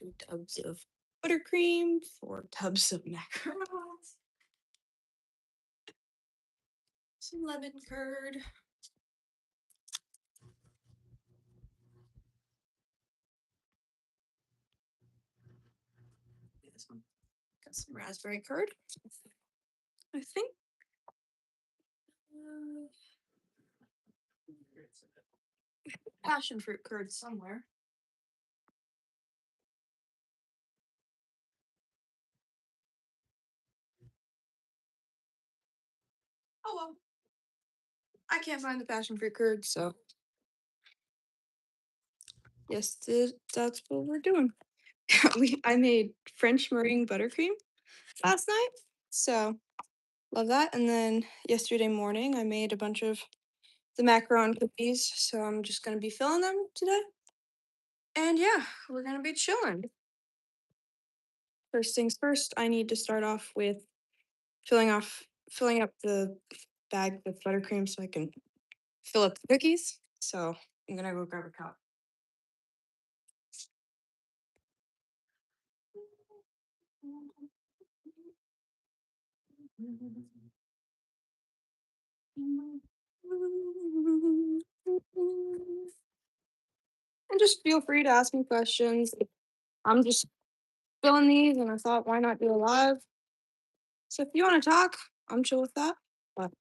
2 tubs of buttercream, 4 tubs of macarons, some lemon curd. This one. Got some raspberry curd, I think. Uh, Passion fruit curd somewhere. Oh well. I can't find the passion fruit curd, so yes, that's what we're doing. I made French meringue buttercream last night, so love that. And then yesterday morning, I made a bunch of the macaron cookies, so I'm just gonna be filling them today. And yeah, we're gonna be chilling. First things first, I need to start off with filling up the bag with buttercream so I can fill up the cookies. So I'm gonna go grab a cup. And just feel free to ask me questions. I'm just filling these, and I thought, why not do a live? So if you want to talk, I'm chill with that. But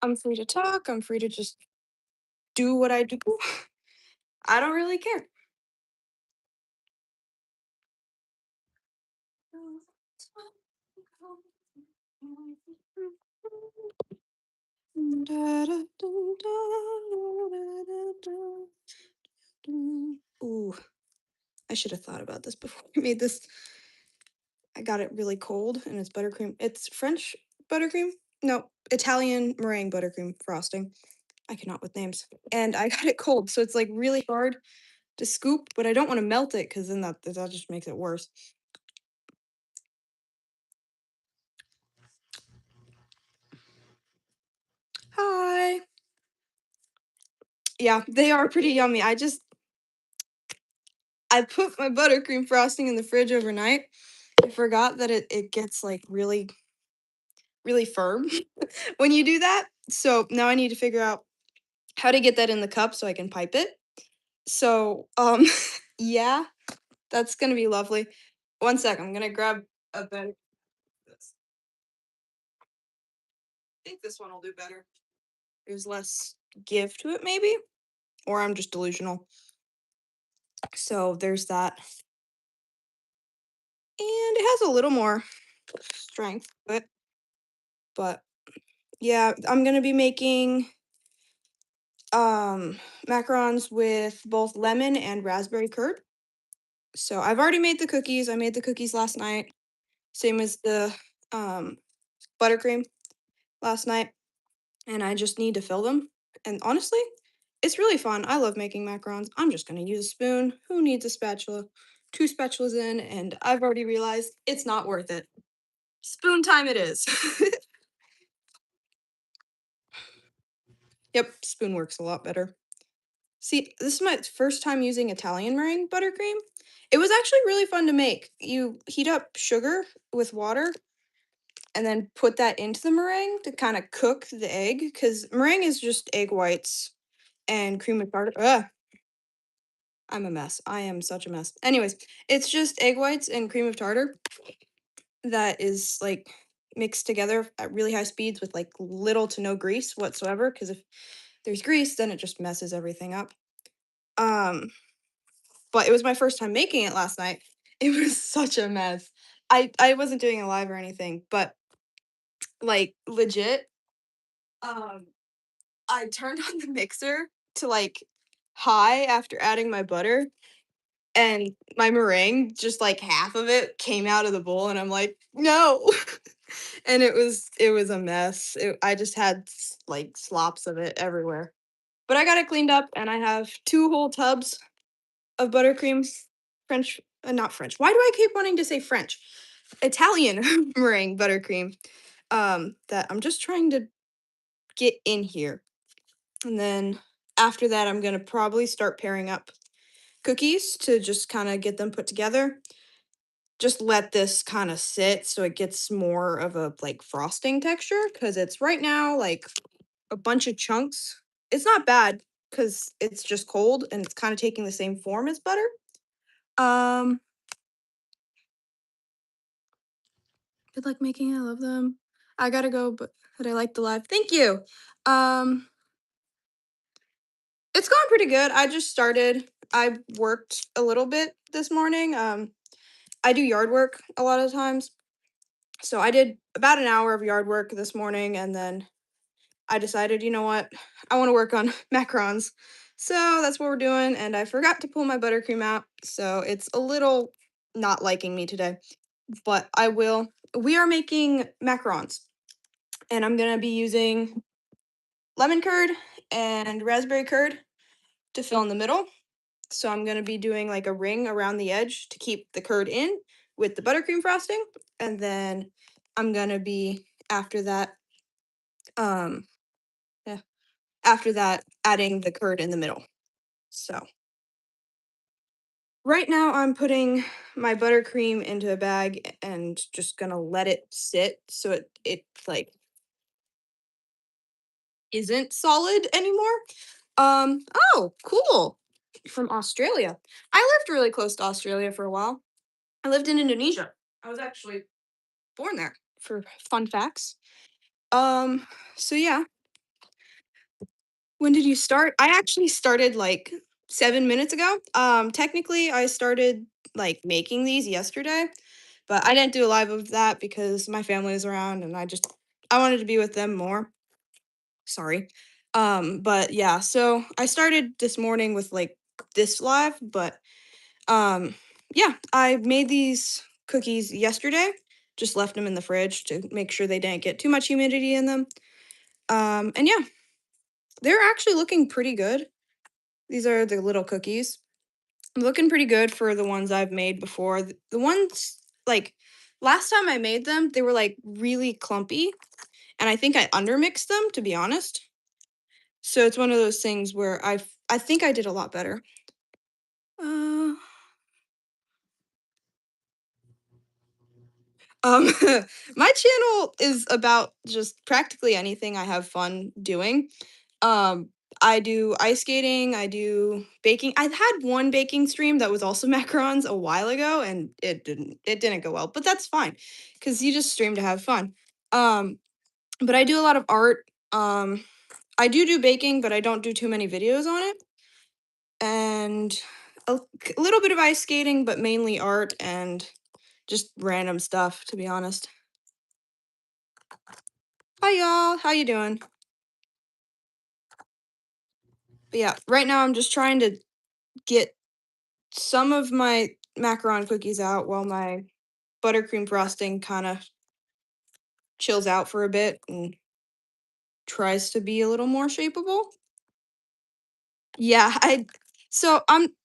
I'm free to talk. I'm free to just do what I do. I don't really care. Ooh, I should have thought about this before I made this. I got it really cold and it's buttercream. It's French buttercream? No, Italian meringue buttercream frosting. I cannot with names. And I got it cold, so it's like really hard to scoop, but I don't want to melt it because then that just makes it worse. Hi. Yeah, they are pretty yummy. I put my buttercream frosting in the fridge overnight. I forgot that it gets like really, really firm when you do that. So now I need to figure out how to get that in the cup so I can pipe it. So yeah, that's gonna be lovely. One sec, I'm gonna grab a better. This. I think this one will do better. There's less give to it, maybe, or I'm just delusional. So there's that, and it has a little more strength to it. But yeah, I'm gonna be making macarons with both lemon and raspberry curd. So I've already made the cookies. I made the cookies last night, same as the um buttercream last night, and I just need to fill them. And honestly, it's really fun. I love making macarons. I'm just gonna use a spoon. Who needs a spatula? 2 spatulas in, and I've already realized it's not worth it. Spoon time it is. Yep, spoon works a lot better. See, this is my first time using Italian meringue buttercream. It was actually really fun to make. You heat up sugar with water and then put that into the meringue to kind of cook the egg because meringue is just egg whites and cream of tartar. Ugh, I'm a mess. I am such a mess. Anyways, it's just egg whites and cream of tartar that is like mixed together at really high speeds with like little to no grease whatsoever. Because if there's grease, then it just messes everything up. Um, but it was my first time making it last night. It was such a mess. I wasn't doing it live or anything, but like legit, um, I turned on the mixer to like high after adding my butter, and my meringue, just like half of it came out of the bowl, and I'm like, no. And it was a mess. I just had like slops of it everywhere. But I got it cleaned up, and I have 2 whole tubs of buttercream, French, not French. Why do I keep wanting to say French? Italian meringue buttercream. That I'm just trying to get in here. And then after that, I'm gonna probably start pairing up cookies to just kind of get them put together. Just let this kind of sit so it gets more of a like frosting texture because it's right now like a bunch of chunks. It's not bad because it's just cold and it's kind of taking the same form as butter. Um, good luck making it. I love them. I gotta go, but I like the live. Thank you. Um, it's gone pretty good. I just started. I worked a little bit this morning. I do yard work a lot of times. So I did about an hour of yard work this morning and then I decided, you know what? I want to work on macarons. So that's what we're doing and I forgot to pull my buttercream out. So it's a little not liking me today, but I will. We are making macarons and I'm going to be using lemon curd and raspberry curd to fill in the middle. So I'm going to be doing like a ring around the edge to keep the curd in with the buttercream frosting. And then I'm going to be after that, um, yeah, after that, adding the curd in the middle. So right now I'm putting my buttercream into a bag and just going to let it sit so it like isn't solid anymore. Oh, cool. From Australia. I lived really close to Australia for a while. I lived in Indonesia. I was actually born there for fun facts. Um, so yeah, when did you start? I actually started like 7 minutes ago. Technically I started like making these yesterday, but I didn't do a live of that because my family is around and I wanted to be with them more. Sorry. But yeah, so I started this morning with like this live, but yeah, I made these cookies yesterday. Just left them in the fridge to make sure they didn't get too much humidity in them. And yeah, they're actually looking pretty good. These are the little cookies. Looking pretty good for the ones I've made before. The ones like last time I made them, they were like really clumpy, and I think I undermixed them to be honest. So it's one of those things where I think I did a lot better. Uh, Um, my channel is about just practically anything I have fun doing. Um, I do ice skating, I do baking. I've had one baking stream that was also macarons a while ago and it didn't go well, but that's fine cuz you just stream to have fun. Um, but I do a lot of art. I do baking, but I don't do too many videos on it. And a little bit of ice skating, but mainly art and just random stuff to be honest. Hi y'all, how you doing? But yeah, right now I'm just trying to get some of my macaron cookies out while my buttercream frosting kind of chills out for a bit and tries to be a little more shapeable. Yeah, I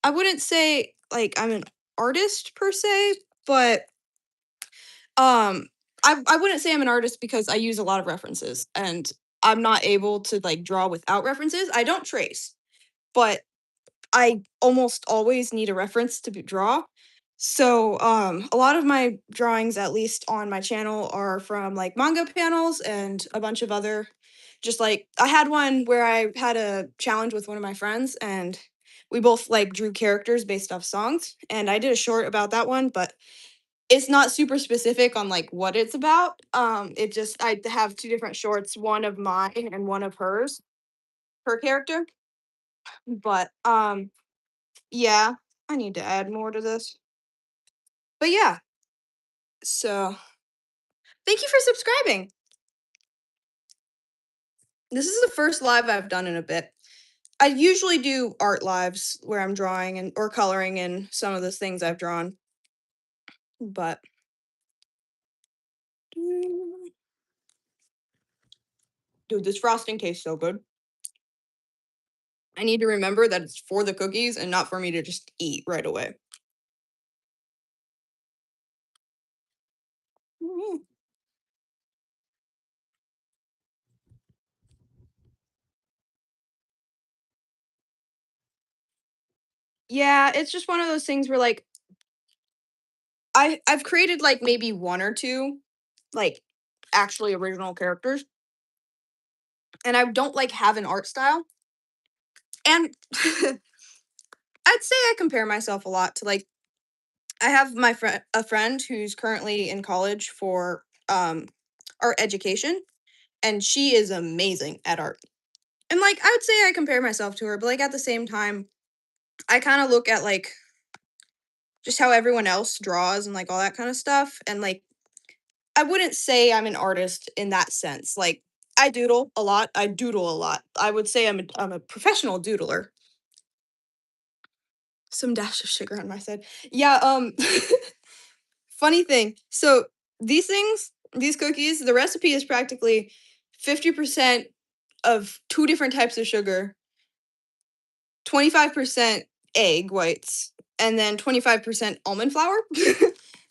wouldn't say like I'm an artist per se, but um I wouldn't say I'm an artist because I use a lot of references and I'm not able to like draw without references. I don't trace, but I almost always need a reference to draw. So, a lot of my drawings, at least on my channel, are from like manga panels and a bunch of other. Just like I had one where I had a challenge with one of my friends, and we both like drew characters based off songs. And I did a short about that one, but it's not super specific on like what it's about. It just I have two different shorts, one of mine and one of hers, her character. But yeah, I need to add more to this. But yeah, so thank you for subscribing. This is the first live I've done in a bit. I usually do art lives where I'm drawing and or coloring in some of the things I've drawn. But dude, this frosting tastes so good. I need to remember that it's for the cookies and not for me to just eat right away. Mm. Yeah, it's just one of those things where, like, I've created, like, maybe 1 or 2, like, actually original characters, and I don't, like, have an art style, and I'd say I compare myself a lot to, like, I have a friend who's currently in college for, art education, and she is amazing at art. And, like, I would say I compare myself to her, but, like, at the same time, I kinda look at, like, just how everyone else draws and, like, all that kinda stuff, and, like, I wouldn't say I'm an artist in that sense, like, I doodle a lot. I would say I'm a professional doodler. Some dash of sugar on my side. Yeah, funny thing, so these cookies, the recipe is practically 50% of 2 different types of sugar, 25% egg whites, and then 25% almond flour.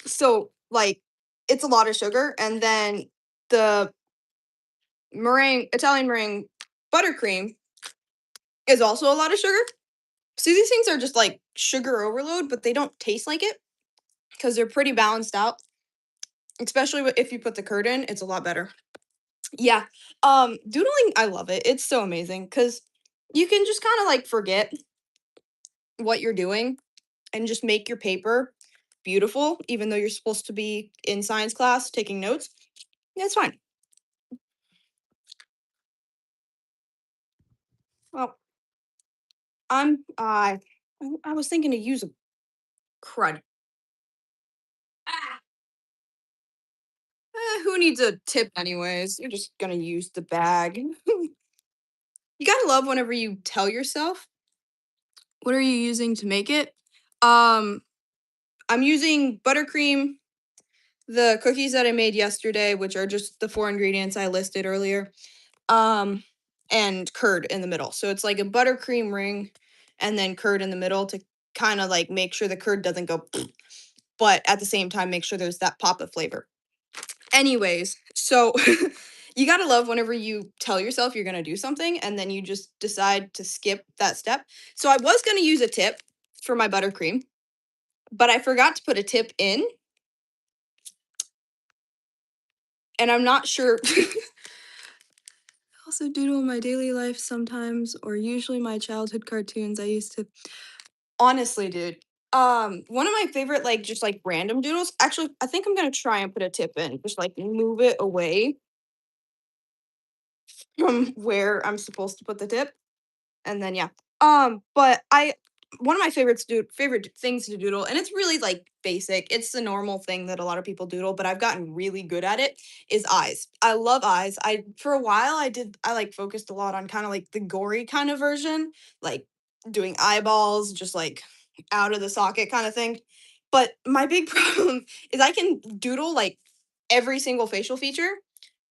So, like, it's a lot of sugar, and then the Italian meringue buttercream is also a lot of sugar. So these things are just like sugar overload, but they don't taste like it because they're pretty balanced out. Especially if you put the curd in, it's a lot better. Yeah. Doodling, I love it. It's so amazing because you can just kind of like forget what you're doing and just make your paper beautiful, even though you're supposed to be in science class taking notes. Yeah, it's fine. Well, I was thinking to use a crud. Ah, who needs a tip anyways? You're just gonna use the bag. You gotta love whenever you tell yourself what are you using to make it. Um, I'm using buttercream, the cookies that I made yesterday, which are just the 4 ingredients I listed earlier, um, and curd in the middle. So it's like a buttercream ring and then curd in the middle to kind of like make sure the curd doesn't go, but at the same time make sure there's that pop of flavor. Anyways, so you gotta love whenever you tell yourself you're gonna do something and then you just decide to skip that step. So I was gonna use a tip for my buttercream, but I forgot to put a tip in, and I'm not sure. Also doodle my daily life sometimes, or usually my childhood cartoons I used to. Honestly, dude, one of my favorite, like, just like random doodles. Actually, I think I'm gonna try and put a tip in, just like move it away from where I'm supposed to put the tip. And then yeah. But I one of my favorite things to doodle, and it's really like basic. It's the normal thing that a lot of people doodle, but I've gotten really good at it, is eyes. I love eyes. I For a while I like focused a lot on kind of like the gory kind of version, like doing eyeballs, just like out of the socket kind of thing. But my big problem is I can doodle like every single facial feature,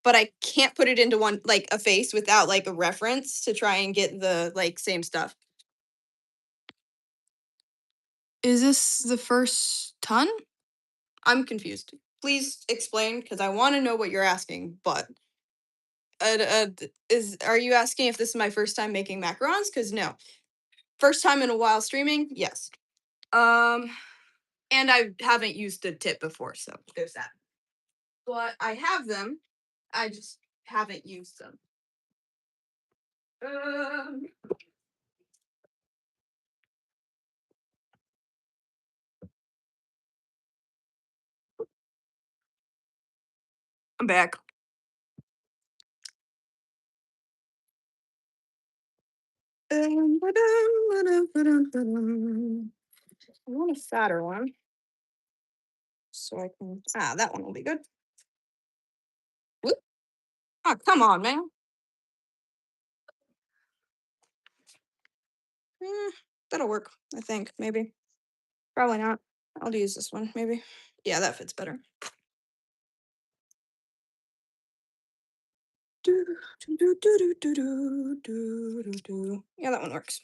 but I can't put it into one like a face without like a reference to try and get the like same stuff. Is this the first ton? I'm confused. Please explain because I want to know what you're asking. But is are you asking if this is my first time making macarons? Because no, first time in a while streaming. Yes. Um, and I haven't used a tip before, so there's that. But I have them. I just haven't used them. Um, I'm back. I want a fatter one so I can. That one will be good. Whoop. Oh, come on, man. Eh, that'll work, I think, maybe. Probably not. I'll use this one, maybe. Yeah, that fits better. Yeah, that one works.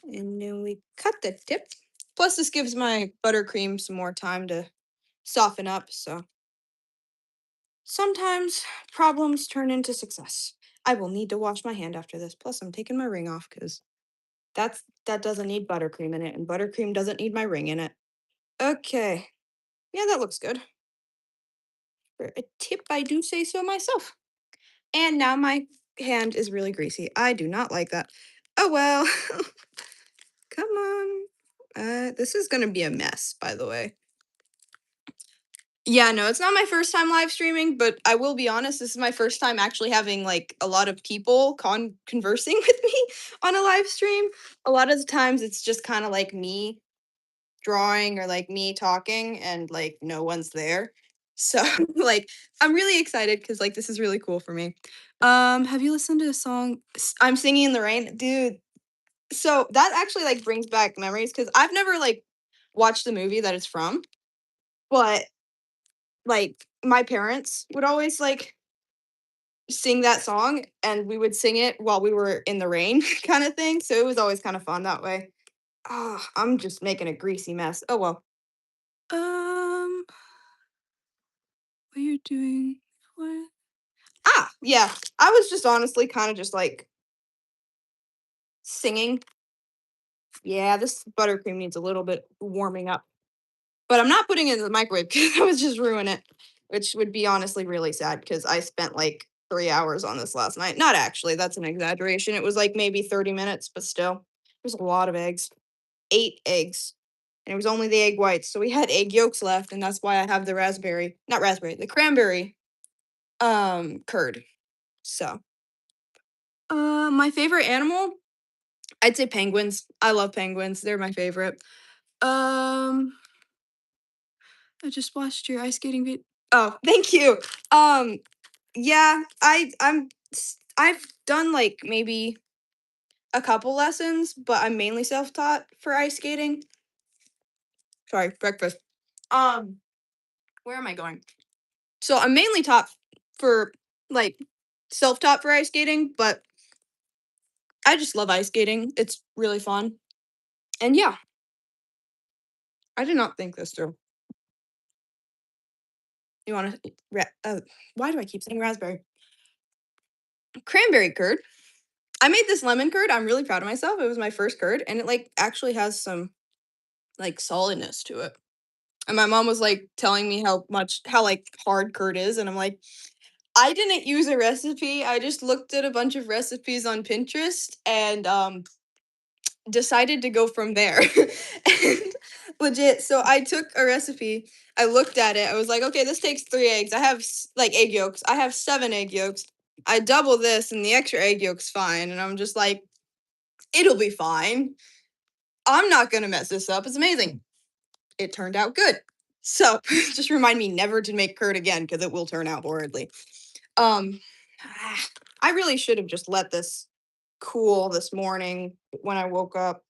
And then we cut the tip. Plus, this gives my buttercream some more time to soften up, so Sometimes problems turn into success. I will need to wash my hand after this. Plus, I'm taking my ring off because that doesn't need buttercream in it, and buttercream doesn't need my ring in it. Okay. Yeah, that looks good. For a tip, I do say so myself. And now my hand is really greasy. I do not like that. Oh well. Come on. This is gonna be a mess, by the way. Yeah, no, it's not my first time live streaming, but I will be honest, this is my first time actually having like a lot of people conversing with me on a live stream. A lot of the times it's just kind of like me drawing or like me talking and like no one's there. So like I'm really excited because like this is really cool for me. Have you listened to a song I'm Singing in the Rain? Dude, so that actually like brings back memories because I've never like watched the movie that it's from, but like my parents would always like sing that song and we would sing it while we were in the rain kind of thing. So it was always kind of fun that way. Ah, I'm just making a greasy mess. Oh well. Um, what you're doing? What? Ah, yeah. I was just honestly kind of just like singing. Yeah, this buttercream needs a little bit warming up. But I'm not putting it in the microwave because that would just ruin it, which would be honestly really sad because I spent like 3 hours on this last night. Not actually, that's an exaggeration. It was like maybe 30 minutes, but still, there's a lot of eggs. 8 eggs. And it was only the egg whites. So we had egg yolks left, and that's why I have the raspberry, not raspberry, the cranberry curd. So my favorite animal, I'd say penguins. I love penguins. They're my favorite. Um I just watched your ice skating video. Oh, thank you. Um, yeah, I've done like maybe a couple lessons, but I'm mainly self-taught for ice skating. Sorry, breakfast. Um, where am I going? So I'm mainly taught for like self-taught for ice skating, but I just love ice skating. It's really fun. And yeah, I did not think this through. You want to? Why do I keep saying raspberry? Cranberry curd. I made this lemon curd. I'm really proud of myself. It was my first curd, and it like actually has some like solidness to it. And my mom was like telling me how like hard curd is, and I'm like, I didn't use a recipe. I just looked at a bunch of recipes on Pinterest and decided to go from there. And legit, so I took a recipe. I looked at it. I was like, okay, this takes 3 eggs. I have like egg yolks. I have 7 egg yolks. I double this, and the extra egg yolk's fine. And I'm just like, it'll be fine. I'm not gonna mess this up. It's amazing. It turned out good. So just remind me never to make curd again because it will turn out horridly. Um, I really should have just let this cool this morning when I woke up.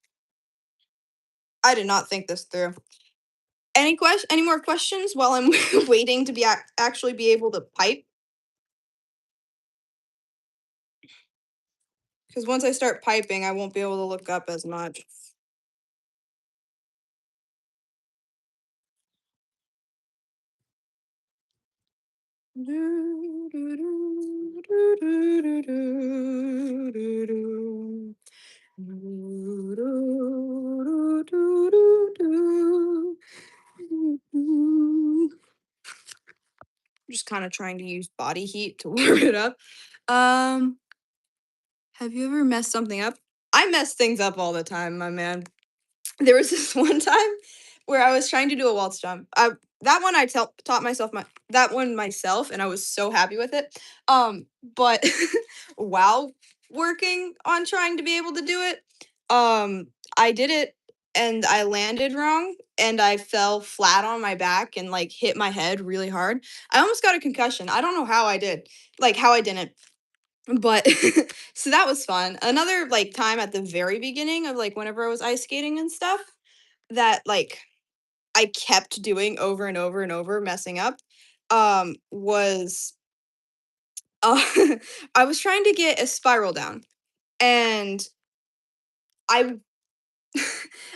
I did not think this through. Any more questions while I'm waiting to be actually be able to pipe? Because once I start piping, I won't be able to look up as much. Do, do, do, do, do, do, do, do, do. Do, do, do, do, do, do. Just kind of trying to use body heat to warm it up. Um, have you ever messed something up? I mess things up all the time, my man. There was this one time where I was trying to do a waltz jump. That one I taught myself that one myself, and I was so happy with it. But while working on trying to be able to do it, I did it and I landed wrong and I fell flat on my back and like hit my head really hard. I almost got a concussion. I don't know how I did, like how I didn't. But so that was fun. Another like time at the very beginning of like whenever I was ice skating and stuff that like I kept doing over and over and over, messing up, was uh, I was trying to get a spiral down, and I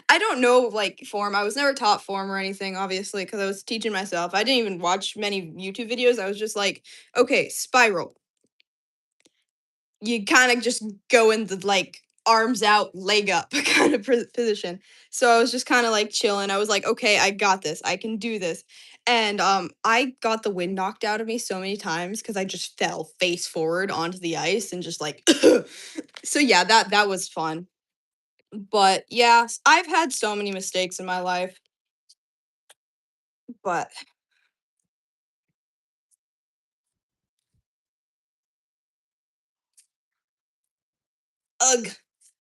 I don't know, like, form. I was never taught form or anything, obviously, because I was teaching myself. I didn't even watch many YouTube videos. I was just like, okay, spiral. You kind of just go in the like arms out, leg up kind of position. So I was just kind of like chilling. I was like, okay, I got this. I can do this. And I got the wind knocked out of me so many times because I just fell face forward onto the ice and just like so yeah, that was fun. But yeah, I've had so many mistakes in my life, but ugh,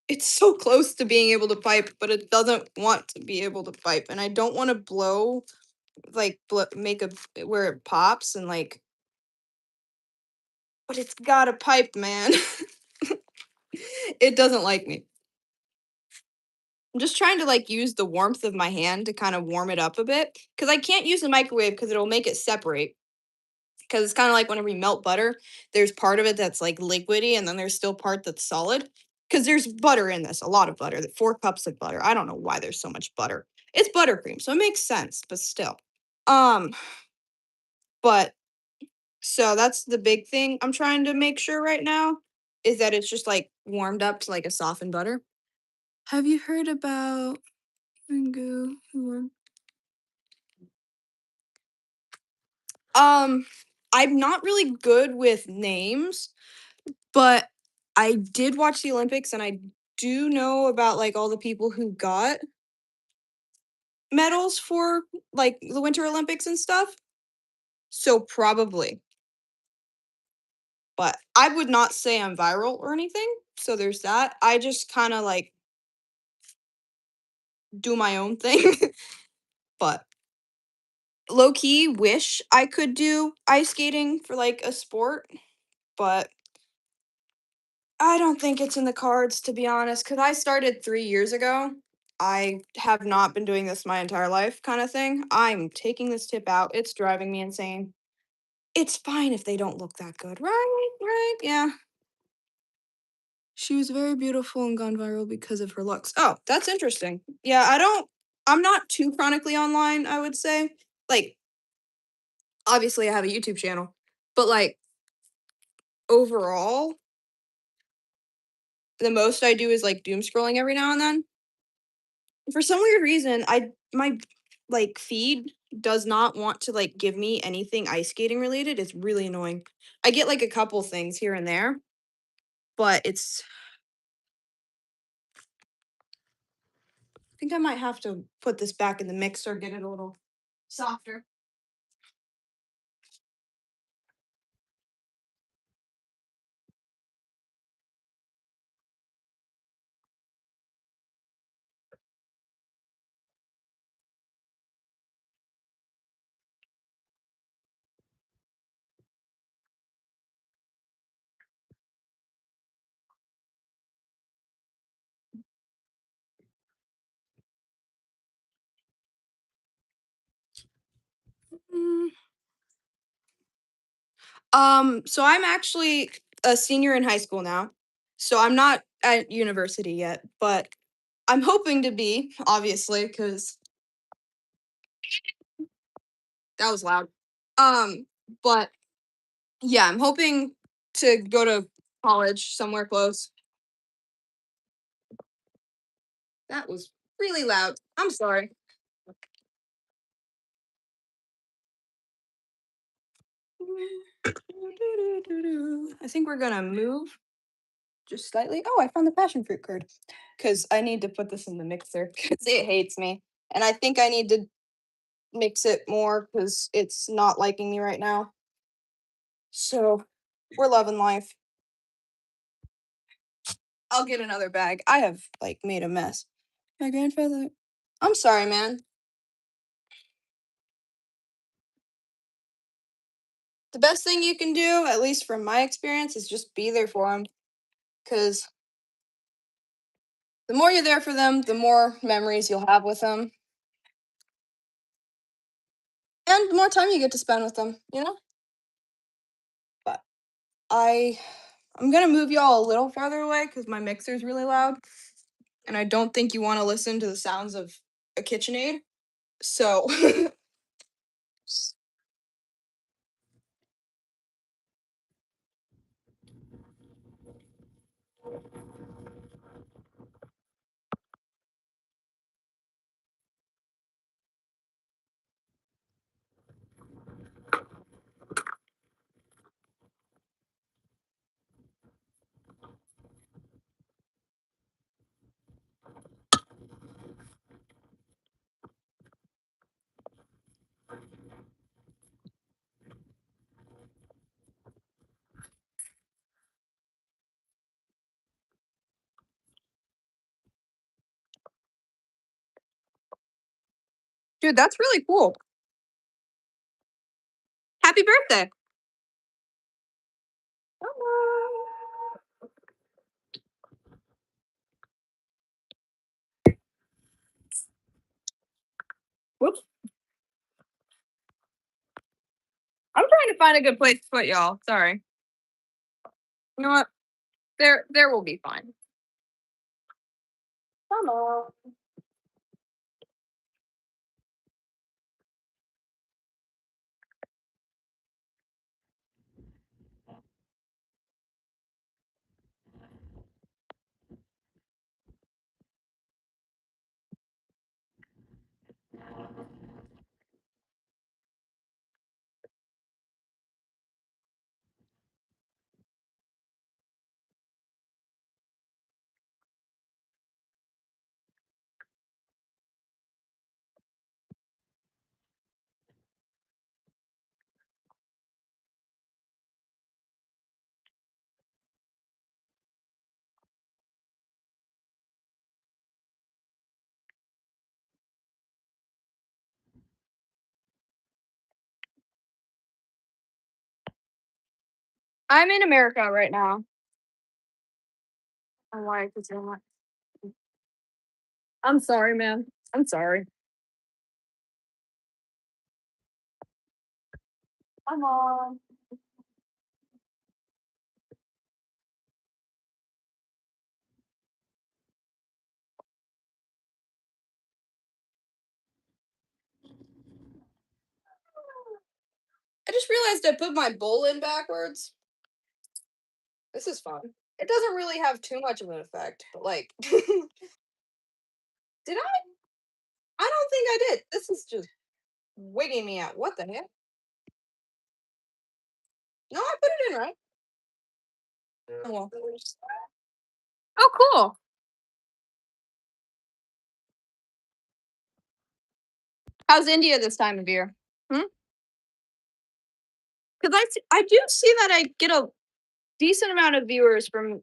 it's so close to being able to pipe, but it doesn't want to be able to pipe, and I don't want to blow like make a where it pops and like, but it's got a pipe, man. It doesn't like me. I'm just trying to like use the warmth of my hand to kind of warm it up a bit because I can't use the microwave because it'll make it separate. Because it's kind of like whenever you melt butter, there's part of it that's like liquidy, and then there's still part that's solid. Because there's butter in this, a lot of butter, 4 cups of butter. I don't know why there's so much butter. It's buttercream, so it makes sense, but still. Um, but so that's the big thing I'm trying to make sure right now is that it's just like warmed up to like a softened butter. Have you heard about mango? Um, I'm not really good with names, but I did watch the Olympics and I do know about like all the people who got medals for like the Winter Olympics and stuff. So probably, but I would not say I'm viral or anything. So there's that. I just kind of like do my own thing. But low key wish I could do ice skating for like a sport, but I don't think it's in the cards to be honest cuz I started 3 years ago. I have not been doing this my entire life kind of thing. I'm taking this tip out. It's driving me insane. It's fine if they don't look that good. Right? Right? Yeah. She was very beautiful and gone viral because of her looks. Oh, that's interesting. Yeah, I'm not too chronically online, I would say. Like obviously I have a YouTube channel, but like overall, the most I do is like doom scrolling every now and then. For some weird reason, I my like feed does not want to like give me anything ice skating related. It's really annoying. I get like a couple things here and there, but I think I might have to put this back in the mixer, get it a little softer. Mm. So I'm actually a senior in high school now. So I'm not at university yet, but I'm hoping to be, obviously, because that was loud. Um, but yeah, I'm hoping to go to college somewhere close. That was really loud. I'm sorry. I think we're gonna move just slightly. Oh, I found the passion fruit curd. Because I need to put this in the mixer because it hates me. And I think I need to mix it more because it's not liking me right now. So we're loving life. I'll get another bag. I have like made a mess. My grandfather. I'm sorry, man. The best thing you can do, at least from my experience, is just be there for them. Because the more you're there for them, the more memories you'll have with them, and the more time you get to spend with them. You know. But I, I'm gonna move y'all a little farther away because my mixer's really loud. and I don't think you wanna listen to the sounds of a KitchenAid. So dude, that's really cool. Happy birthday. Whoops. I'm trying to find a good place to put y'all. Sorry. You know what? There will be fine. Come on. I'm in America right now. My wife is in it. I'm sorry, man. I'm sorry. Come on. I just realized I put my bowl in backwards. This is fun. It doesn't really have too much of an effect, but like, did I? I don't think I did. This is just wigging me out. What the heck? No, I put it in right. Oh well. Oh, cool. How's India this time of year? Hmm? Because I do see that I get a decent amount of viewers from.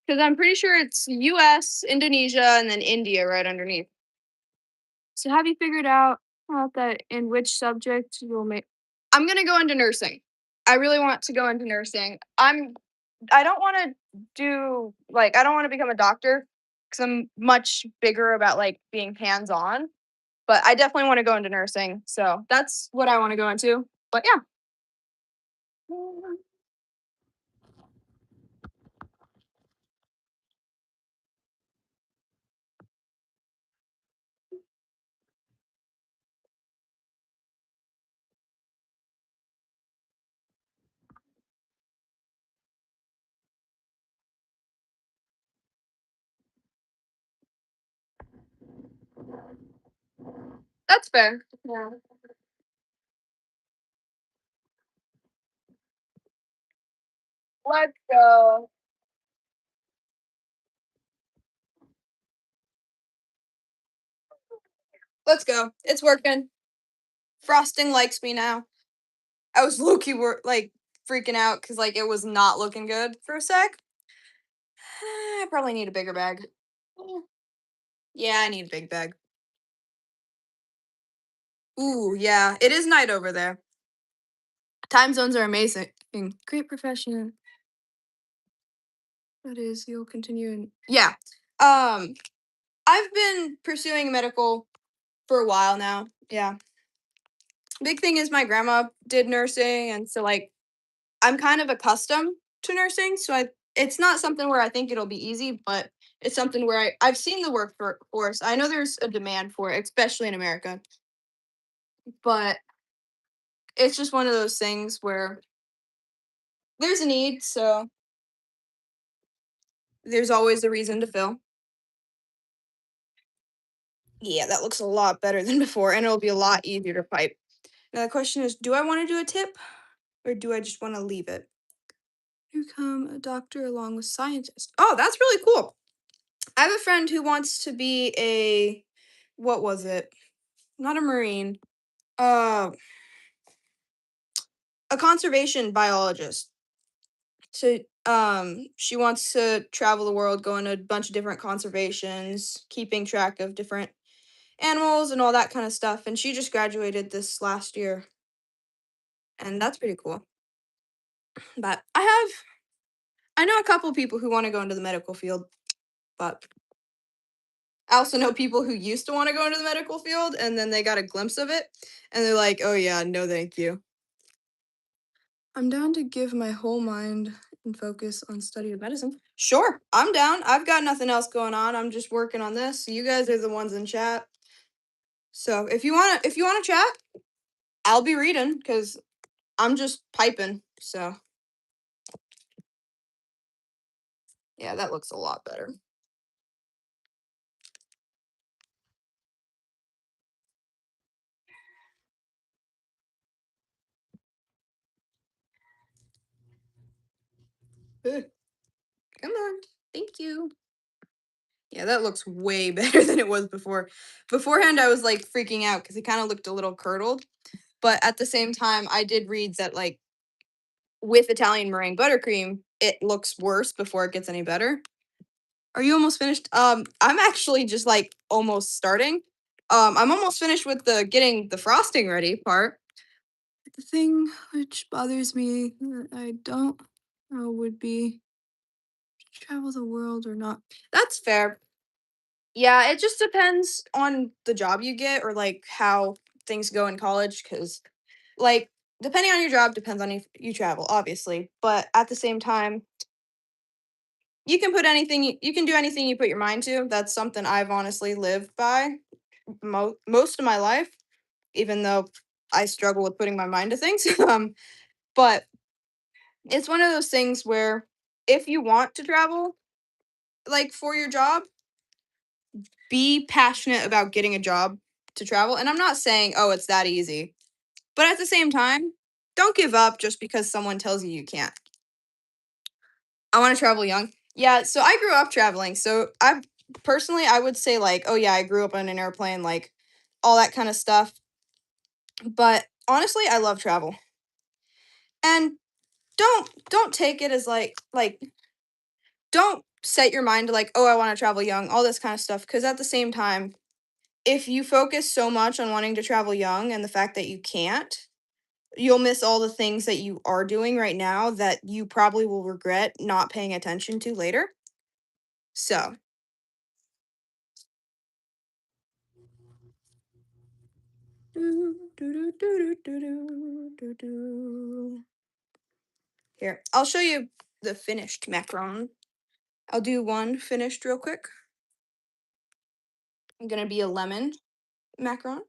Because I'm pretty sure it's U.S., Indonesia, and then India right underneath. So have you figured out that in which subject you'll make? I'm gonna go into nursing. I really want to go into nursing. I don't want to do like I don't want to become a doctor because I'm much bigger about like being hands on. But I definitely want to go into nursing. So that's what I want to go into. But yeah, that's fair. Yeah. Let's go. Let's go. It's working. Frosting likes me now. I was low-key like freaking out because like it was not looking good for a sec. I probably need a bigger bag. Yeah, I need a big bag. Ooh, yeah. It is night over there. Time zones are amazing. Great profession. That is, you'll continue and yeah. Um, I've been pursuing medical for a while now. Yeah. Big thing is my grandma did nursing, and so like I'm kind of accustomed to nursing, so it's not something where I think it'll be easy, but It's something where I've seen the workforce. I know there's a demand for it, especially in America, but it's just one of those things where there's a need, so there's always a reason to fill. Yeah, that looks a lot better than before, and it'll be a lot easier to pipe. Now the question is, do I want to do a tip or do I just want to leave it? Become a doctor along with scientist. Oh, that's really cool. I have a friend who wants to be a what was it? Not a marine. Uh a conservation biologist. So she wants to travel the world, going to a bunch of different conservations, keeping track of different animals and all that kind of stuff. And she just graduated this last year, and that's pretty cool. But I know a couple people who want to go into the medical field, but I also know people who used to want to go into the medical field and then they got a glimpse of it and they're like, "Oh yeah, no thank you." I'm down to give my whole mind and focus on study of medicine. Sure, I'm down. I've got nothing else going on. I'm just working on this. You guys are the ones in chat. So if you wanna chat, I'll be reading because I'm just piping. So yeah, that looks a lot better. Good. Come on. Thank you. Yeah, that looks way better than it was before. Beforehand, I was like freaking out because it kind of looked a little curdled. But at the same time, I did read that like with Italian meringue buttercream, it looks worse before it gets any better. Are you almost finished? I'm actually just like almost starting. I'm almost finished with the getting the frosting ready part. The thing which bothers me that I don't know would be travel the world or not. That's fair. Yeah, it just depends on the job you get or like how things go in college cuz like depending on your job depends on if you travel obviously, but at the same time you can put anything you can do anything you put your mind to. That's something I've honestly lived by most of my life even though I struggle with putting my mind to things. But it's one of those things where if you want to travel like for your job, be passionate about getting a job to travel. And I'm not saying, oh, it's that easy. But at the same time, don't give up just because someone tells you you can't. I want to travel young. Yeah, so I grew up traveling. So I personally I would say like, oh yeah, I grew up on an airplane, like all that kind of stuff. But honestly, I love travel. And don't take it as like don't set your mind to like, oh, I want to travel young, all this kind of stuff. Cause at the same time, if you focus so much on wanting to travel young and the fact that you can't, you'll miss all the things that you are doing right now that you probably will regret not paying attention to later. So, here, I'll show you the finished macaron. I'll do one finished real quick. I'm gonna be a lemon macaron.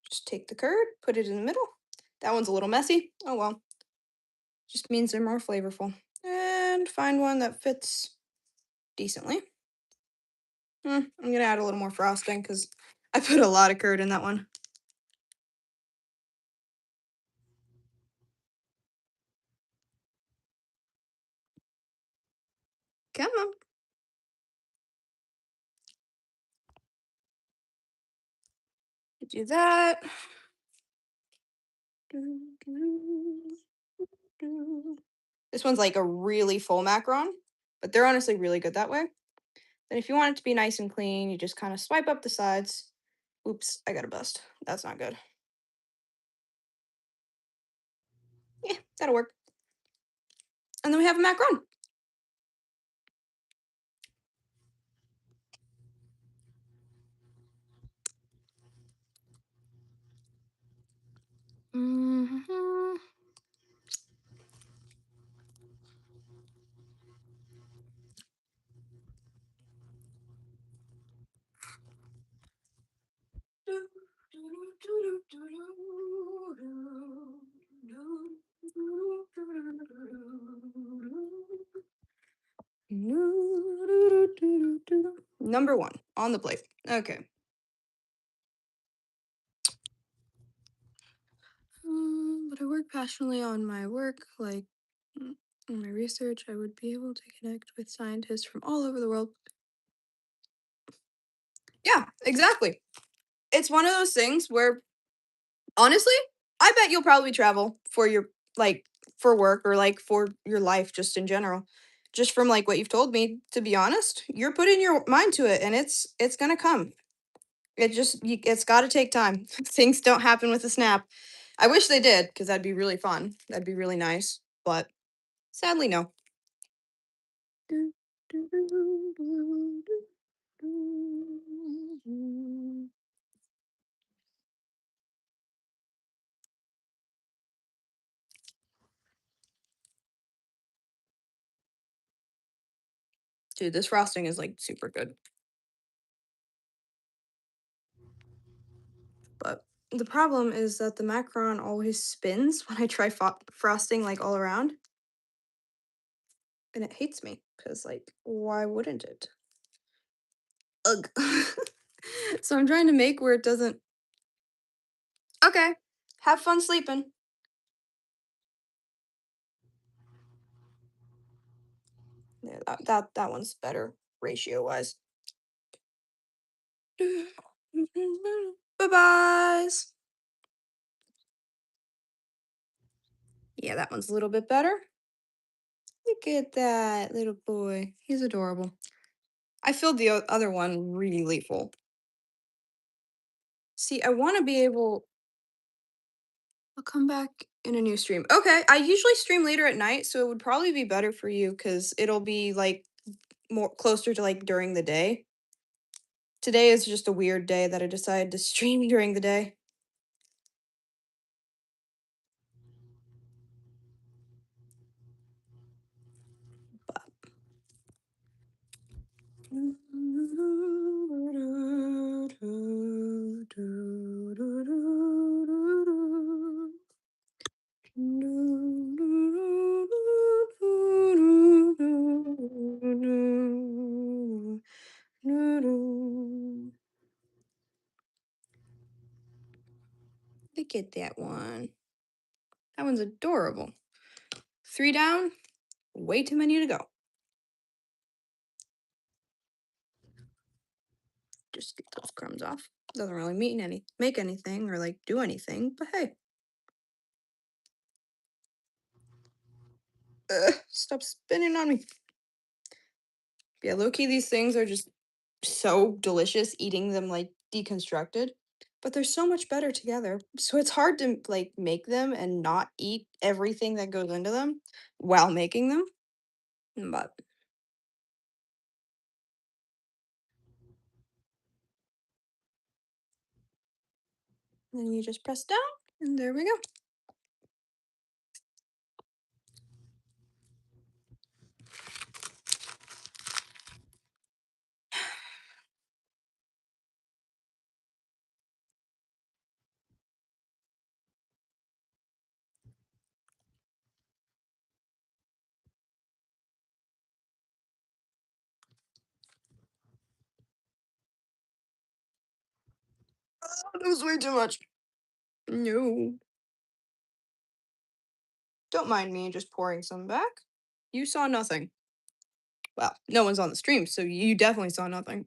Just take the curd, put it in the middle. That one's a little messy. Oh well, just means they're more flavorful. And find one that fits decently. I'm gonna add a little more frosting because I put a lot of curd in that one. Come on. Do that. This one's like a really full macaron, but they're honestly really good that way. Then if you want it to be nice and clean, you just kind of swipe up the sides. Oops, I got a bust. That's not good. Yeah, that'll work. And then we have a macaron. Mhm. Number 1 on the plate. Okay. But I work passionately on my work, like in my research. I would be able to connect with scientists from all over the world. Yeah, exactly. It's one of those things where honestly, I bet you'll probably travel for your like for work or like for your life just in general. Just from like what you've told me, to be honest, you're putting your mind to it and it's going to come. It's got to take time. Things don't happen with a snap. I wish they did because that'd be really fun. That'd be really nice, but sadly no. Dude, this frosting is like super good. But the problem is that the macaron always spins when I try frosting like all around, and it hates me because like why wouldn't it? Ugh. So I'm trying to make where it doesn't. Okay, have fun sleeping. Yeah, that one's better ratio wise. Bye byes. Yeah, that one's a little bit better. Look at that little boy. He's adorable. I filled the other one really full. See, I want to be able. I'll come back in a new stream. Okay, I usually stream later at night, so it would probably be better for you because it'll be like more closer to like during the day. Today is just a weird day that I decided to stream during the day. Look at that one. That one's adorable. 3 down, way too many to go. Just get those crumbs off. Doesn't really make anything or like do anything, but hey. Stop spinning on me. Yeah, low key, these things are just so delicious eating them like deconstructed, but they're so much better together. So it's hard to like make them and not eat everything that goes into them while making them. But then you just press down, and there we go. Oh, that was way too much. No. Don't mind me just pouring some back. You saw nothing. Well, no one's on the stream, so you definitely saw nothing.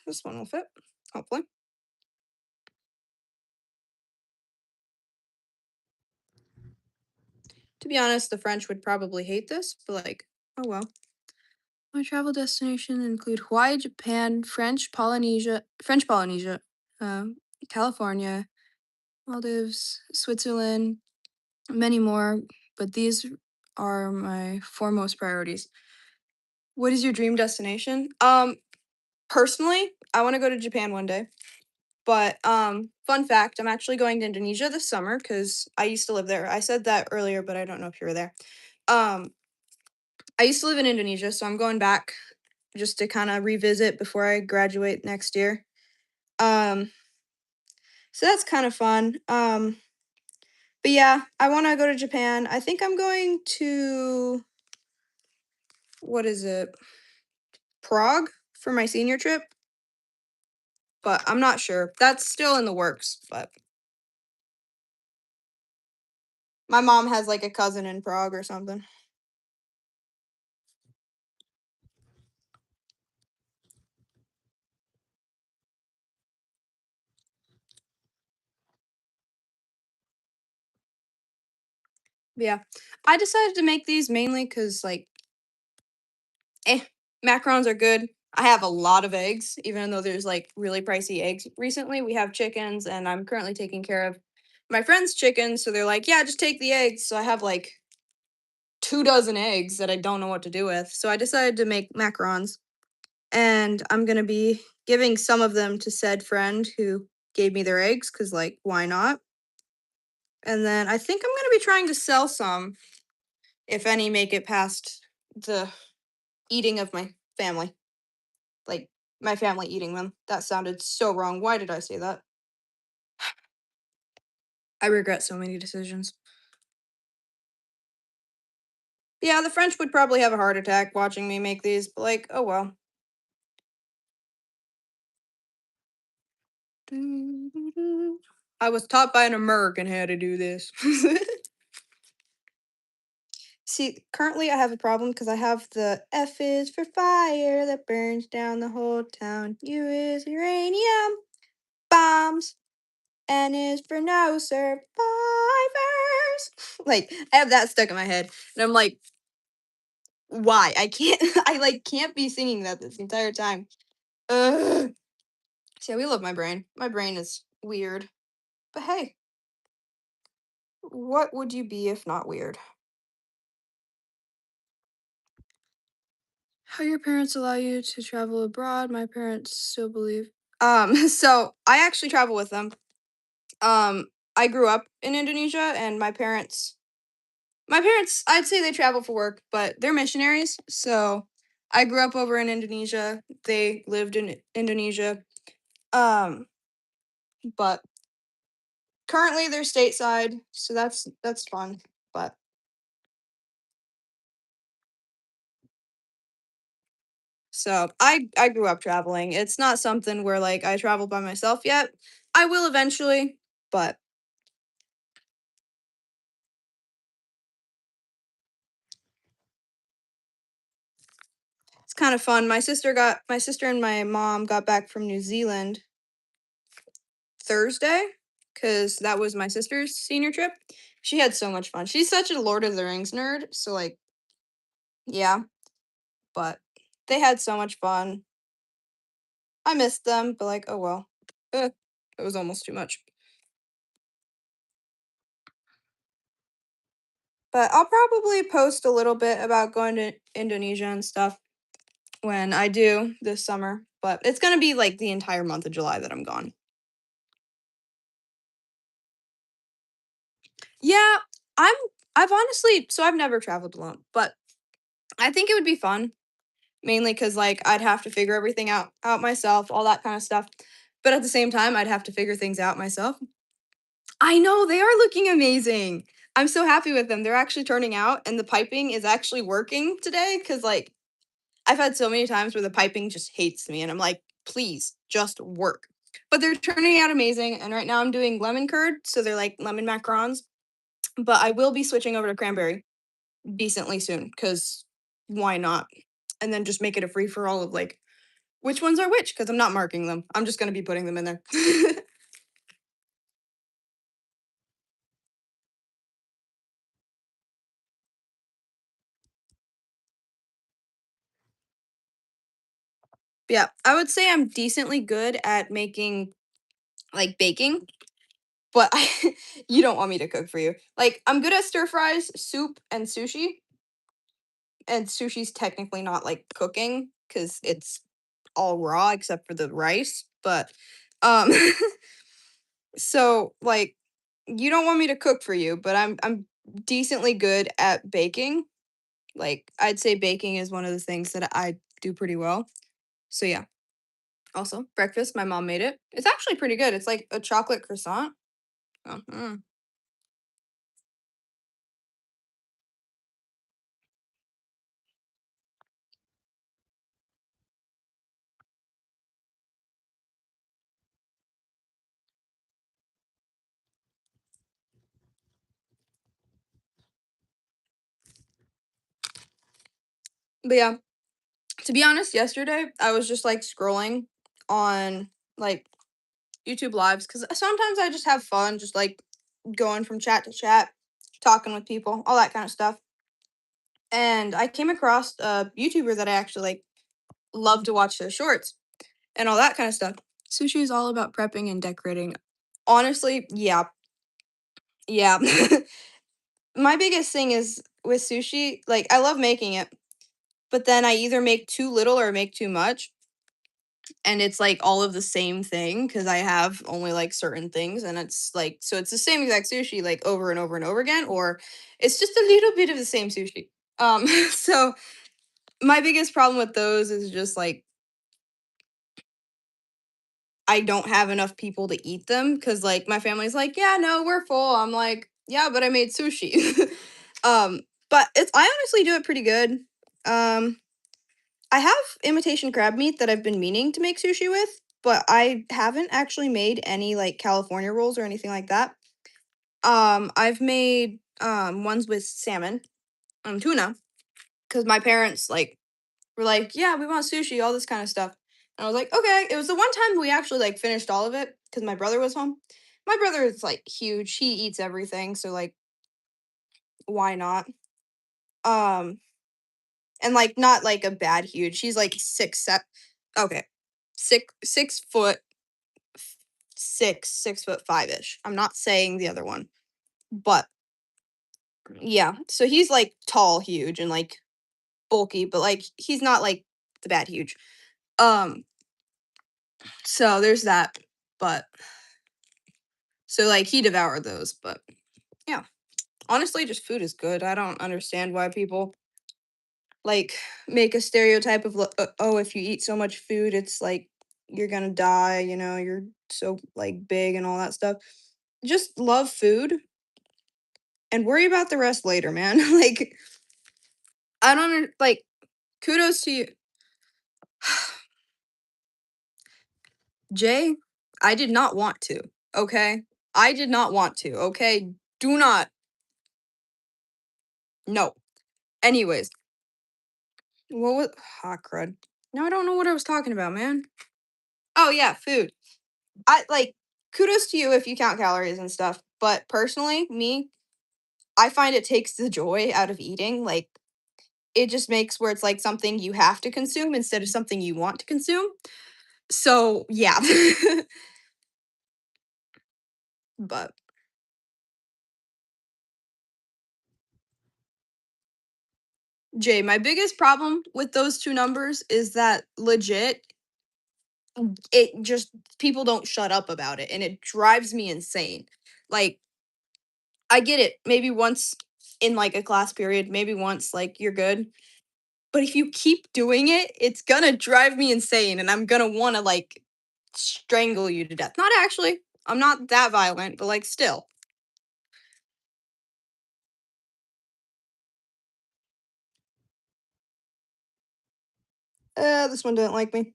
This one will fit, hopefully. To be honest, the French would probably hate this, but like, oh well. My travel destination include Hawaii, Japan, French Polynesia, um, California, Maldives, Switzerland, many more, but these are my foremost priorities. What is your dream destination? Personally, I want to go to Japan one day. But fun fact, I'm actually going to Indonesia this summer because I used to live there. I said that earlier, but I don't know if you were there. Um, I used to live in Indonesia, so I'm going back just to kind of revisit before I graduate next year. Um, so that's kind of fun. But yeah, I want to go to Japan. I think I'm going to what is it? Prague for my senior trip, but I'm not sure. That's still in the works, but my mom has like a cousin in Prague or something. Yeah. I decided to make these mainly because, like, eh, macarons are good. I have a lot of eggs, even though there's like really pricey eggs recently. We have chickens, and I'm currently taking care of my friend's chickens. So they're like, yeah, just take the eggs. So I have like 2 dozen eggs that I don't know what to do with. So I decided to make macarons, and I'm going to be giving some of them to said friend who gave me their eggs because, like, why not? And then I think I'm going to be trying to sell some if any make it past the eating of my family. Like, my family eating them. That sounded so wrong. Why did I say that? I regret so many decisions. Yeah, the French would probably have a heart attack watching me make these, but like, oh well. I was taught by an American how to do this. See, currently I have a problem because I have the F is for fire that burns down the whole town. U is uranium bombs. N is for no survivors. Like, I have that stuck in my head. And I'm like, why? I can't I like can't be singing that this entire time. Ugh. See, we love my brain. My brain is weird. But hey, what would you be if not weird? How your parents allow you to travel abroad? My parents still believe. So I actually travel with them. Um, I grew up in Indonesia, and my parents, I'd say they travel for work, but they're missionaries. So I grew up over in Indonesia. They lived in Indonesia. Um, but currently they're stateside, so that's fun. But so I grew up traveling. It's not something where like I travel by myself yet. I will eventually, but it's kind of fun. My sister and my mom got back from New Zealand Thursday because that was my sister's senior trip. She had so much fun. She's such a Lord of the Rings nerd, so like yeah, but they had so much fun. I missed them, but like oh well. Ugh, it was almost too much. But I'll probably post a little bit about going to Indonesia and stuff when I do this summer. But it's gonna be like the entire month of July that I'm gone. Yeah, I'm I've honestly so I've never traveled alone, but I think it would be fun. Mainly because like I'd have to figure everything out myself, all that kind of stuff. But at the same time, I'd have to figure things out myself. I know they are looking amazing. I'm so happy with them. They're actually turning out, and the piping is actually working today. Because like I've had so many times where the piping just hates me, and I'm like, please just work. But they're turning out amazing, and right now I'm doing lemon curd, so they're like lemon macarons. But I will be switching over to cranberry decently soon, because why not? And then just make it a free for all of like which ones are which, because I'm not marking them. I'm just gonna be putting them in there. Yeah, I would say I'm decently good at making like baking, but you don't want me to cook for you. Like I'm good at stir fries, soup, and sushi. And sushi's technically not like cooking because it's all raw except for the rice. But um, so like you don't want me to cook for you, but I'm decently good at baking. Like I'd say baking is one of the things that I do pretty well. So yeah. Also, breakfast, my mom made it. It's actually pretty good. It's like a chocolate croissant. Oh, But yeah, to be honest, yesterday I was just like scrolling on like YouTube lives because sometimes I just have fun, just like going from chat to chat, talking with people, all that kind of stuff. And I came across a YouTuber that I actually like love to watch their shorts and all that kind of stuff. Sushi is all about prepping and decorating. Honestly, yeah, yeah. My biggest thing is with sushi, like I love making it, but then I either make too little or make too much. And it's like all of the same thing because I have only like certain things, and it's like so it's the same exact sushi like over and over and over again, or it's just a little bit of the same sushi. So my biggest problem with those is just like I don't have enough people to eat them because like my family's like, yeah, no, we're full. I'm like, yeah, but I made sushi. um, but it's I honestly do it pretty good. Um, I have imitation crab meat that I've been meaning to make sushi with, but I haven't actually made any like California rolls or anything like that. I've made ones with salmon, tuna, because my parents like were like, "Yeah, we want sushi, all this kind of stuff." And I was like, "Okay." It was the one time we actually like finished all of it because my brother was home. My brother is like huge; he eats everything, so like, why not? Um, and like not like a bad huge. He's like 6'7". Okay, 6 foot 6 foot 5 ish. I'm not saying the other one, but yeah. So he's like tall, huge, and like bulky, but like he's not like the bad huge. Um, so there's that. But so like he devoured those, but yeah. Honestly, just food is good. I don't understand why people like make a stereotype of oh, if you eat so much food, it's like you're gonna die. You know, you're so like big and all that stuff. Just love food and worry about the rest later, man. Like I don't like kudos to you. Jay, I did not want to. Okay? I did not want to. Okay? Do not. No. Anyways, what was hot crud? No, I don't know what I was talking about, man. Oh yeah, food. I like kudos to you if you count calories and stuff. But personally, me, I find it takes the joy out of eating. Like it just makes where it's like something you have to consume instead of something you want to consume. So yeah. But Jay, my biggest problem with those two numbers is that legit, it just people don't shut up about it and it drives me insane. Like, I get it, maybe once in like a class period, maybe once, like you're good. But if you keep doing it, it's gonna drive me insane and I'm gonna wanna like strangle you to death. Not actually. I'm not that violent, but like still. This one didn't like me.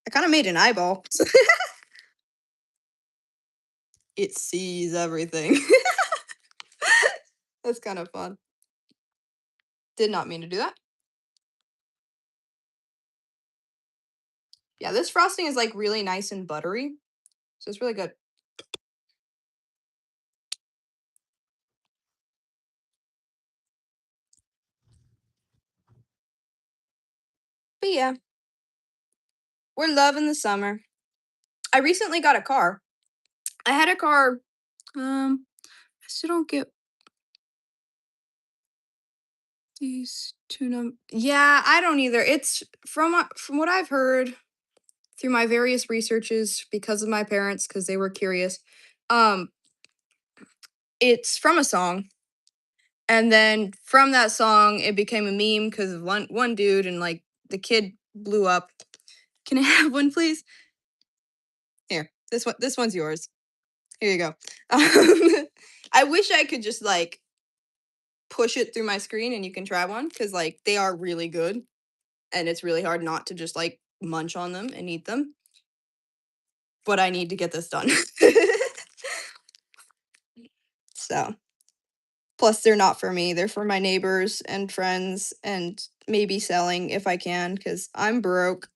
I kind of made an eyeball. It sees everything. That's kind of fun. Did not mean to do that. Yeah, this frosting is like really nice and buttery. So it's really good. But yeah, we're loving the summer. I recently got a car. I had a car. I still don't get these two Yeah, I don't either. It's from what I've heard through my various researches because of my parents because they were curious. Um, it's from a song, and then from that song, it became a meme because of one dude, and like the kid blew up. Can I have one, please? Here, this one's yours. Here you go. I wish I could just like push it through my screen and you can try one because like they are really good and it's really hard not to just like munch on them and eat them. But I need to get this done. So plus they're not for me. They're for my neighbors and friends and maybe selling if I can, because I'm broke.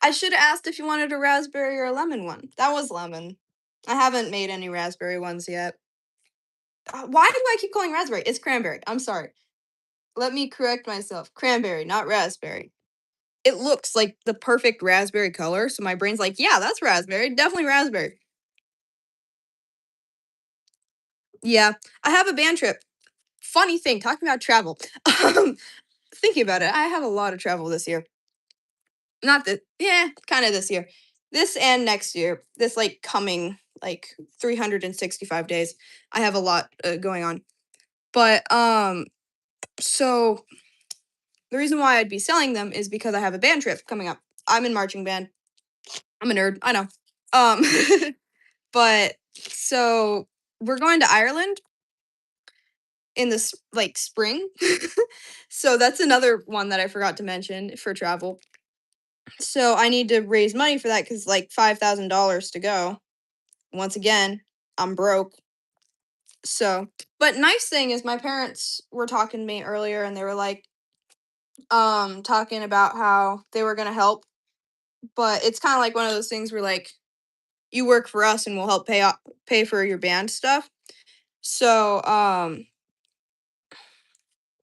I should have asked if you wanted a raspberry or a lemon one. That was lemon. I haven't made any raspberry ones yet. Why do I keep calling raspberry? It's cranberry. I'm sorry. Let me correct myself. Cranberry, not raspberry. It looks like the perfect raspberry color, so my brain's like, yeah, that's raspberry. Definitely raspberry. Yeah, I have a band trip. Funny thing, talking about travel. Um, thinking about it, I have a lot of travel this year. Not that, yeah, kind of this year. This and next year. This like coming like 365 days. I have a lot going on. But so the reason why I'd be selling them is because I have a band trip coming up. I'm in marching band. I'm a nerd, I know. Um but so we're going to Ireland in this like spring. So that's another one that I forgot to mention for travel. So I need to raise money for that cuz like $5,000 to go. Once again, I'm broke. So, but nice thing is my parents were talking to me earlier and they were like talking about how they were going to help, but it's kind of like one of those things where like you work for us and we'll help pay for your band stuff. So,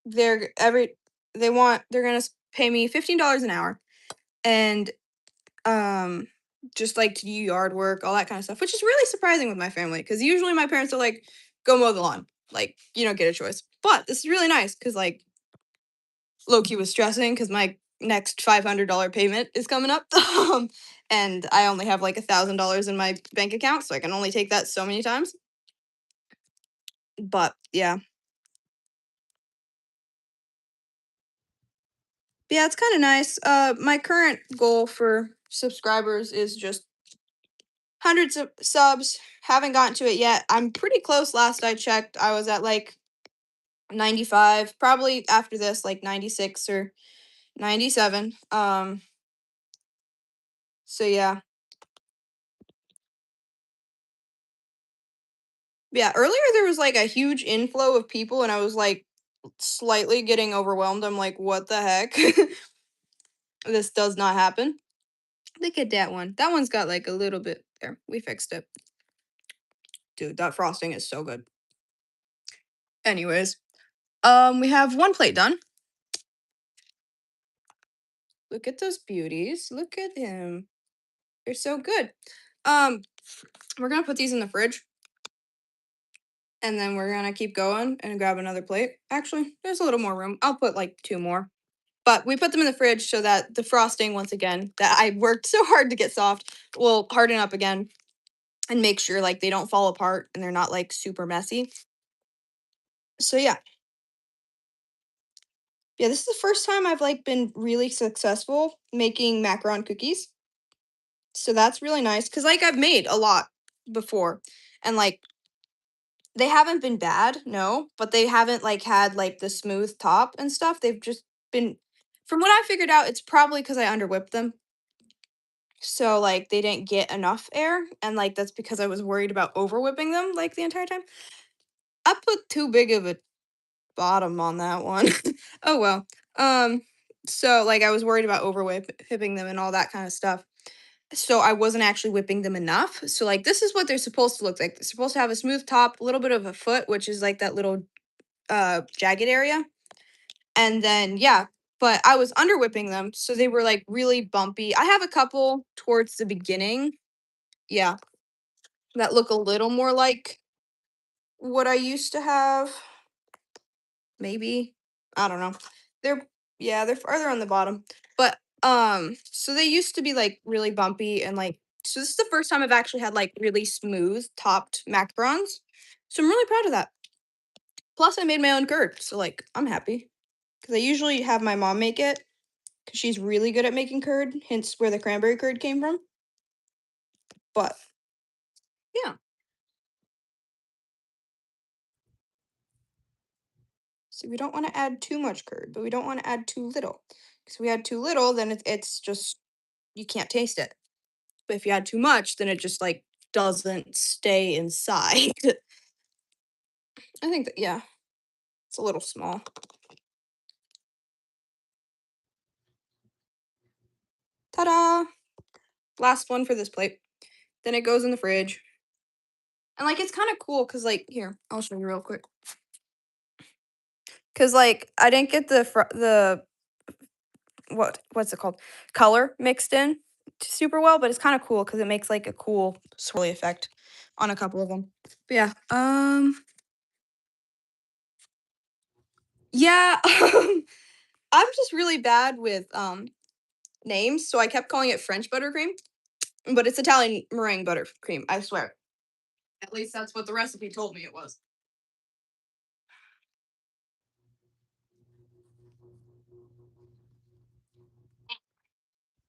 they're every they're going to pay me $15 an hour and um just like to do yard work, all that kind of stuff, which is really surprising with my family because usually my parents are like, go mow the lawn. Like, you don't get a choice. But this is really nice because like Loki was stressing because my next $500 payment is coming up. And I only have like $1,000 in my bank account, so I can only take that so many times. But yeah. Yeah, it's kind of nice. My current goal for subscribers is just hundreds of subs. Haven't gotten to it yet. I'm pretty close. Last I checked, I was at like 95. Probably after this, like 96 or 97. So yeah. Yeah, earlier there was like a huge inflow of people and I was like slightly getting overwhelmed. I'm like, what the heck? This does not happen. Look at that one. That one's got like a little bit there. We fixed it. Dude, that frosting is so good. Anyways, we have one plate done. Look at those beauties. Look at him. They're so good. Um, we're gonna put these in the fridge. And then we're gonna keep going and grab another plate. Actually, there's a little more room. I'll put like two more. But we put them in the fridge so that the frosting, once again, that I worked so hard to get soft, will harden up again and make sure like they don't fall apart and they're not like super messy. So yeah. Yeah, this is the first time I've like been really successful making macaron cookies. So that's really nice cuz like I've made a lot before and like they haven't been bad, no, but they haven't like had like the smooth top and stuff. They've just been from what I figured out, it's probably cuz I underwhipped them. So, like, they didn't get enough air, and, like, that's because I was worried about over whipping them, like, the entire time. I put too big of a bottom on that one. Oh, well. Um, so, like, I was worried about over whipping them and all that kinda stuff. So, I wasn't actually whipping them enough. So, like, this is what they're supposed to look like. They're supposed to have a smooth top, a little bit of a foot, which is, like, that little, jagged area, and then yeah, but I was under whipping them, so they were, like, really bumpy. I have a couple towards the beginning. Yeah. That look a little more like what I used to have, maybe. I don't know. They're yeah, they're farther on the bottom. But so they used to be like really bumpy and like so this is the first time I've actually had like really smooth topped macarons. So I'm really proud of that. Plus I made my own curd, so like I'm happy. Cuz I usually have my mom make it cuz she's really good at making curd, hence where the cranberry curd came from. But yeah. So we don't want to add too much curd, but we don't want to add too little. Because we add too little, then it's just you can't taste it. but if you add too much, then it just like doesn't stay inside. I think that yeah, it's a little small. Ta-da! Last one for this plate. Then it goes in the fridge. And like it's kind of cool because like here, I'll show you real quick. Cause like I didn't get the what's it called, color mixed in super well, but it's kind of cool because it makes like a cool swirly effect on a couple of them. But yeah, yeah, I'm just really bad with names, so I kept calling it French buttercream, but it's Italian meringue buttercream. I swear. At least that's what the recipe told me it was.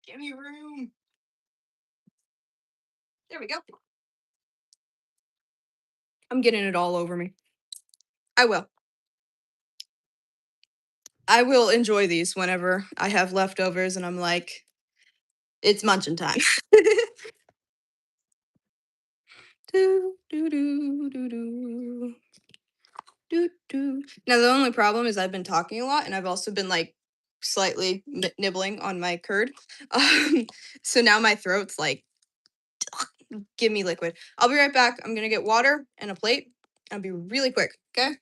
Give me room. There we go. I'm getting it all over me. I will. I will enjoy these whenever I have leftovers and I'm like, it's munching time. Do, do, do, do, do, do, do. Now, the only problem is I've been talking a lot and I've also been like slightly nibbling on my curd. So now my throat's like, give me liquid. I'll be right back. I'm going to get water and a plate. I'll be really quick. Okay.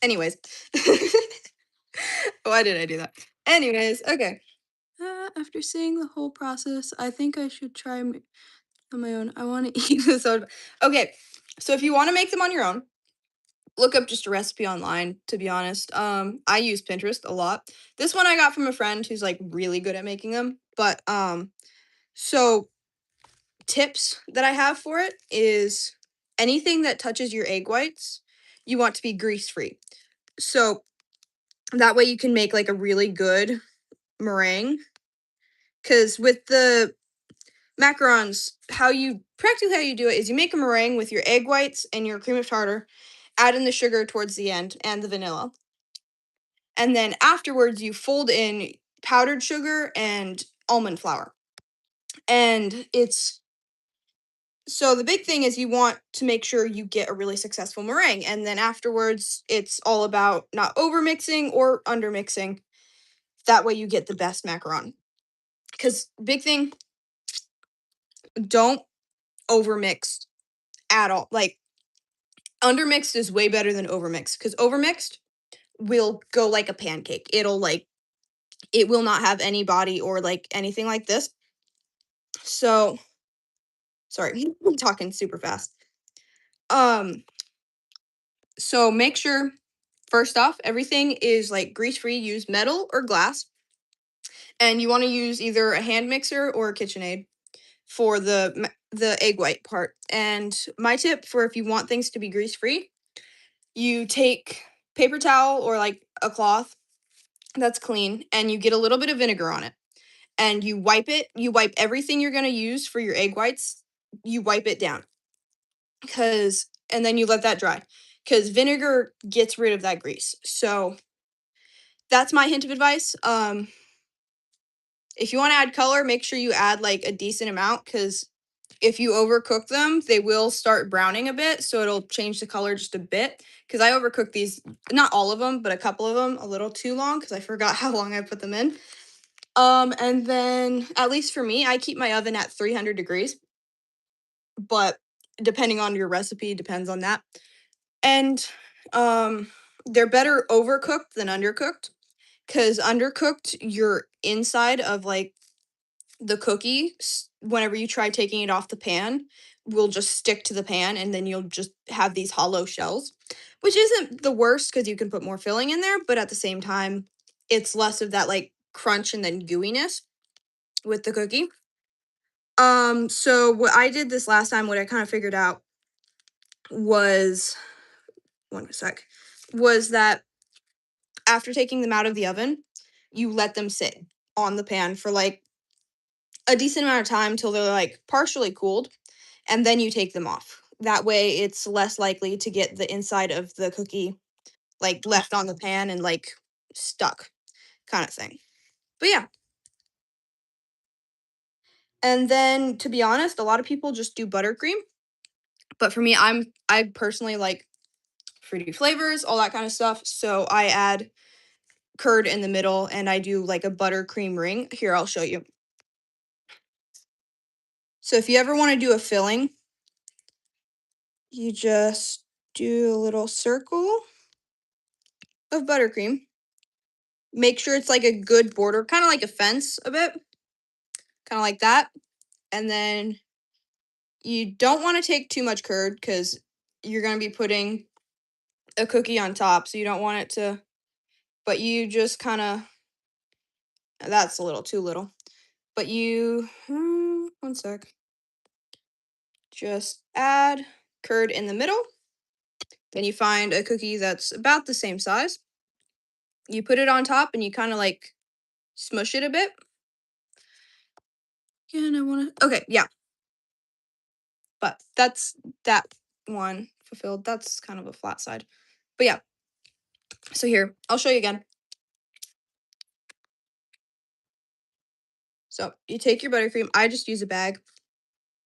Anyways. Why did I do that? Anyways, okay. After seeing the whole process, I think I should try on my own. I want to eat the soda. Okay, so if you want to make them on your own, look up just a recipe online. To be honest, I use Pinterest a lot. This one I got from a friend who's like really good at making them. But so tips that I have for it is anything that touches your egg whites, you want to be grease free. So that way you can make like a really good meringue. Because with the macarons, practically how you do it is you make a meringue with your egg whites and your cream of tartar, add in the sugar towards the end and the vanilla. And then afterwards you fold in powdered sugar and almond flour. And it's so the big thing is you want to make sure you get a really successful meringue. And then afterwards it's all about not over mixing or under mixing. That way you get the best macaron. Because big thing, don't overmix at all. Like undermixed is way better than overmixed because overmixed will go like a pancake. It will not have any body or like anything like this. So sorry, I'm talking super fast. Um, so make sure first off everything is like grease free. Use metal or glass, and you want to use either a hand mixer or a KitchenAid for the egg white part. And my tip for if you want things to be grease free, you take paper towel or like a cloth that's clean and you get a little bit of vinegar on it and you wipe it. You wipe everything you're going to use for your egg whites. You wipe it down and then you let that dry because vinegar gets rid of that grease. So that's my hint of advice. If you want to add color, make sure you add like a decent amount because if you overcook them, they will start browning a bit. So it'll change the color just a bit. Because I overcooked these, not all of them, but a couple of them a little too long because I forgot how long I put them in. And then at least for me, I keep my oven at 300 degrees. But depending on your recipe, depends on that. And they're better overcooked than undercooked. Because undercooked, your inside of like the cookie, whenever you try taking it off the pan, will just stick to the pan and then you'll just have these hollow shells, which isn't the worst because you can put more filling in there, but at the same time, it's less of that like crunch and then gooiness with the cookie. So what I did this last time, what I kind of figured out was one sec, was that after taking them out of the oven, you let them sit on the pan for like a decent amount of time till they're like partially cooled, and then you take them off. That way it's less likely to get the inside of the cookie like left on the pan and like stuck kind of thing. But yeah. And then to be honest, a lot of people just do buttercream, but for me I personally like fruity flavors, all that kind of stuff, so I add curd in the middle and I do like a buttercream ring. Here, I'll show you. So if you ever want to do a filling, you just do a little circle of buttercream. Make sure it's like a good border, kind of like a fence a bit, kind of like that. And then you don't want to take too much curd because you're going to be putting a cookie on top. So you don't want it to, but you just kind of, that's a little too little. But you, one sec, just add curd in the middle. Then you find a cookie that's about the same size. You put it on top and you kind of like smush it a bit. And I want to, okay, yeah. But that's that one fulfilled. That's kind of a flat side. But yeah. So here, I'll show you again. So you take your buttercream. I just use a bag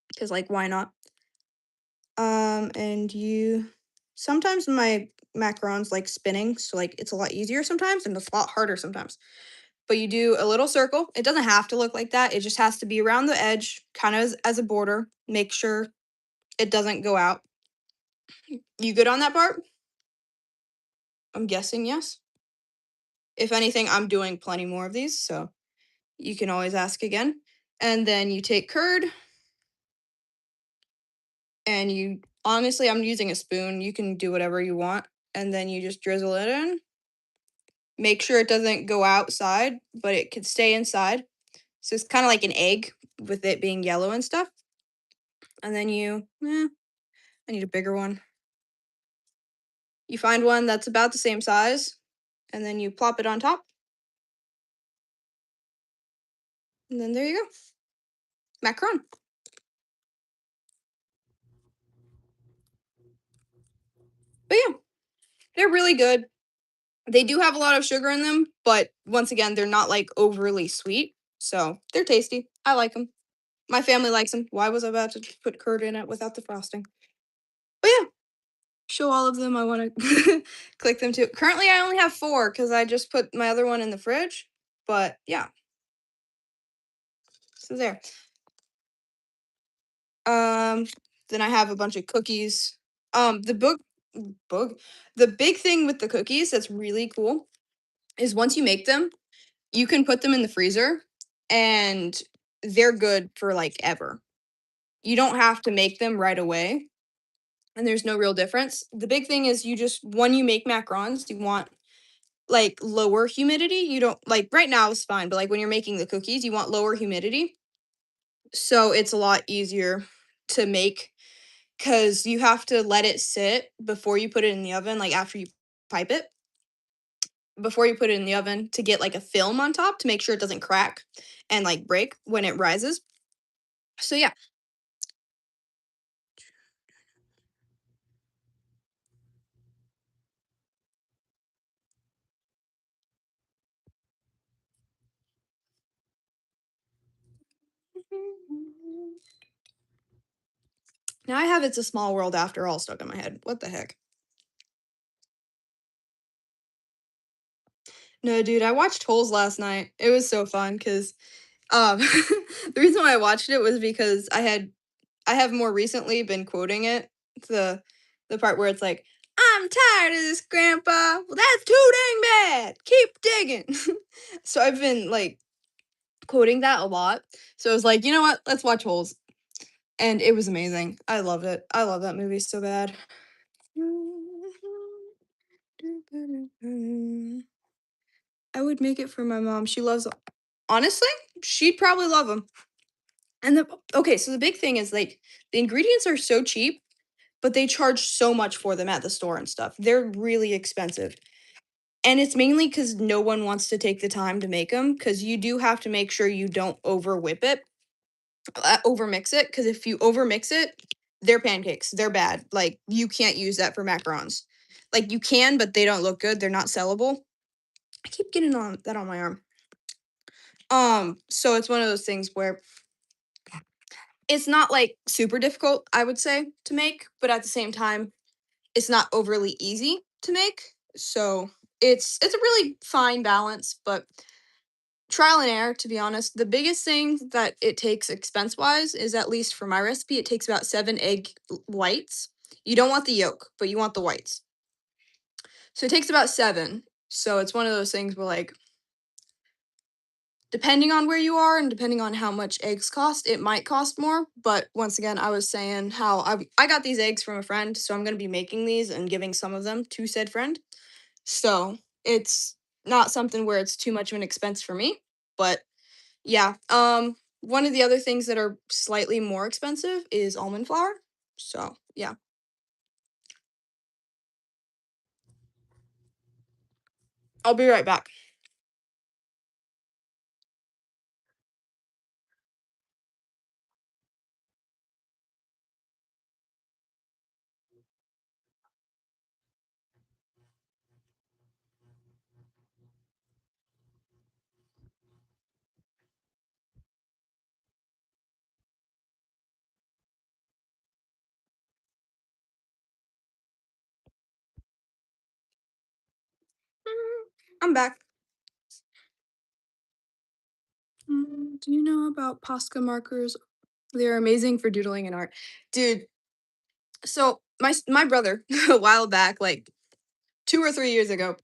because like why not? And you sometimes my macarons like spinning, so like it's a lot easier sometimes and it's a lot harder sometimes. But you do a little circle. It doesn't have to look like that. It just has to be around the edge, kind of as a border. Make sure it doesn't go out. You good on that part? I'm guessing yes. If anything, I'm doing plenty more of these, so you can always ask again. And then you take curd and you honestly, I'm using a spoon. You can do whatever you want. And then you just drizzle it in. Make sure it doesn't go outside, but it could stay inside. So it's kind of like an egg with it being yellow and stuff. And then I need a bigger one. You find one that's about the same size, and then you plop it on top. And then there you go. Macaron. But yeah, they're really good. They do have a lot of sugar in them, but once again, they're not like overly sweet. So they're tasty. I like them. My family likes them. Why was I about to put curd in it without the frosting? But yeah, show all of them. I want to click them too. Currently, I only have 4 because I just put my other one in the fridge. But yeah, so there. Um, then I have a bunch of cookies. The book, the big thing with the cookies that's really cool is once you make them, you can put them in the freezer and they're good for like ever. You don't have to make them right away, and there's no real difference. The big thing is you just when you make macarons, you want like lower humidity. You don't like right now it's fine, but like when you're making the cookies, you want lower humidity. So it's a lot easier to make because you have to let it sit before you put it in the oven, like after you pipe it, before you put it in the oven to get like a film on top to make sure it doesn't crack and like break when it rises. So yeah. Now I have It's a Small World After All stuck in my head. What the heck? No, dude, I watched Holes last night. It was so fun because the reason why I watched it was because I have more recently been quoting it. The part where it's like, I'm tired of this, Grandpa. Well, that's too dang bad. Keep digging. So I've been like quoting that a lot. So I was like, you know what? Let's watch Holes. And it was amazing. I loved it. I love that movie so bad. I would make it for my mom. She loves honestly, she'd probably love them. And the okay, so the big thing is, like, the ingredients are so cheap, but they charge so much for them at the store and stuff. They're really expensive. And it's mainly because no one wants to take the time to make them. Because you do have to make sure you don't over whip it, over mix it. Because if you over mix it, they're pancakes, they're bad, like, you can't use that for macarons. Like, you can, but they don't look good, they're not sellable. I keep getting on that on my arm. So it's one of those things where it's not, like, super difficult, I would say, to make, but at the same time, it's not overly easy to make. So it's a really fine balance, but trial and error, to be honest. The biggest thing that it takes expense wise is, at least for my recipe, it takes about 7 egg whites. You don't want the yolk, but you want the whites. So it takes about seven. So it's one of those things where, like, depending on where you are and depending on how much eggs cost, it might cost more. But once again, I was saying how I got these eggs from a friend, so I'm going to be making these and giving some of them to said friend. So it's not something where it's too much of an expense for me. But yeah, one of the other things that are slightly more expensive is almond flour. So yeah, I'll be right back. I'm back. Do you know about Posca markers? They're amazing for doodling and art. Dude, so my brother a while back, like 2 or 3 years ago,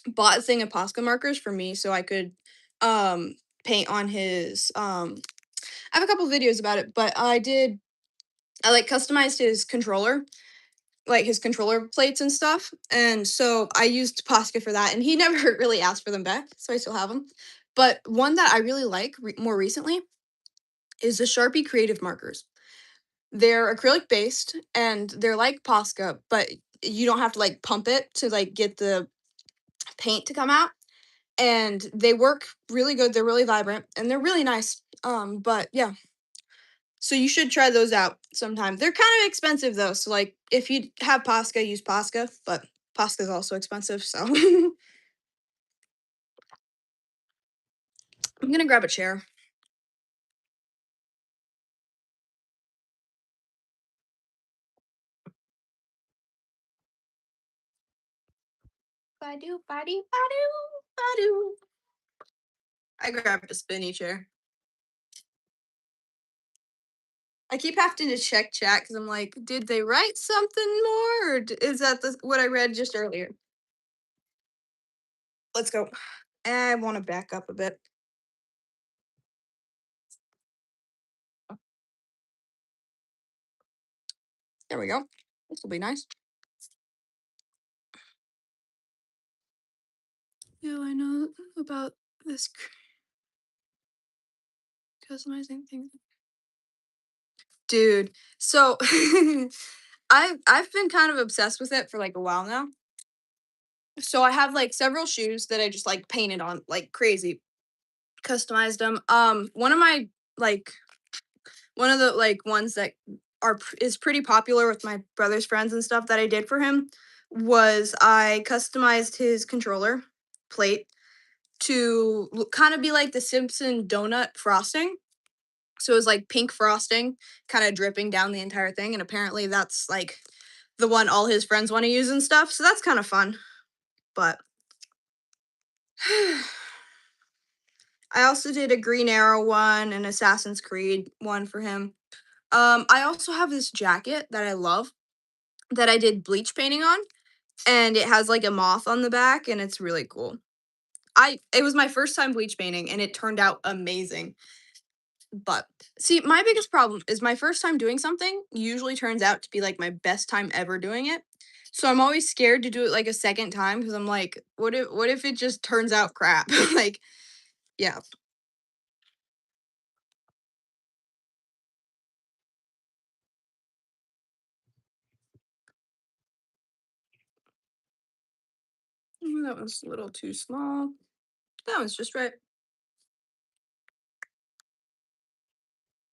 bought a thing of Posca markers for me so I could um paint on his I have a couple videos about it, but I like customized his controller, like his controller plates and stuff. And so I used Posca for that, and he never really asked for them back, so I still have them. But one that I really like more recently is the Sharpie Creative Markers. They're acrylic based and they're like Posca, but you don't have to like pump it to like get the paint to come out. And they work really good. They're really vibrant and they're really nice. But yeah, so you should try those out sometime. They're kind of expensive though, so like if you have Posca, use Posca, but Posca is also expensive, so I'm gonna grab a chair. Ba-do, ba-dee, ba-do, ba-do. I grabbed a spinny chair. I keep having to check chat because I'm like, did they write something more, or is that what I read just earlier? Let's go. I want to back up a bit. There we go. This will be nice. Yeah, I know about this customizing thing. Dude, so I've been kind of obsessed with it for like a while now. So I have like several shoes that I just like painted on like crazy, customized them. One of my like one of the like ones that is pretty popular with my brother's friends and stuff that I did for him was I customized his controller plate to kind of be like the Simpson donut frosting. So it was like pink frosting kind of dripping down the entire thing. And apparently that's like the one all his friends want to use and stuff. So that's kind of fun. But I also did a Green Arrow one and Assassin's Creed one for him. I also have this jacket that I love that I did bleach painting on, and it has like a moth on the back, and it's really cool. It was my first time bleach painting, and it turned out amazing. But see, my biggest problem is my first time doing something usually turns out to be like my best time ever doing it. So I'm always scared to do it like a second time because I'm like, what if it just turns out crap? Like, yeah. That was a little too small. That was just right.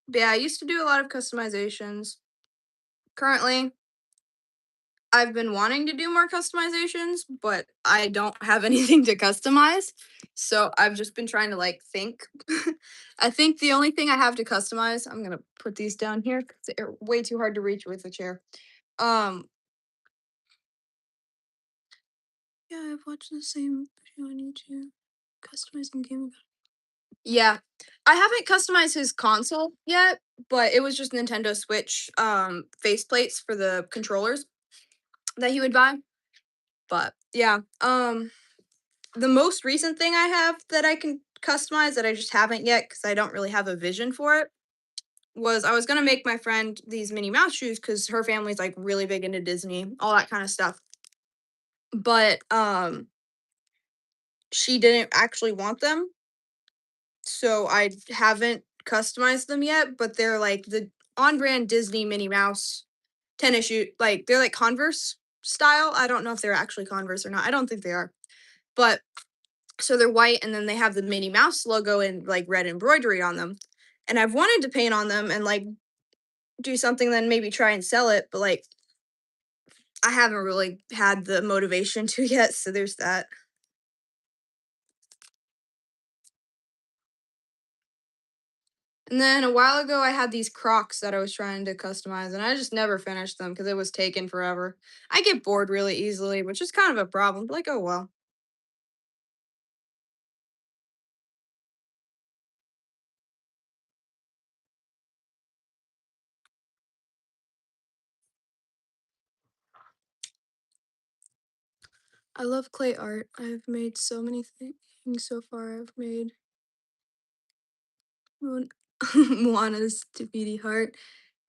But yeah, I used to do a lot of customizations. Currently, I've been wanting to do more customizations, but I don't have anything to customize. So I've just been trying to like think. I think the only thing I have to customize, I'm gonna put these down here 'cause they're way too hard to reach with a chair. Um, yeah, I've watched the same video on YouTube. Customizing gaming. Yeah. I haven't customized his console yet, but it was just Nintendo Switch faceplates for the controllers that he would buy. But yeah, the most recent thing I have that I can customize that I just haven't yet because I don't really have a vision for it was I was gonna make my friend these Minnie Mouse shoes because her family's like really big into Disney, all that kind of stuff. But she didn't actually want them, so I haven't customized them yet. But they're like the on-brand Disney Minnie Mouse tennis shoe, like they're like Converse style. I don't know if they're actually Converse or not. I don't think they are, but so they're white and then they have the Minnie Mouse logo and like red embroidery on them. And I've wanted to paint on them and like do something, then maybe try and sell it, but like I haven't really had the motivation to yet. So there's that. And then a while ago, I had these Crocs that I was trying to customize, and I just never finished them because it was taking forever. I get bored really easily, which is kind of a problem. But like, oh well. I love clay art. I've made so many things so far. I've made Moan Moana's Tafiti heart.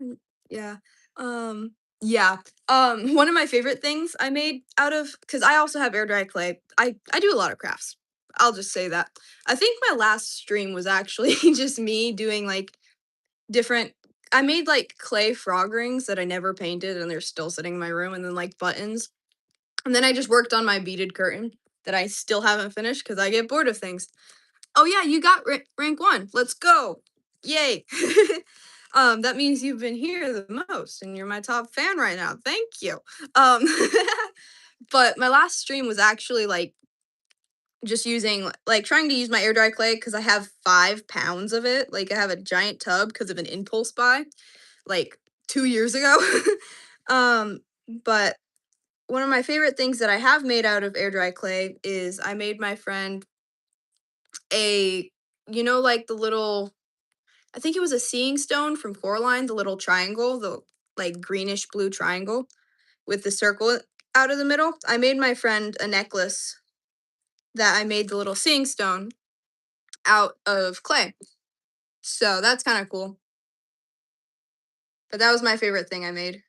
Mm, yeah. Um, yeah. One of my favorite things I made out of because I also have air dry clay. I do a lot of crafts. I'll just say that. I think my last stream was actually just me doing like different. I made like clay frog rings that I never painted and they're still sitting in my room, and then like buttons. And then I just worked on my beaded curtain that I still haven't finished because I get bored of things. Oh yeah, you got rank 1. Let's go. Yay. That means you've been here the most and you're my top fan right now. Thank you. Um but my last stream was actually like just using like trying to use my air dry clay because I have 5 pounds of it. Like I have a giant tub because of an impulse buy like 2 years ago. um but one of my favorite things that I have made out of air dry clay is I made my friend a like the little, I think it was a seeing stone from Coraline, the little triangle, the like greenish blue triangle with the circle out of the middle. I made my friend a necklace that I made the little seeing stone out of clay. So that's kind of cool. But that was my favorite thing I made.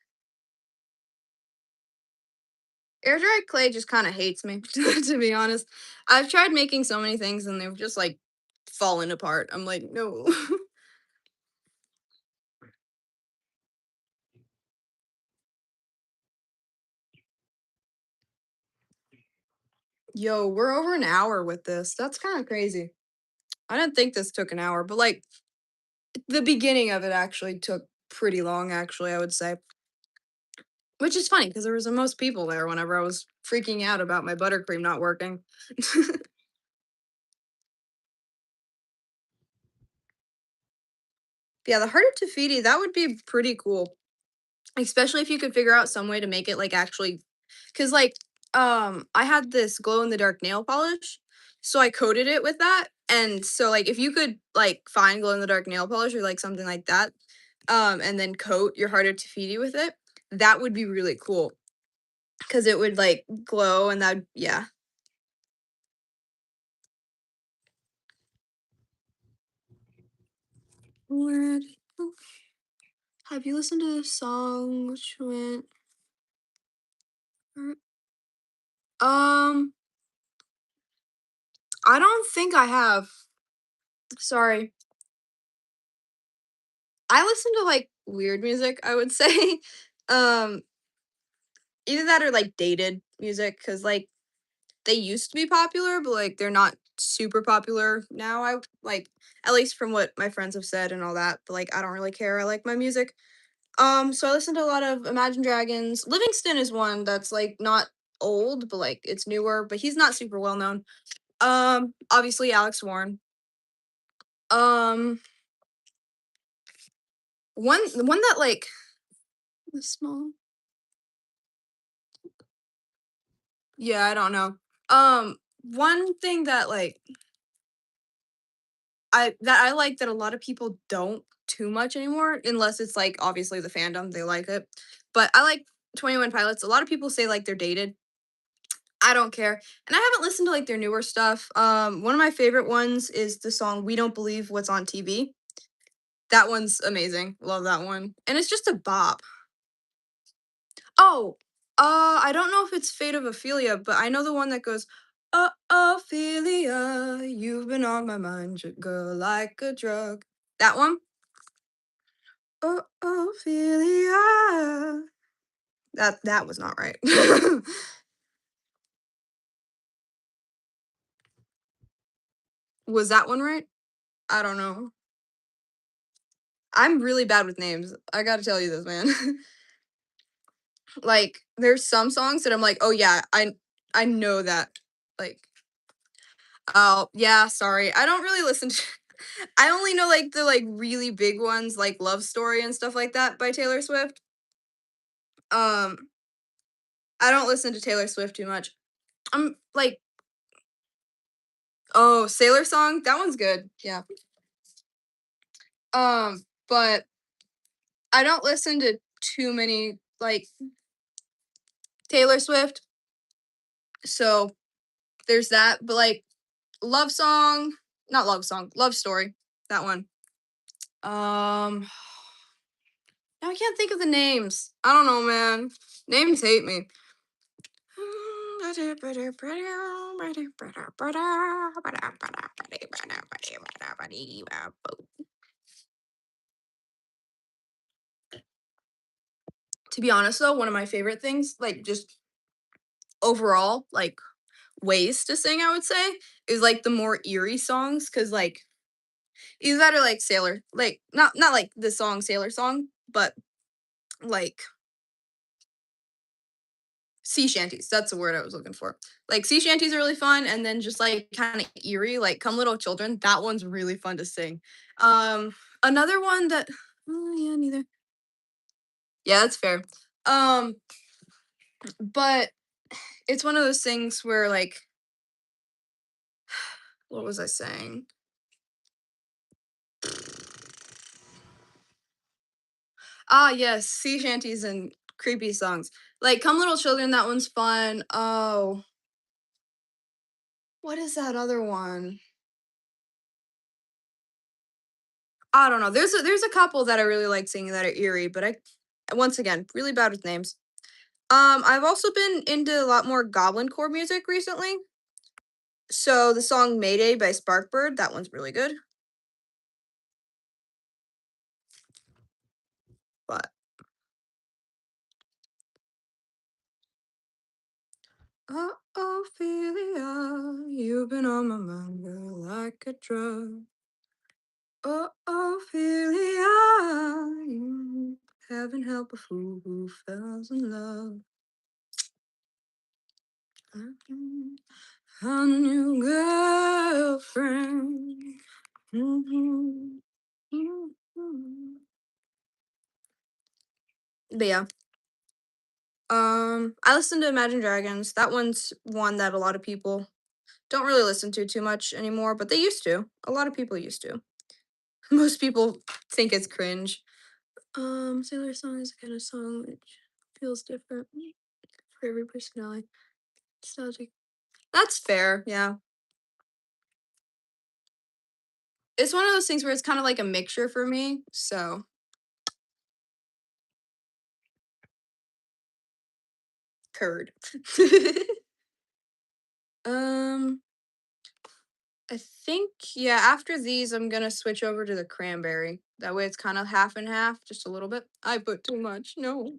Air dried clay just kind of hates me, to be honest. I've tried making so many things and they've just like fallen apart. I'm like, no. Yo, we're over an hour with this. That's kind of crazy. I didn't think this took an hour, but like the beginning of it actually took pretty long, actually, I would say. Which is funny because there was the most people there whenever I was freaking out about my buttercream not working. Yeah, the heart of Tafiti, that would be pretty cool. Especially if you could figure out some way to make it like actually because like I had this glow in the dark nail polish. So I coated it with that. And so like if you could like find glow in the dark nail polish or like something like that, and then coat your heart of Tafiti with it, that would be really cool. Cause it would like glow and that yeah. Where have you listened to the song which went um I don't think I have. Sorry. I listen to like weird music, I would say. um Either that or like dated music cuz like they used to be popular, but, like, they're not super popular now, I like, at least from what my friends have said and all that, but, like, I don't really care, I like my music. So I listen to a lot of Imagine Dragons. Livingston is one that's, like, not old, but, like, it's newer, but he's not super well known. Obviously Alex Warren. Um, the one that, like the small yeah, I don't know. One thing that, like, I like that a lot of people don't too much anymore, unless it's, like, obviously the fandom, they like it. But I like 21 Pilots. A lot of people say, like, they're dated. I don't care. And I haven't listened to, like, their newer stuff. One of my favorite ones is the song We Don't Believe What's on TV. That one's amazing. Love that one. And it's just a bop. Oh, I don't know if it's Fate of Ophelia, but I know the one that goes, "Oh, Ophelia, you've been on my mind, girl, like a drug." That one? Oh, Ophelia. That was not right. Was that one right? I don't know. I'm really bad with names. I gotta tell you this, man. Like, there's some songs that I'm like, "Oh, yeah, I know that." Like, oh, yeah, sorry. I don't really listen to I only know, like, the, like, really big ones, like Love Story and stuff like that by Taylor Swift. Um, I don't listen to Taylor Swift too much. I'm like oh, Sailor Song? That one's good, yeah. But I don't listen to too many, like, Taylor Swift, so there's that, but, like, Love Song not Love Song, Love Story, that one. Um, now I can't think of the names. I don't know, man. Names hate me. To be honest, though, one of my favorite things, like, just overall, like, ways to sing, I would say, is, like, the more eerie songs, cause like, either that or, like, Sailor like, not like the song Sailor Song, but, like, sea shanties, that's the word I was looking for. Like, sea shanties are really fun, and then just, like, kinda eerie, like, Come Little Children, that one's really fun to sing. Another one that oh, yeah, neither. Yeah, that's fair. Um, but it's one of those things where, like what was I saying? Ah, yes, sea shanties and creepy songs. Like, Come Little Children, that one's fun. Oh, what is that other one? I don't know. There's a couple that I really like singing that are eerie, but I once again, really bad with names. I've also been into a lot more goblin core music recently. So the song Mayday by Sparkbird, that one's really good. But oh, Ophelia, you've been on my mind, girl, like a drug. Oh, Ophelia, you haven't helped a fool who falls in love. A new girlfriend. Mhm, mhm. But yeah, I listen to Imagine Dragons. That one's one that a lot of people don't really listen to too much anymore, but they used to. A lot of people used to. Most people think it's cringe. Sailor Song is a kind of song which feels different for every personality. Nostalgic. That's fair, yeah. It's one of those things where it's kinda like a mixture for me, so curd. Um, I think, yeah, after these, I'm gonna switch over to the cranberry. That way it's kinda half and half, just a little bit. I put too much, no.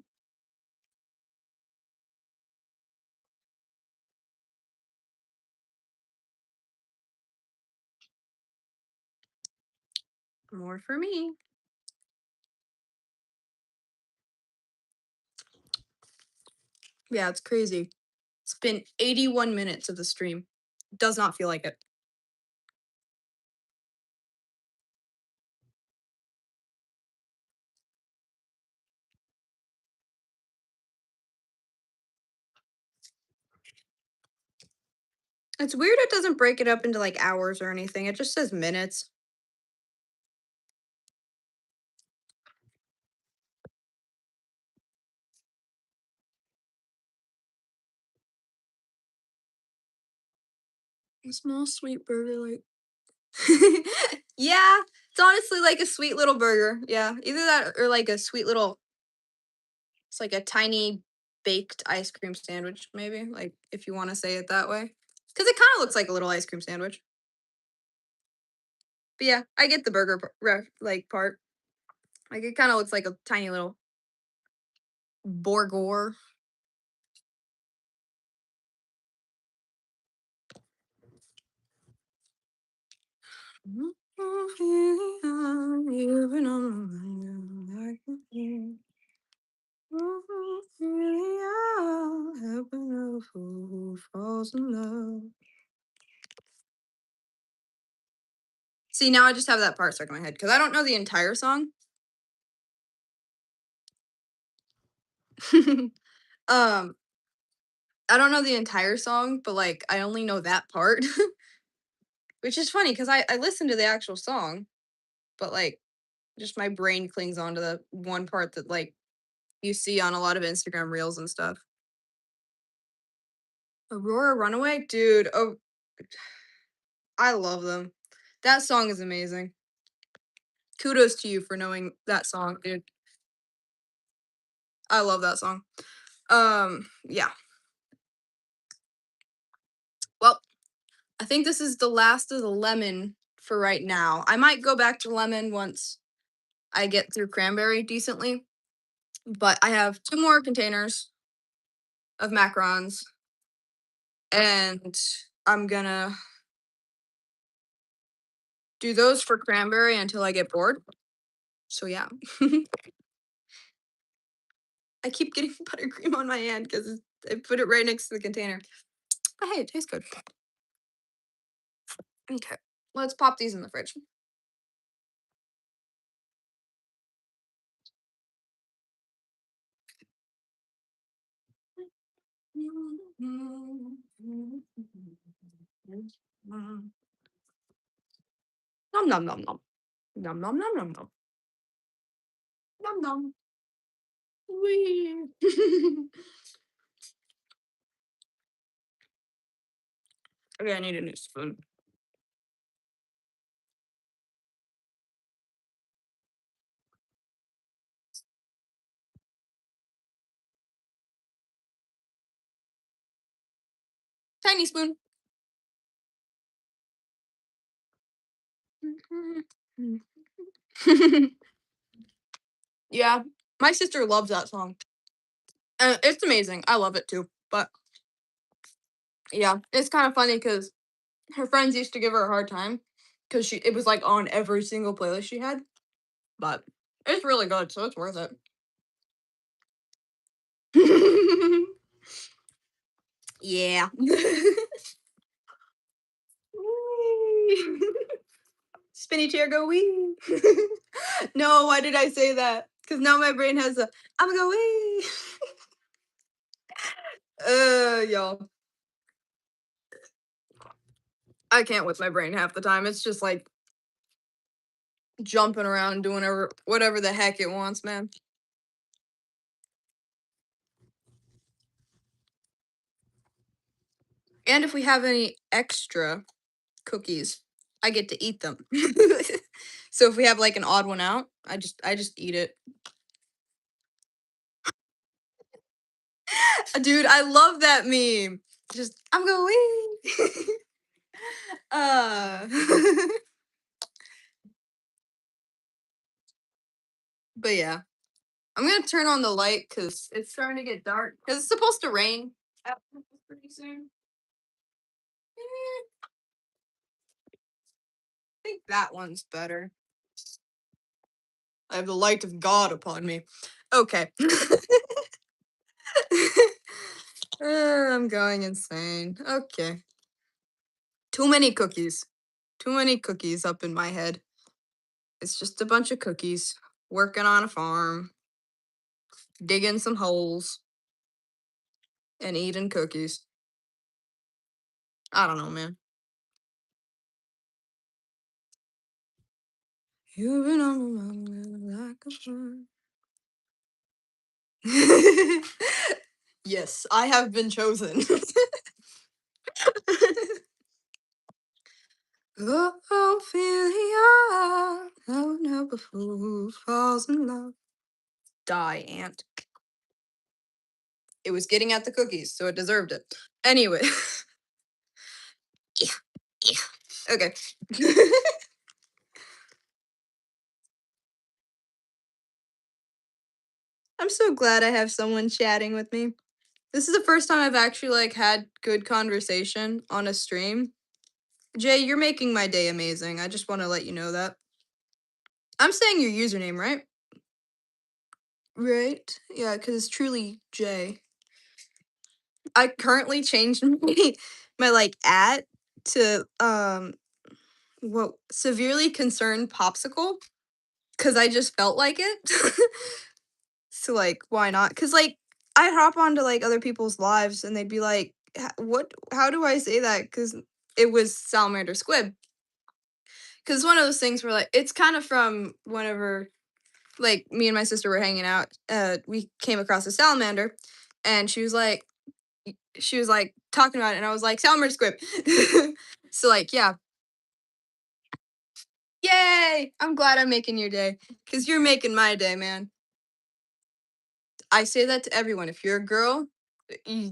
More for me. Yeah, it's crazy. It's been 81 minutes of the stream. Does not feel like it. It's weird it doesn't break it up into like hours or anything. It just says minutes. A small sweet burger like yeah, it's honestly like a sweet little burger. Yeah, either that or like a sweet little it's like a tiny baked ice cream sandwich maybe, like if you want to say it that way. Cuz it kind of looks like a little ice cream sandwich. But yeah, I get the burger like part. Like it kind of looks like a tiny little burger. See, now I just have that part stuck in my head because I don't know the entire song. um, I don't know the entire song, but like I only know that part, which is funny because I listened to the actual song, but like just my brain clings onto the one part that like you see on a lot of Instagram reels and stuff. Aurora Runaway, dude. Oh, I love them. That song is amazing. Kudos to you for knowing that song, dude. I love that song. Yeah. Well, I think this is the last of the lemon for right now. I might go back to lemon once I get through cranberry decently, but I have two more containers of macarons, and I'm gonna do those for cranberry until I get bored. So yeah. I keep getting buttercream on my hand because I put it right next to the container. But hey, it tastes good. Okay, let's pop these in the fridge. Nom nom nom nom. Nom nom nom nom nom. Nom nom. Wee. Okay, I need a new spoon. Tiny spoon. Yeah, my sister loves that song. It's amazing. I love it too. But yeah, it's kind of funny because her friends used to give her a hard time because she it was like on every single playlist she had. But it's really good, so it's worth it. Yeah. Wee. Spinny chair go wee. No, why did I say that? Because now my brain has a I'm going wee. Y'all. I can't with my brain half the time. It's just like jumping around doing whatever the heck it wants, man. And if we have any extra cookies, I get to eat them. So if we have like an odd one out, I just eat it. Dude, I love that meme. Just I'm going. uh but yeah. I'm gonna turn on the light because it's starting to get dark. Because it's supposed to rain pretty soon. I think that one's better. I have the light of God upon me. Okay. I'm going insane. Okay. Too many cookies. Too many cookies up in my head. It's just a bunch of cookies. Working on a farm. Digging some holes. And eating cookies. I don't know, man. You've been on my mind like a fire. Yes, I have been chosen. Oh, Ophelia, how never fool falls in love. Die, ant. It was getting at the cookies, so it deserved it. Anyway. Yeah, yeah. Okay. I'm so glad I have someone chatting with me. This is the first time I've actually like had good conversation on a stream. Jay, you're making my day amazing. I just want to let you know that. I'm saying your username, right? Right? Yeah, because it's truly Jay. I currently changed my like at to what severely concerned popsicle because I just felt like it. So like, why not? Because like I'd hop onto like other people's lives and they'd be like, What? How do I say that?" Because it was salamander squib. Because it's one of those things where like it's kind of from whenever like me and my sister were hanging out. We came across a salamander, and she was like talking about it, and I was like salamander squib. So like yeah, yay! I'm glad I'm making your day because you're making my day, man. I say that to everyone. If you're a girl,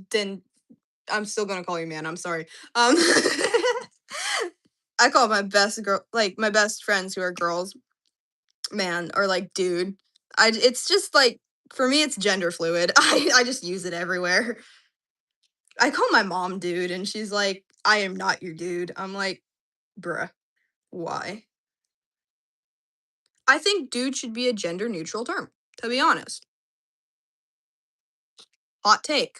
then I'm still gonna call you man. I'm sorry. I call my best girl, like my best friends who are girls, man, or like dude. It's just like for me, it's gender fluid. I just use it everywhere. I call my mom dude, and she's like, "I am not your dude." I'm like, bruh, why? I think dude should be a gender neutral term. To be honest, hot take.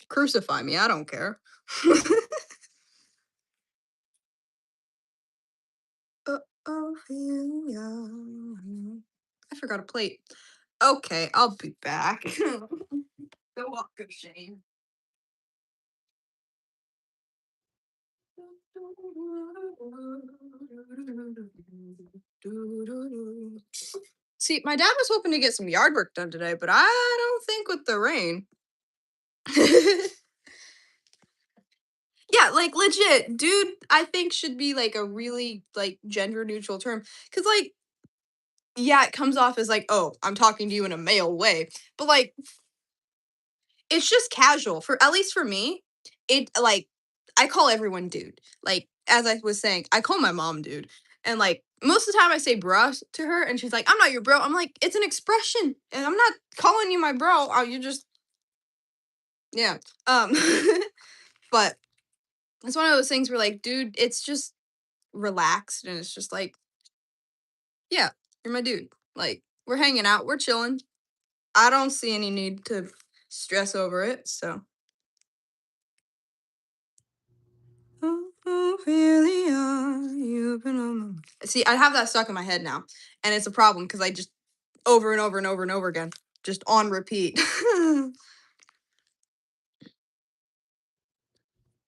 Crucify me. I don't care. Oh, yeah. I forgot a plate. Okay, I'll be back. The walk of shame. See, my dad was hoping to get some yard work done today, but I don't think with the rain. Yeah, like legit, dude, I think should be like a really like gender neutral term. Cause like, yeah, it comes off as like, oh, I'm talking to you in a male way. But like it's just casual. For at least for me, it like I call everyone dude. Like as I was saying, I call my mom dude. And like most of the time I say bruh to her and she's like, I'm not your bro. I'm like, it's an expression. And I'm not calling you my bro. Oh, you just yeah. Um but it's one of those things where like, dude, it's just relaxed and it's just like, yeah, you're my dude. Like, we're hanging out, we're chilling. I don't see any need to stress over it. So oh, really are you been on see, I have that stuck in my head now. And it's a problem because I just over and over and over and over again. Just on repeat.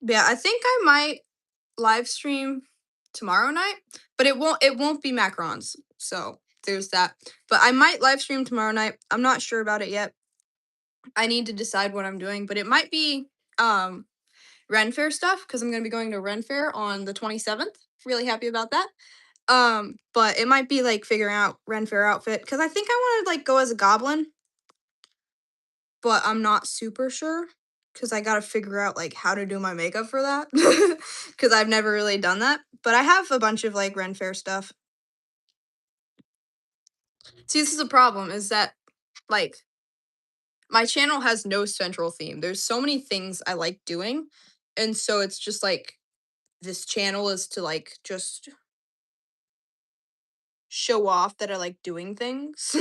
Yeah, I think I might live stream tomorrow night, but it won't be macarons. So there's that. But I might live stream tomorrow night. I'm not sure about it yet. I need to decide what I'm doing, but it might be um Ren Fair stuff because I'm gonna be going to Ren Fair on the 27th. Really happy about that. But it might be like figuring out Ren Fair outfit because I think I want to like go as a goblin, but I'm not super sure because I gotta figure out like how to do my makeup for that because I've never really done that. But I have a bunch of like Ren Fair stuff. See, this is a problem is that like my channel has no central theme. There's so many things I like doing, and so it's just like this channel is to like just show off that are like doing things.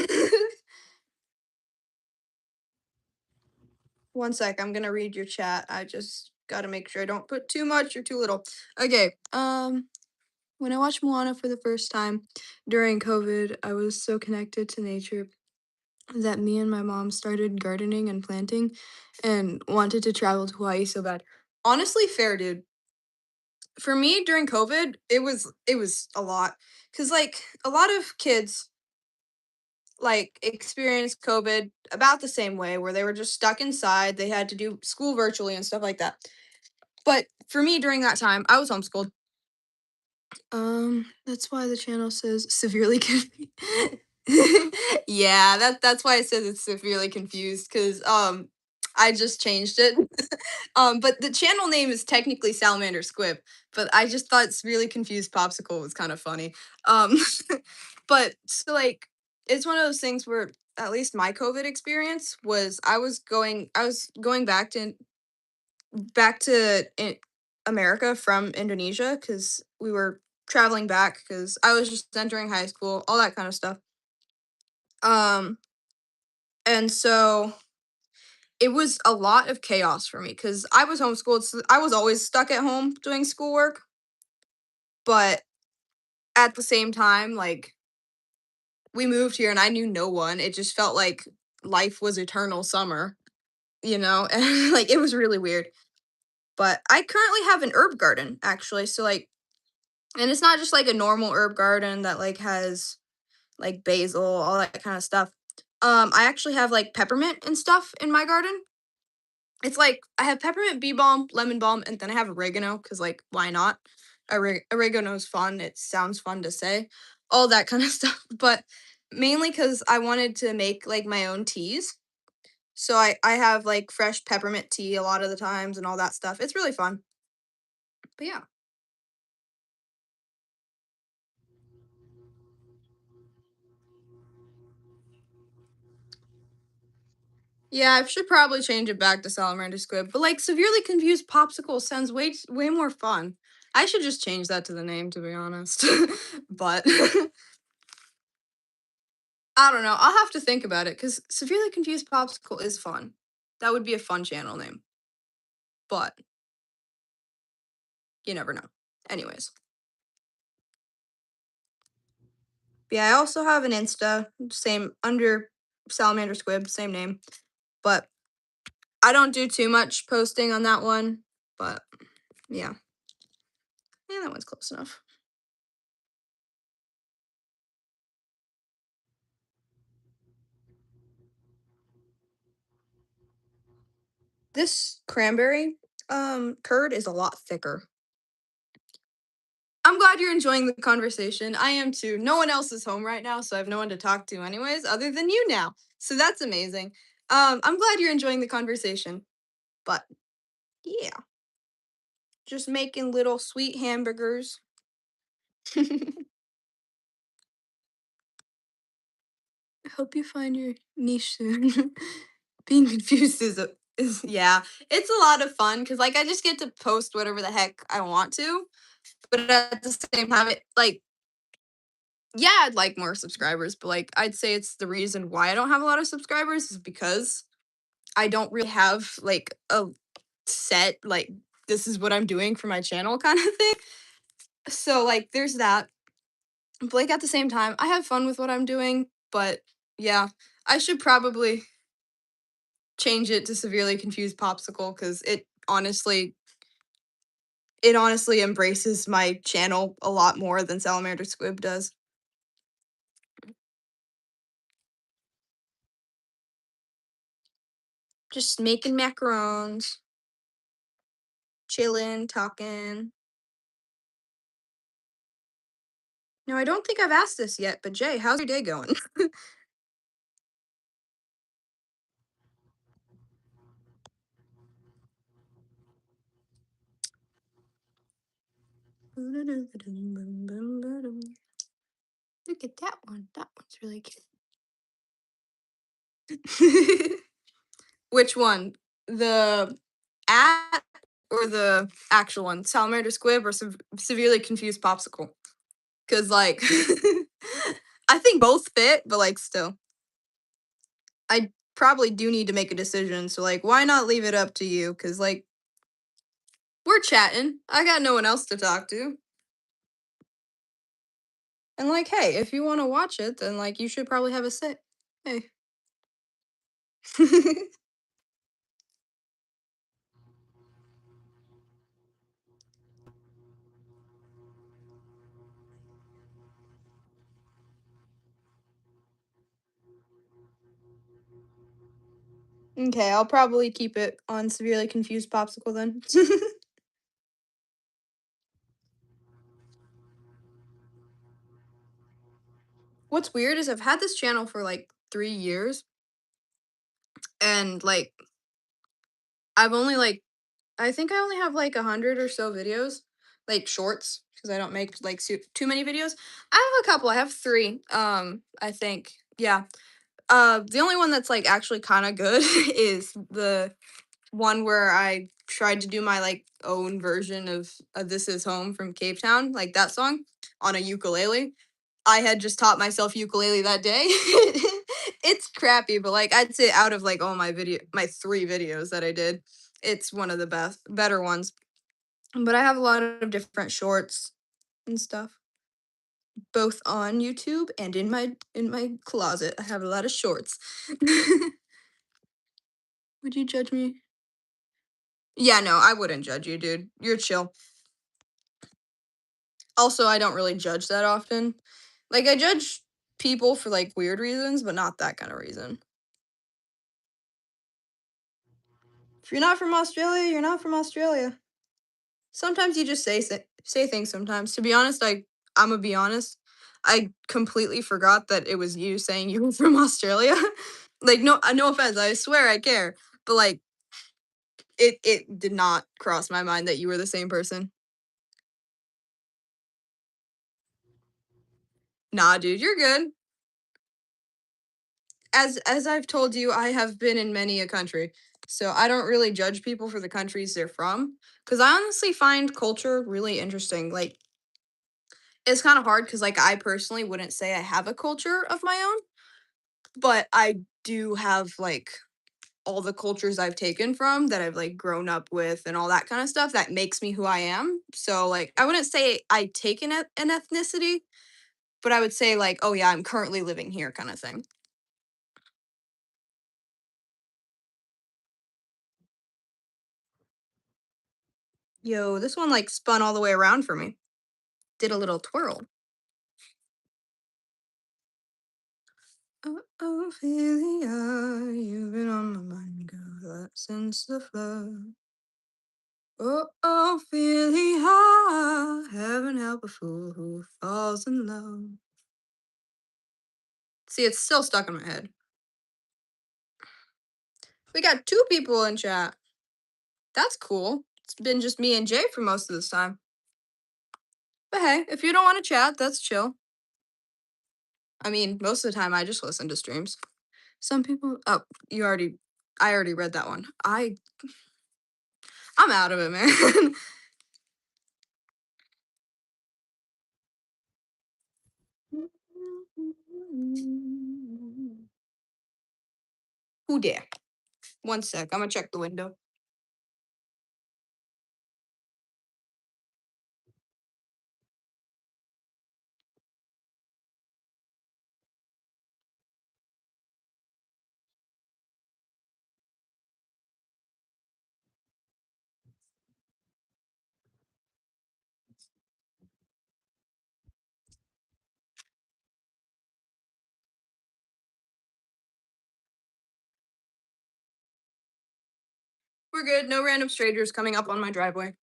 One sec, I'm gonna read your chat. I just gotta make sure I don't put too much or too little. Okay. When I watched Moana for the first time during COVID, I was so connected to nature that me and my mom started gardening and planting and wanted to travel to Hawaii so bad. Honestly, fair dude. For me during COVID, it was a lot cuz like a lot of kids like experienced COVID about the same way where they were just stuck inside, they had to do school virtually and stuff like that. But for me during that time, I was homeschooled. That's why the channel says severely confused. Yeah, that's why it says it's severely confused because I just changed it. But the channel name is technically Salamander Squib, but I just thought severely confused popsicle was kind of funny. Um, but so like it's one of those things where at least my COVID experience was I was going back to America from Indonesia because we were traveling back because I was just entering high school, all that kind of stuff. Um, and so it was a lot of chaos for me because I was homeschooled, so I was always stuck at home doing schoolwork. But at the same time, like we moved here and I knew no one. It just felt like life was eternal summer, you know, and like it was really weird. But I currently have an herb garden actually, so like and it's not just like a normal herb garden that like has like basil, all that kind of stuff. I actually have like peppermint and stuff in my garden. It's like I have peppermint, bee balm, lemon balm, and then I have oregano because like why not? Oregano is fun. It sounds fun to say, all that kind of stuff. But mainly because I wanted to make like my own teas. So I have like fresh peppermint tea a lot of the times and all that stuff. It's really fun. But yeah. Yeah, I should probably change it back to salamander squid, but like severely confused popsicle sounds way more fun. I should just change that to the name to be honest. But I don't know. I'll have to think about it cuz severely confused popsicle is fun. That would be a fun channel name. But you never know. Anyways. Yeah, I also have an Insta, same under salamander squib, same name. But I don't do too much posting on that one, but yeah. Yeah, that one's close enough. This cranberry curd is a lot thicker. I'm glad you're enjoying the conversation. I am too. No one else is home right now, so I have no one to talk to anyways, other than you now. So that's amazing. I'm glad you're enjoying the conversation. But yeah, just making little sweet hamburgers. I hope you find your niche soon. Being confused is yeah, it's a lot of fun because like I just get to post whatever the heck I want to, but at the same time, it like yeah, I'd like more subscribers, but like I'd say it's the reason why I don't have a lot of subscribers is because I don't really have like a set like this is what I'm doing for my channel kind of thing. So like there's that. But like at the same time, I have fun with what I'm doing, but yeah, I should probably change it to severely confused popsicle cuz it honestly embraces my channel a lot more than salamander squib does. Just making macarons, chilling, talking. No, I don't think I've asked this yet, but Jay, how's your day going? Look at that one. That one's really cute. Which one? The at or the actual one? Salamander squib or severely confused popsicle? Because, like, both fit, but, like, still. I probably do need to make a decision, so, like, why not leave it up to you? Cause like, we're chatting. I got no one else to talk to. And, like, hey, if you wanna watch it, then, like, you should probably have a say. Hey. Okay, I'll probably keep it on severely confused popsicle then. What's weird is I've had this channel for, like, 3 years, and, like, I've only, like I think I only have, like, 100 or so videos, like, shorts, because I don't make, like, too many videos. I have a couple, I have 3, I think, yeah. The only one that's, like, actually kinda good is the one where I tried to do my, like, own version of "This Is Home" from Cape Town, like, that song, on a ukulele. I had just taught myself ukulele that day. It's crappy, but, like, I'd say out of, like, all my 3 videos that I did, it's one of the better ones. But I have a lot of different shorts and stuff, both on YouTube and in my closet. I have a lot of shorts. Would you judge me? Yeah, no, I wouldn't judge you, dude. You're chill. Also, I don't really judge that often. Like, I judge people for, like, weird reasons, but not that kind of reason. If you're not from Australia, you're not from Australia. Sometimes you just say things sometimes. To be honest, Imma be honest, I completely forgot that it was you saying you were from Australia. Like, no offense, I swear I care, but, like, it did not cross my mind that you were the same person. Nah, dude, you're good. As I've told you, I have been in many a country, so I don't really judge people for the countries they're from. Cause I honestly find culture really interesting, like, it's kinda hard because, like, I personally wouldn't say I have a culture of my own, but I do have, like, all the cultures I've taken from that I've, like, grown up with and all that kinda stuff that makes me who I am. So, like, I wouldn't say I take an ethnicity, but I would say, like, "Oh, yeah, I'm currently living here," kinda thing. Yo, this one, like, spun all the way around for me. Did a little twirl. Oh, Ophelia, you've been on my mind, girl, since the flood. Oh, Ophelia, heaven help a fool who falls in love. See, it's still stuck in my head. We got 2 people in chat. That's cool. It's been just me and Jay for most of this time. But hey, if you don't want to chat, that's chill. I mean, most of the time I just listen to streams. Some people oh, I already read that one. I'm out of it, man. Who dare? One sec, I'm gonna check the window. We're good. No random strangers coming up on my driveway.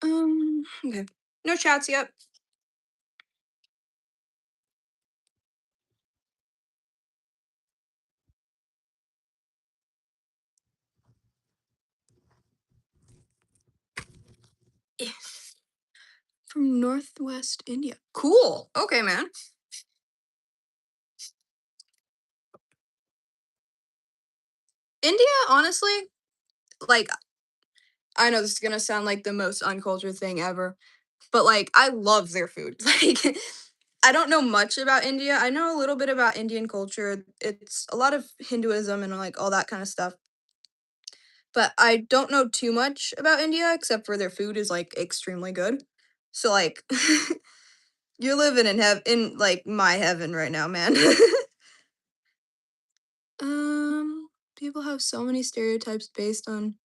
Okay. No chats yet. Yes. From Northwest India. Cool. Okay, man. India, honestly, like, I know this is gonna sound like the most uncultured thing ever, but, like, I love their food. Like, I don't know much about India. I know a little bit about Indian culture. It's a lot of Hinduism and like all that kind of stuff. But I don't know too much about India except for their food is like extremely good. So like you're living in like my heaven right now, man. People have so many stereotypes based on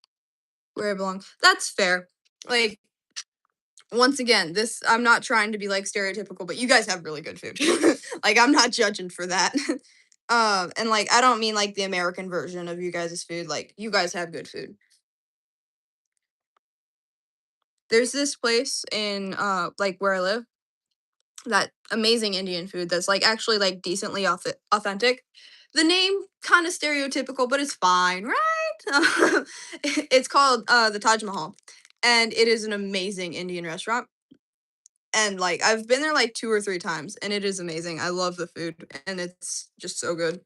where I belong. That's fair. Like once again, this I'm not trying to be like stereotypical, but you guys have really good food. Like I'm not judging for that. And like I don't mean like the American version of you guys' food. Like you guys have good food. There's this place in like where I live, that amazing Indian food that's like actually like decently authentic. The name kind of stereotypical, but it's fine, right? It's called the Taj Mahal, and it is an amazing Indian restaurant. And like I've been there like 2 or 3 times, and it is amazing. I love the food, and it's just so good.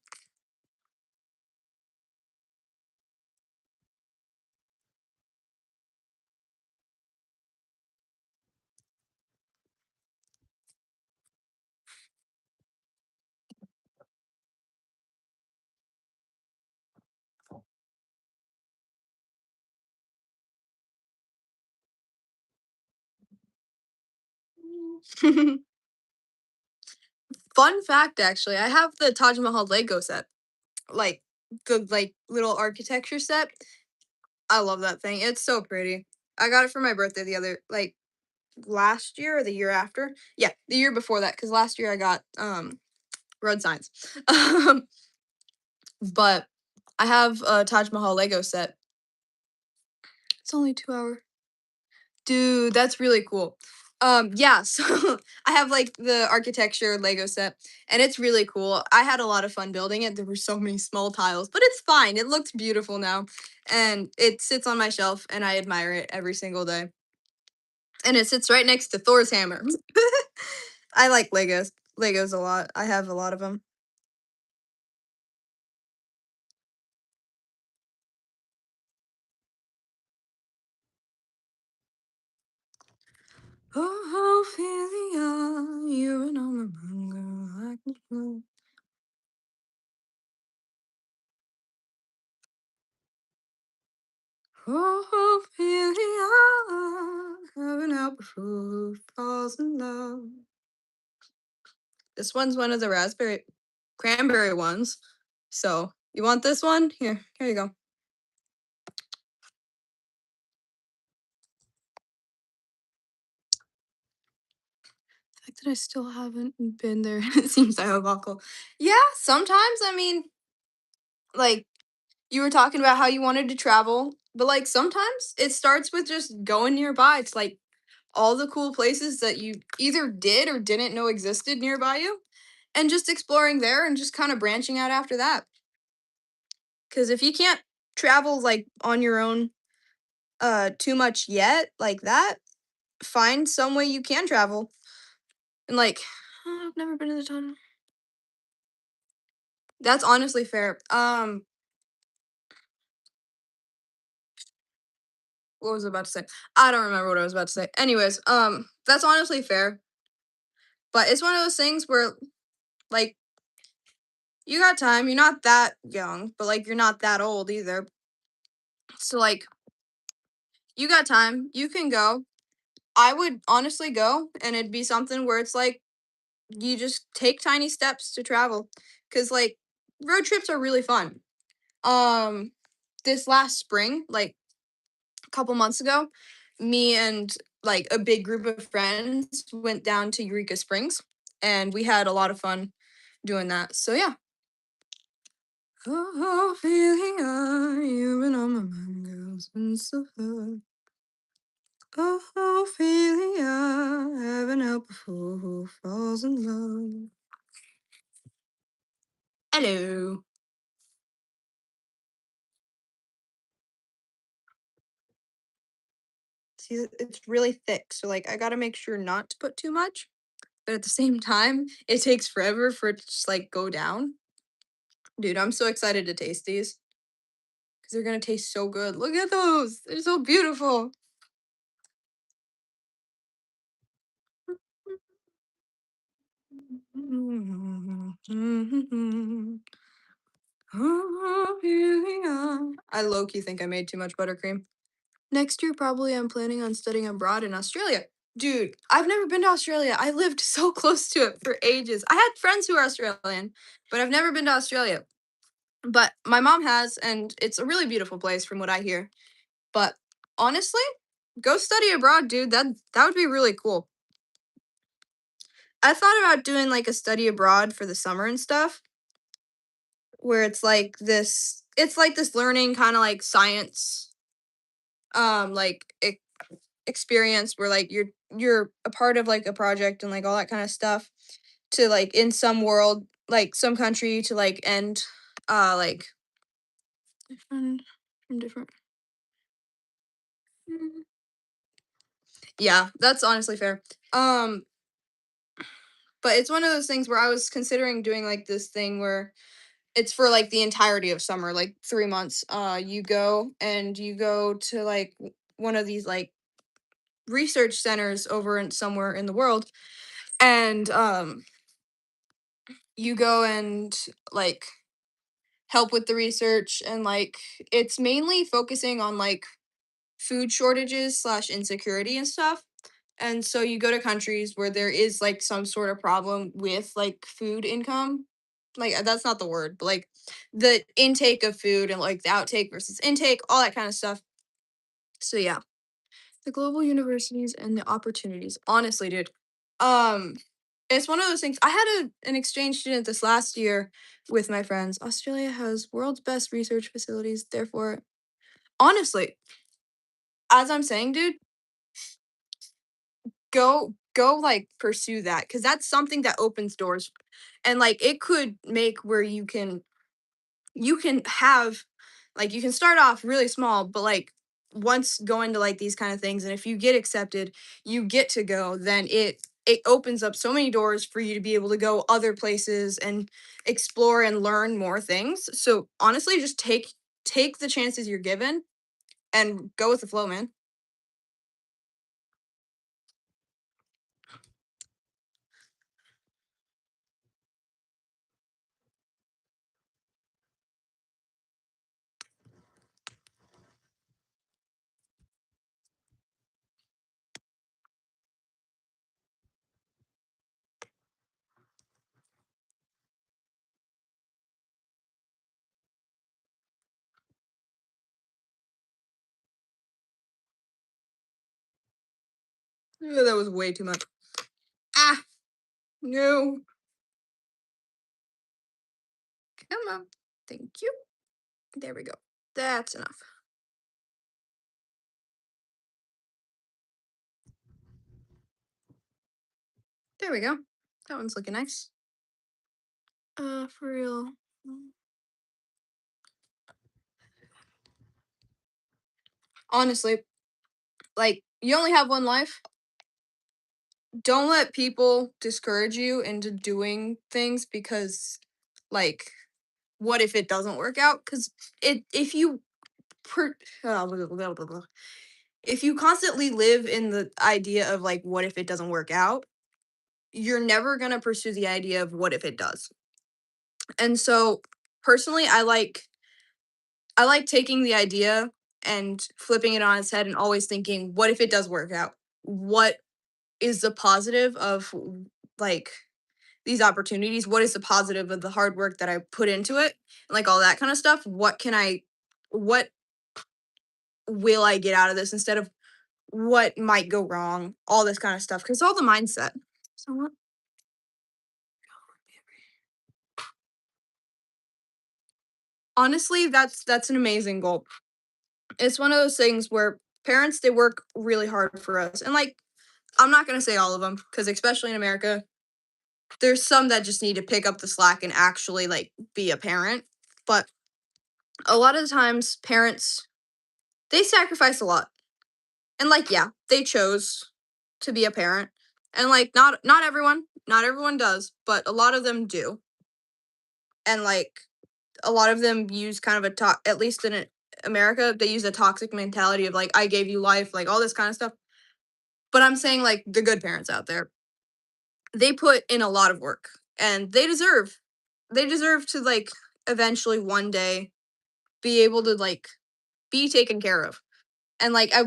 Fun fact, actually, I have the Taj Mahal Lego set, like the like little architecture set. I love that thing. It's so pretty. I got it for my birthday the other like last year or the year after. Yeah, the year before that, because last year I got road signs. Um, but I have a Taj Mahal Lego set. It's only 2 hours. Dude, that's really cool. Yeah, so I have like the architecture Lego set, and it's really cool. I had a lot of fun building it. There were so many small tiles, but it's fine. It looks beautiful now, and it sits on my shelf, and I admire it every single day. And it sits right next to Thor's hammer. I like Legos a lot. I have a lot of them. Oh, Ophelia, you're an all girl. I can feel. Oh, Ophelia, heaven help a fool who falls in love. This one's one of the raspberry cranberry ones. So, you want this one? Here you go. The fact that I still haven't been there seems diabolical. Yeah, sometimes, I mean, like, you were talking about how you wanted to travel, but, like, sometimes it starts with just going nearby. It's, like, all the cool places that you either did or didn't know existed nearby you, and just exploring there and just kinda branching out after that. Because if you can't travel, like, on your own, too much yet, like that, find some way you can travel. And, like, I've never been to the tunnel. That's honestly fair. What was I about to say? I don't remember what I was about to say. Anyways, that's honestly fair. But it's one of those things where, like, you got time. You're not that young, but like, you're not that old either. So like, you got time. You can go. I would honestly go, and it'd be something where it's like you just take tiny steps to travel, cause like road trips are really fun. Um, this last spring, like a couple months ago, me and like a big group of friends went down to Eureka Springs, and we had a lot of fun doing that. So yeah. Oh, feeling you've been on my mind, girl, since the flood. Oh, Ophelia, heaven help a fool who falls in love. Hello. See, it's really thick, so like I gotta make sure not to put too much. But at the same time, it takes forever for it to just like go down. Dude, I'm so excited to taste these because they're gonna taste so good. Look at those; they're so beautiful. I low key think I made too much buttercream. Next year, probably I'm planning on studying abroad in Australia. Dude, I've never been to Australia. I lived so close to it for ages. I had friends who are Australian, but I've never been to Australia. But my mom has, and it's a really beautiful place from what I hear. But honestly, go study abroad, dude. That would be really cool. I thought about doing like a study abroad for the summer and stuff, where it's like this learning kind of like science like experience where like you're a part of like a project and like all that kind of stuff to like in some world like some country to like end like different from different. Mm. Yeah, that's honestly fair. But it's one of those things where I was considering doing like this thing where it's for like the entirety of summer, like 3 months. You go to like one of these like research centers over in somewhere in the world, and you go and like help with the research, and like it's mainly focusing on like food shortages slash insecurity and stuff. And so you go to countries where there is like some sort of problem with like food income. Like that's not the word, but like the intake of food and like the outtake versus intake, all that kind of stuff. So yeah, the global universities and the opportunities. Honestly, dude. Um it's one of those things. I had an exchange student this last year with my friends. Australia has world's best research facilities. Therefore, honestly, as I'm saying, dude, go like pursue that cuz that's something that opens doors, and like it could make where you can have like you can start off really small, but like once going to like these kind of things, and if you get accepted, you get to go, then it opens up so many doors for you to be able to go other places and explore and learn more things. So honestly, just take the chances you're given and go with the flow, man. That was way too much. Ah, no. Come on. Thank you. There we go. That's enough. There we go. That one's looking nice. For real. Honestly, like you only have one life. Don't let people discourage you into doing things because like what if it doesn't work out? Cuz it if you per, blah, blah, blah, blah. If you constantly live in the idea of like what if it doesn't work out, you're never going to pursue the idea of what if it does. And so personally, I like taking the idea and flipping it on its head and always thinking, what if it does work out? What is the positive of like these opportunities? What is the positive of the hard work that I put into it? Like all that kind of stuff. What will I get out of this instead of what might go wrong? All this kind of stuff. Cause all the mindset. So what? Honestly, that's an amazing goal. It's one of those things where parents they work really hard for us. And like I'm not gonna say all of them, because especially in America, there's some that just need to pick up the slack and actually like be a parent. But a lot of the times parents they sacrifice a lot. And like yeah, they chose to be a parent. And like not everyone does, but a lot of them do. And like a lot of them use kind of at least in America, they use a toxic mentality of like I gave you life, like all this kind of stuff. But I'm saying like the good parents out there, they put in a lot of work. and they deserve to like eventually one day be able to like be taken care of. And like I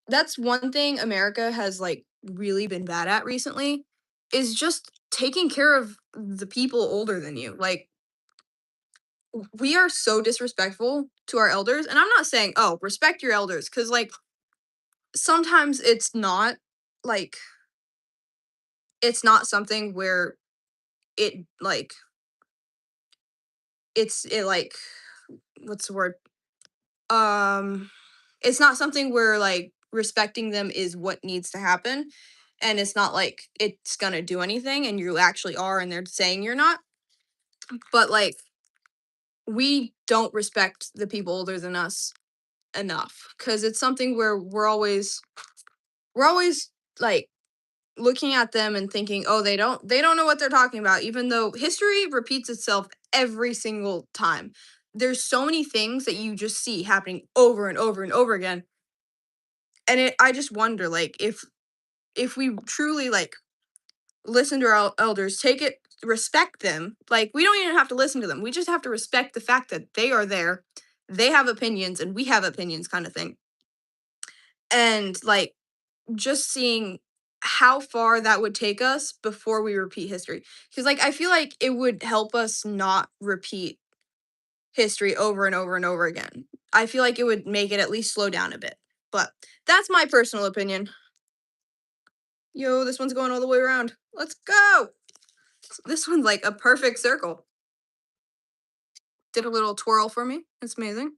that's one thing America has like really been bad at recently is just taking care of the people older than you. Like we are so disrespectful to our elders, and I'm not saying, "Oh, respect your elders," cuz like sometimes like it's not something where it like it like what's the word? Um it's not something where like respecting them is what needs to happen, and it's not like it's going to do anything and you actually are and they're saying you're not. But like we don't respect the people older than us enough cuz it's something where we're always like looking at them and thinking, "Oh, they don't know what they're talking about," even though history repeats itself every single time. There's so many things that you just see happening over and over and over again. And I just wonder like if we truly like listen to our elders, take it respect them. Like we don't even have to listen to them. We just have to respect the fact that they are there. They have opinions and we have opinions kind of thing. And like just seeing how far that would take us before we repeat history. Cuz like I feel like it would help us not repeat history over and over and over again. I feel like it would make it at least slow down a bit. But that's my personal opinion. Yo, this one's going all the way around. Let's go. This one's like a perfect circle. Did a little twirl for me. It's amazing.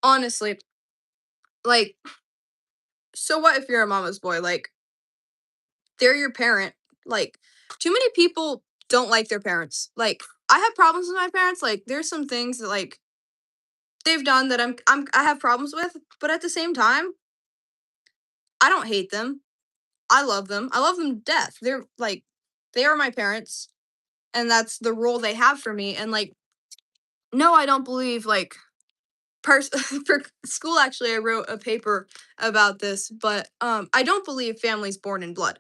Honestly, like, so what if you're a mama's boy? Like, they're your parent. Like, too many people don't like their parents. Like, I have problems with my parents. Like, there's some things that like they've done that I have problems with, but at the same time, I don't hate them. I love them. I love them to death. They're like they are my parents and that's the role they have for me. And like no, I don't believe like for school actually I wrote a paper about this, but I don't believe family's born in blood.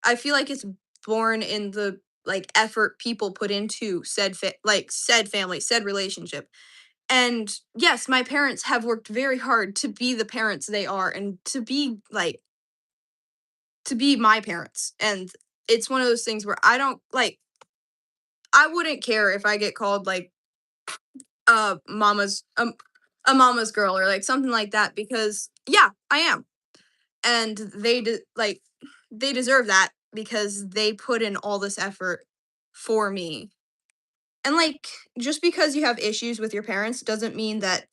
I feel like it's born in the like effort people put into said family, said relationship. And yes, my parents have worked very hard to be the parents they are and to be my parents. And it's one of those things where I don't like I wouldn't care if I get called like uh mama's um a mama's girl or like something like that because yeah, I am. And they deserve that because they put in all this effort for me. And like just because you have issues with your parents doesn't mean that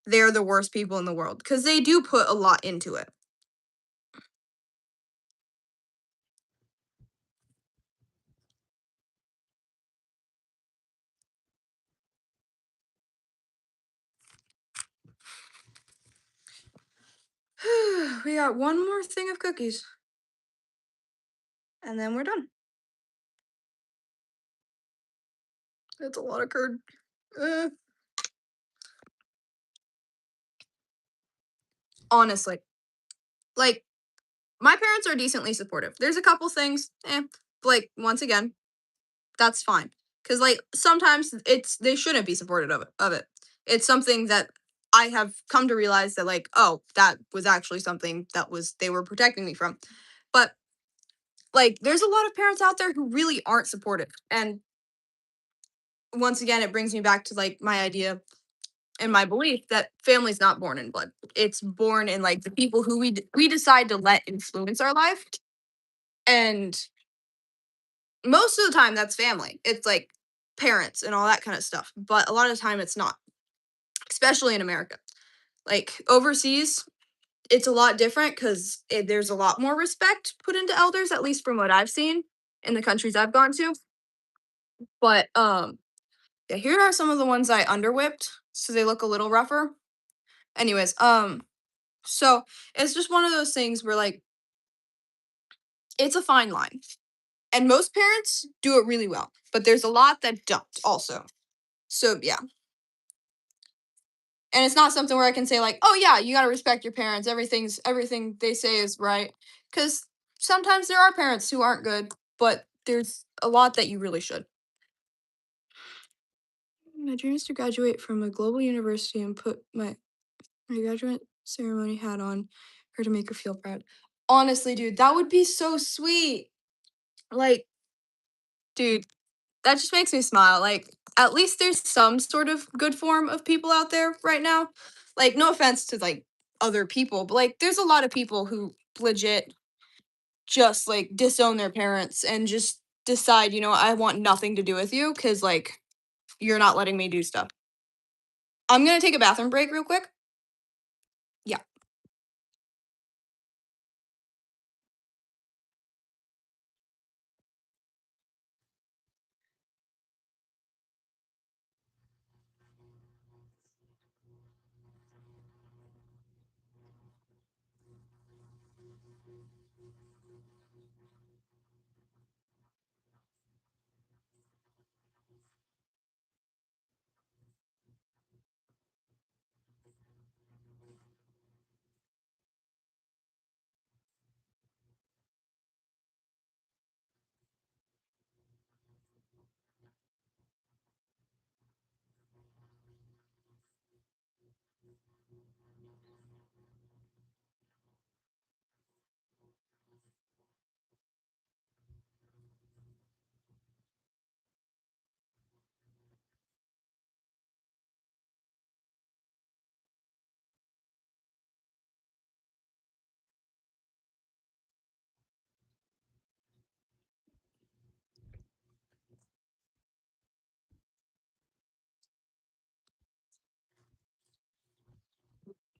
they're the worst people in the world because they do put a lot into it. We got one more thing of cookies and then we're done. That's a lot of curd. Uh, Honestly, like my parents are decently supportive. There's a couple things, but like once again, that's fine. Cause like sometimes they shouldn't be supportive of it. It's something that I have come to realize that like, oh, that was actually something that was they were protecting me from. But like there's a lot of parents out there who really aren't supportive. And once again, it brings me back to like my idea and my belief that family's not born in blood. It's born in like the people who we decide to let influence our life. And most of the time that's family. It's like parents and all that kind of stuff. But a lot of the time it's not, especially in America. Like overseas, it's a lot different because there's a lot more respect put into elders, at least from what I've seen in the countries I've gone to. But yeah, here are some of the ones I underwhipped, so they look a little rougher. Anyways, so it's just one of those things where like it's a fine line. And most parents do it really well, but there's a lot that don't also. So yeah. And it's not something where I can say like, "Oh yeah, you gotta respect your parents. Everything they say is right." Because sometimes there are parents who aren't good, but there's a lot that you really should. My dream is to graduate from a global university and put my graduate ceremony hat on her to make her feel proud. Honestly, dude, that would be so sweet. Like, dude, that just makes me smile. Like, at least there's some sort of good form of people out there right now. Like, no offense to like other people, but like there's a lot of people who legit just like disown their parents and just decide, I want nothing to do with you because like you're not letting me do stuff. I'm gonna take a bathroom break real quick. Yeah.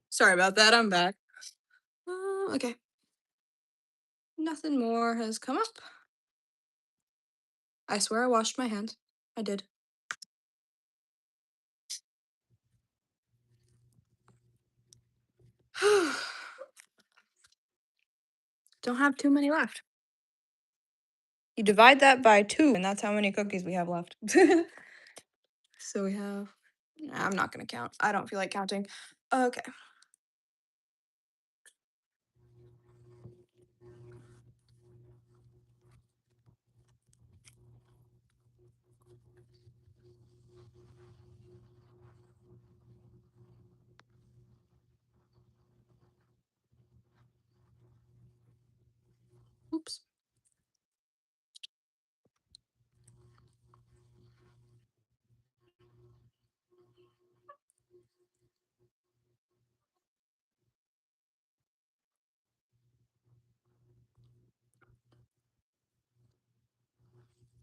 Sorry about that. I'm back. Okay. Nothing more has come up. I swear I washed my hands. I did. Don't have too many left. You divide that by two, and that's how many cookies we have left. So we have. Nah, I'm not gonna count. I don't feel like counting. Okay. Oops.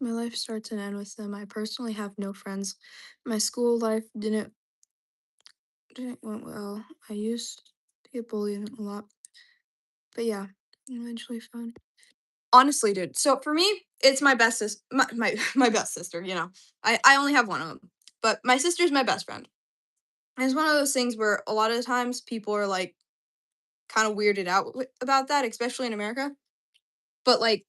My life starts and ends with them. I personally have no friends. My school life didn't went well. I used to get bullied a lot, but yeah, eventually fun. Honestly, dude. So for me, it's my best sis my best sister, I only have one of them. But my sister's my best friend. And it's one of those things where a lot of the times people are like kind of weirded out about that, especially in America. But like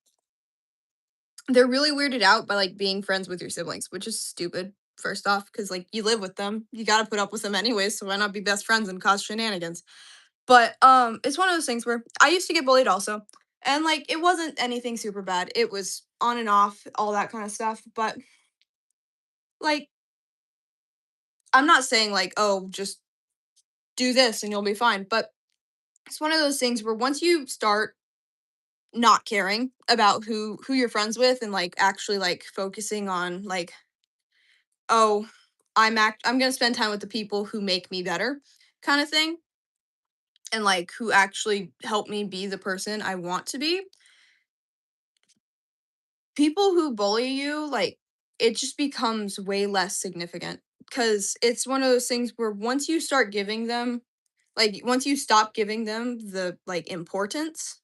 they're really weirded out by like being friends with your siblings, which is stupid. First off, because like you live with them, you got to put up with them anyways. So why not be best friends and cause shenanigans? But it's one of those things where I used to get bullied also, and like it wasn't anything super bad. It was on and off, all that kind of stuff. But like I'm not saying like, oh, just do this and you'll be fine. But it's one of those things where once you start not caring about who you're friends with and like actually like focusing on like, oh, I'm gonna spend time with the people who make me better, kind of thing, and like who actually help me be the person I want to be. People who bully you, like, it just becomes way less significant because it's one of those things where once you start giving them, like, once you stop giving them the like importance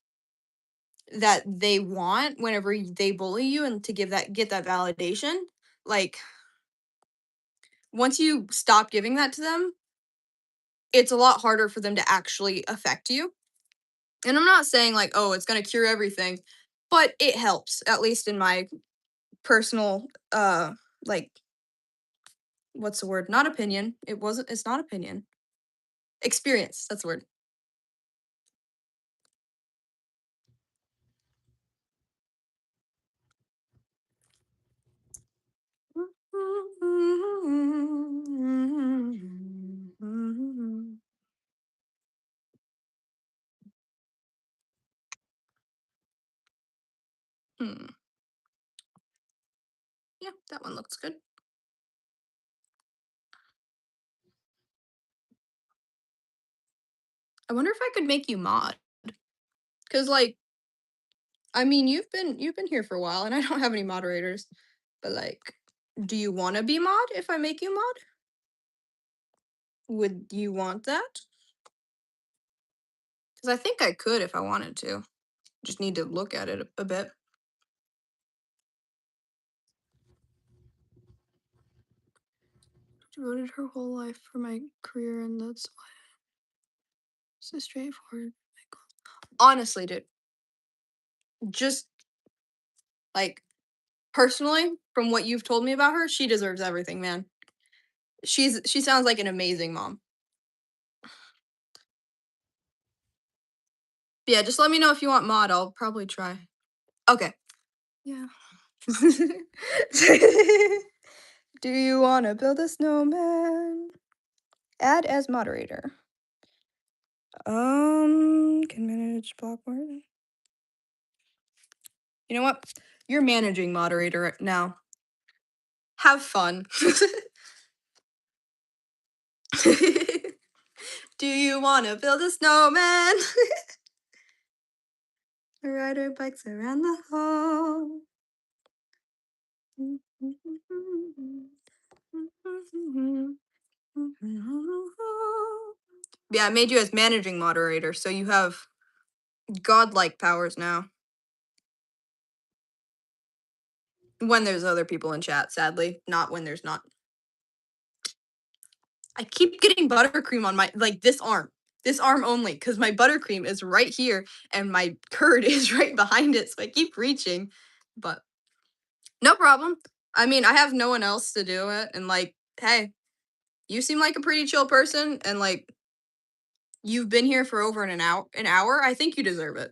that they want whenever they bully you and to get that validation, like, once you stop giving that to them, it's a lot harder for them to actually affect you. And I'm not saying like, oh, it's gonna cure everything, but it helps, at least in my personal like what's the word? Not opinion. It's not opinion. Experience, that's the word. Hmm. Yeah, that one looks good. I wonder if I could make you mod. Cause like, I mean, you've been here for a while, and I don't have any moderators. But like, do you want to be mod if I make you mod? Would you want that? Because I think I could if I wanted to. Just need to look at it a bit. Devoted her whole life for my career, and that's why it's so straightforward. Honestly, dude, just like personally, from what you've told me about her, she deserves everything, man. She sounds like an amazing mom. Yeah, just let me know if you want mod. I'll probably try. Okay. Yeah. Do you want to build a snowman? Add as moderator. Can manage Blockboard. You know what? You're managing moderator now. Have fun. Do you want to build a snowman? Ride our bikes around the hall. Yeah, I made you as managing moderator, so you have godlike powers now. When there's other people in chat, sadly, not when there's not. I keep getting buttercream on my this arm only, because my buttercream is right here and my curd is right behind it, so I keep reaching. But no problem. I mean, I have no one else to do it, and like, hey, you seem like a pretty chill person, and like, you've been here for over an hour. An hour, I think you deserve it.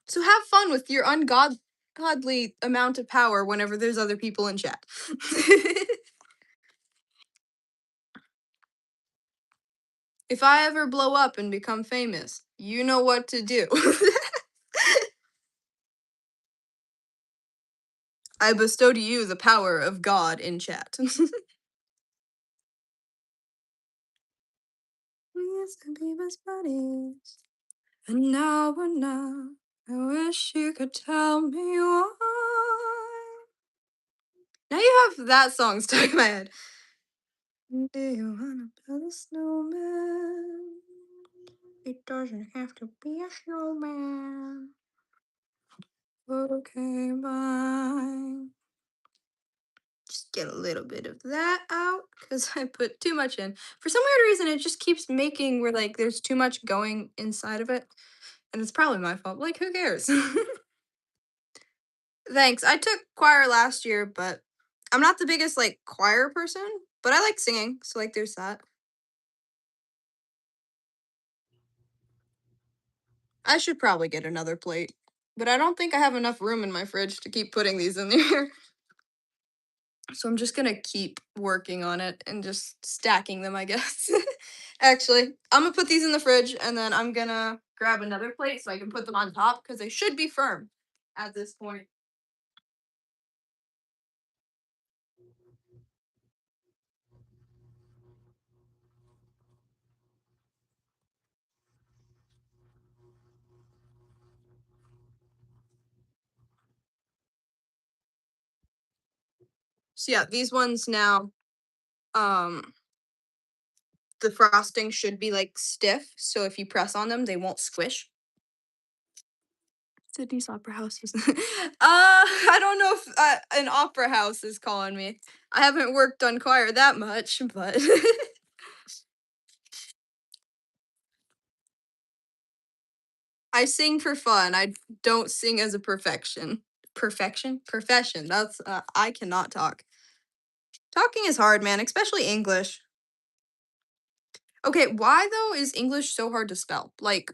So have fun with your ungodly amount of power whenever there's other people in chat. If I ever blow up and become famous, you know what to do. I bestow to you the power of God in chat. We used to be best buddies, and now we're not. I wish you could tell me why. Now you have that song stuck in my head. Do you wanna build a snowman? It doesn't have to be a snowman. Okay, bye. Just get a little bit of that out because I put too much in. For some weird reason, it just keeps making where like there's too much going inside of it. And it's probably my fault. Like, who cares? Thanks. I took choir last year, but I'm not the biggest like choir person, but I like singing. So like there's that. I should probably get another plate. But I don't think I have enough room in my fridge to keep putting these in there. So I'm just gonna keep working on it and just stacking them, I guess. Actually, I'm gonna put these in the fridge and then I'm gonna grab another plate so I can put them on top because they should be firm at this point. So yeah, these ones now, um, the frosting should be like stiff, so if you press on them, they won't squish. Sydney's Opera House is. I don't know if an opera house is calling me. I haven't worked on choir that much, but. I sing for fun. I don't sing as a perfection. Perfection? Profession. That's I cannot talk. Talking is hard, man, especially English. Okay, why though is English so hard to spell? Like,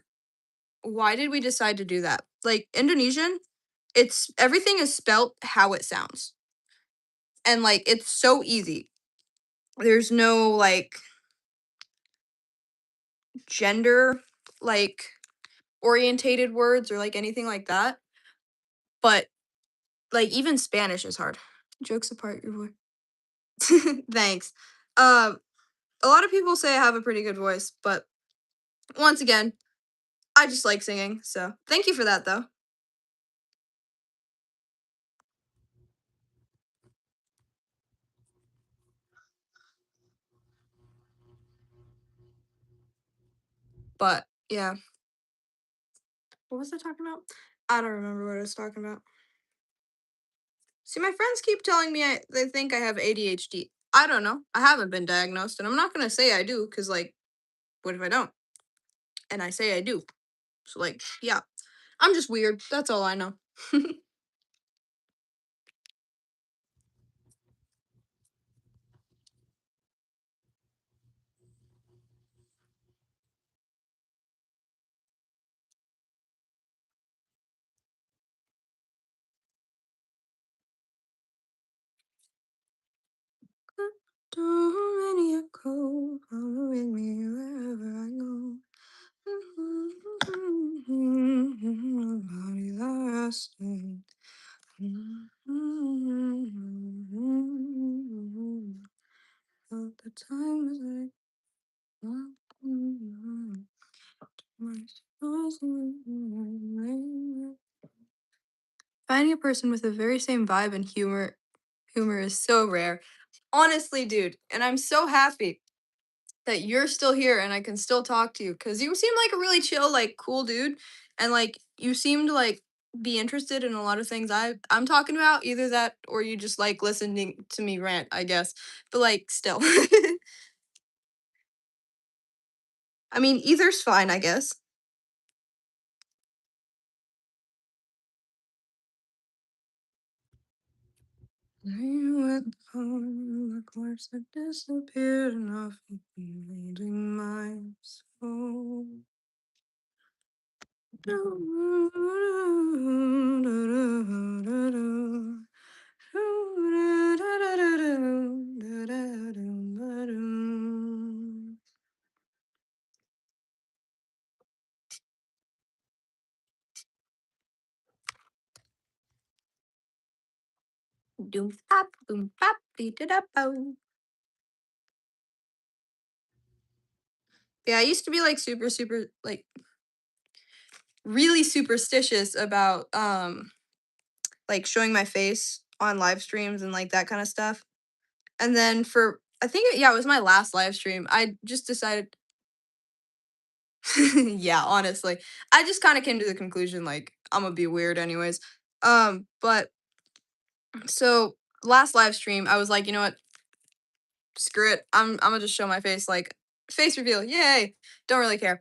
why did we decide to do that? Like Indonesian, it's everything is spelt how it sounds. And like it's so easy. There's no like gender like orientated words or like anything like that. But like even Spanish is hard. Jokes apart, your voice. Thanks. Um, a lot of people say I have a pretty good voice, but once again, I just like singing. So thank you for that, though. But yeah, what was I talking about? I don't remember what I was talking about. See, my friends keep telling me they think I have ADHD. I don't know. I haven't been diagnosed, and I'm not gonna say I do, cause like, what if I don't? And I say I do. So like, yeah, I'm just weird. That's all I know. Don't many echo, follow with me wherever I go. Body lasting. Felt the time was like finding a person with a very same vibe and humor is so rare. Honestly, dude, and I'm so happy that you're still here and I can still talk to you because you seem like a really chill, like cool dude, and like you seem to like be interested in a lot of things I'm talking about. Either that or you just like listening to me rant, I guess. But like still, I mean, either's fine, I guess. With the course that disappeared enough, holding my soul. Doom pop, boom pop, dee da da bow. Yeah, I used to be like super like really superstitious about like showing my face on live streams and like that kind of stuff. And then for I think yeah, it was my last live stream. I just decided yeah, honestly. I just kind of came to the conclusion like I'm gonna be weird anyways. But so last live stream, I was like, you know what? Screw it. I'm gonna just show my face like face reveal. Yay. Don't really care.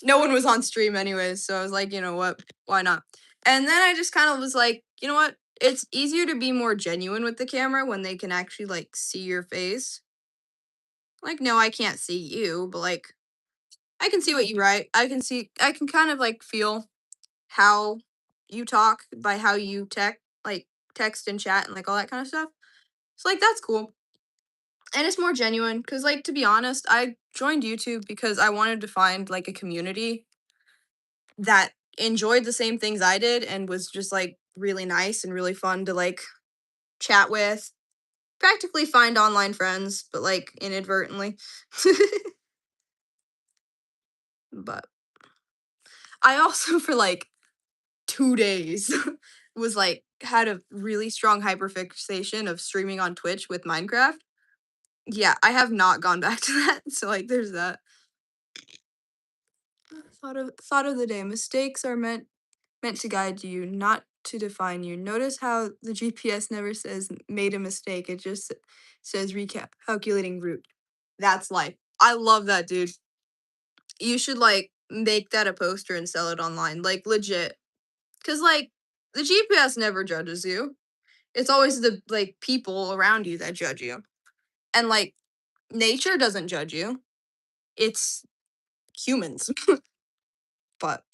No one was on stream anyways, so I was like, you know what? Why not? And then I just kind of was like, you know what? It's easier to be more genuine with the camera when they can actually like see your face. Like, no, I can't see you, but like I can see what you write. I can kind of like feel how you talk by how you text and chat and like all that kind of stuff. So like that's cool. And it's more genuine because like to be honest, I joined YouTube because I wanted to find like a community that enjoyed the same things I did and was just like really nice and really fun to like chat with. Practically find online friends, but like inadvertently. But I also for like 2 days was like had a really strong hyperfixation of streaming on Twitch with Minecraft. Yeah, I have not gone back to that. So like there's that. Thought of the day. Mistakes are meant to guide you, not to define you. Notice how the GPS never says made a mistake. It just says recap calculating route. That's life. I love that, dude. You should like make that a poster and sell it online. Like legit. Cause like the GPS never judges you. It's always the like people around you that judge you. And like nature doesn't judge you. It's humans. But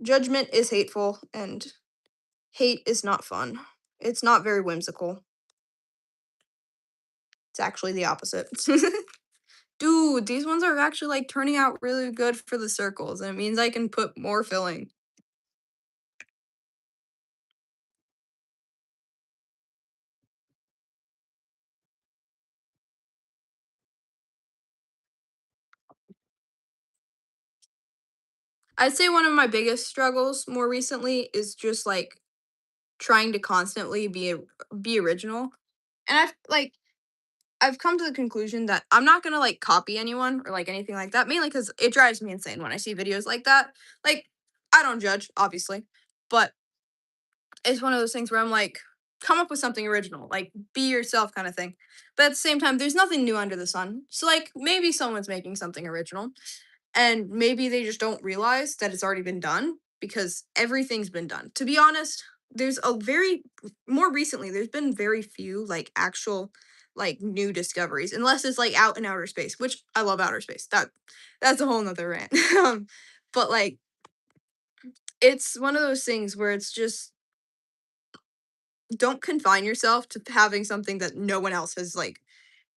judgment is hateful and hate is not fun. It's not very whimsical. It's actually the opposite. Dude, these ones are actually like turning out really good for the circles, and it means I can put more filling. I'd say one of my biggest struggles more recently is just like trying to constantly be original. And I've come to the conclusion that I'm not gonna like copy anyone or like anything like that, mainly because it drives me insane when I see videos like that. Like, I don't judge, obviously, but it's one of those things where I'm like, come up with something original, like be yourself kind of thing. But at the same time, there's nothing new under the sun. So like maybe someone's making something original and maybe they just don't realize that it's already been done because everything's been done. To be honest, there's a very more recently there's been very few like actual like new discoveries unless it's like out in outer space, which I love outer space. That's a whole nother rant. But like it's one of those things where it's just don't confine yourself to having something that no one else has like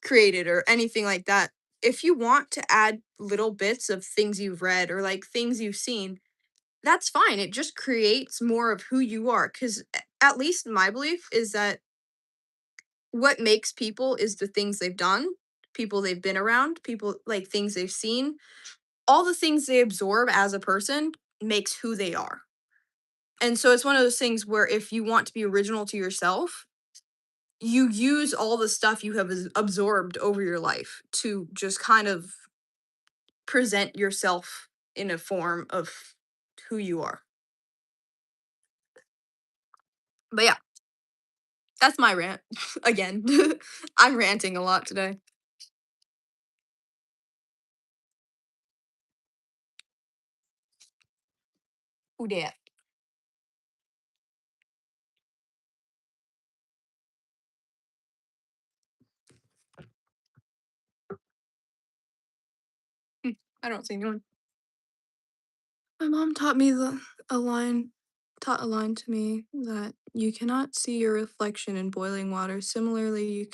created or anything like that. If you want to add little bits of things you've read or like things you've seen, that's fine. It just creates more of who you are. Because at least my belief is that what makes people is the things they've done, people they've been around, people like things they've seen, all the things they absorb as a person makes who they are. And so it's one of those things where if you want to be original to yourself, you use all the stuff you have absorbed over your life to just kind of present yourself in a form of who you are. But yeah, that's my rant. Again, I'm ranting a lot today. Who dat? Hmm, I don't see anyone. My mom taught me a line taught a line to me that you cannot see your reflection in boiling water. Similarly, you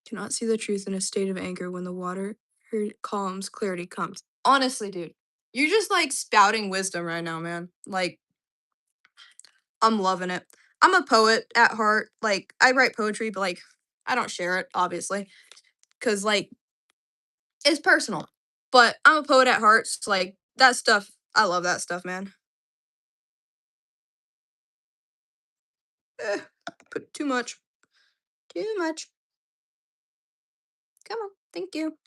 cannot see the truth in a state of anger when the water calms, clarity comes. Honestly, dude, you're just like spouting wisdom right now, man. Like, I'm loving it. I'm a poet at heart. Like, I write poetry, but like, I don't share it, obviously, because like, it's personal. But I'm a poet at heart. So, like, that stuff, I love that stuff, man. Eh, put too much. Too much. Come on. Thank you.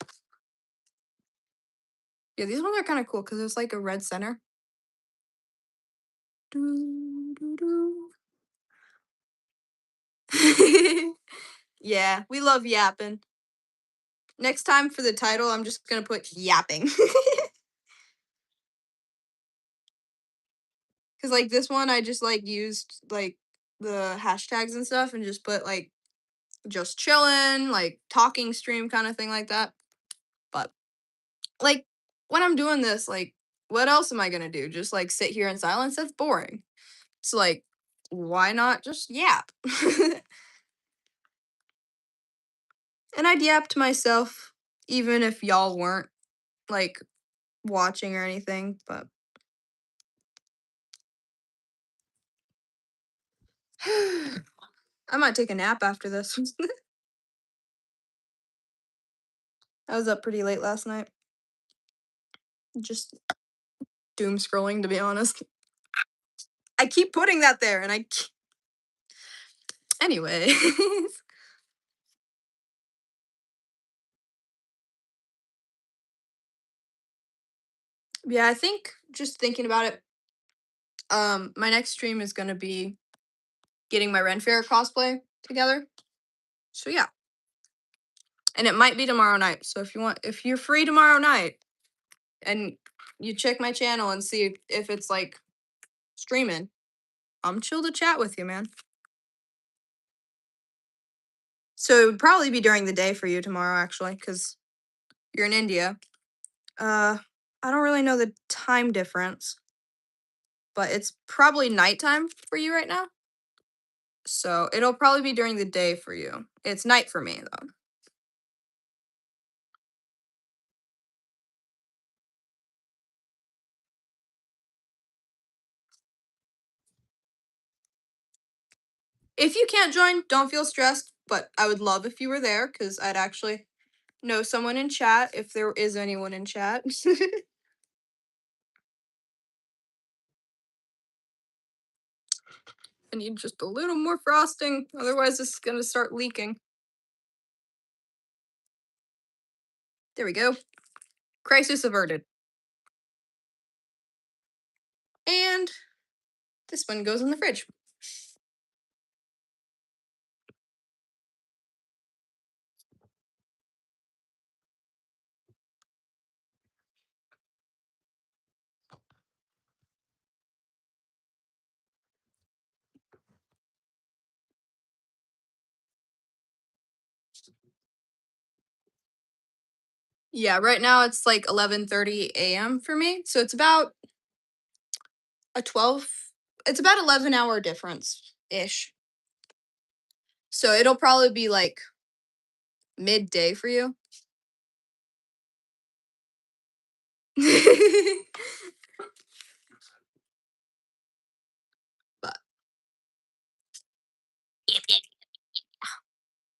Yeah, these ones are kind of cool because it's like a red center. Doo, doo, doo. Yeah, we love yapping. Next time for the title, I'm just gonna put yapping. Cause like this one, I just like used like the hashtags and stuff and just put like just chilling, like talking stream kind of thing like that. But like when I'm doing this, like what else am I gonna do? Just like sit here in silence? That's boring. So like, why not just yap? And I'd yap to myself, even if y'all weren't like watching or anything. But I might take a nap after this. I was up pretty late last night, just doom scrolling, to be honest. I keep putting that there, and anyway. Yeah, I think just thinking about it, my next stream is gonna be getting my Ren Fair cosplay together. So yeah, and it might be tomorrow night. So if you're free tomorrow night, and you check my channel and see if it's like streaming, I'm chill to chat with you, man. So it would probably be during the day for you tomorrow, actually, because you're in India. Uh, I don't really know the time difference, but it's probably nighttime for you right now. So it'll probably be during the day for you. It's night for me, though. If you can't join, don't feel stressed, but I would love if you were there because I'd actually know someone in chat if there is anyone in chat. I need just a little more frosting, otherwise this is gonna start leaking. There we go. Crisis averted. And this one goes in the fridge. Yeah, right now it's like 11:30 a.m. for me, so it's about a 12 it's about 11-hour difference ish. So it'll probably be like midday for you. But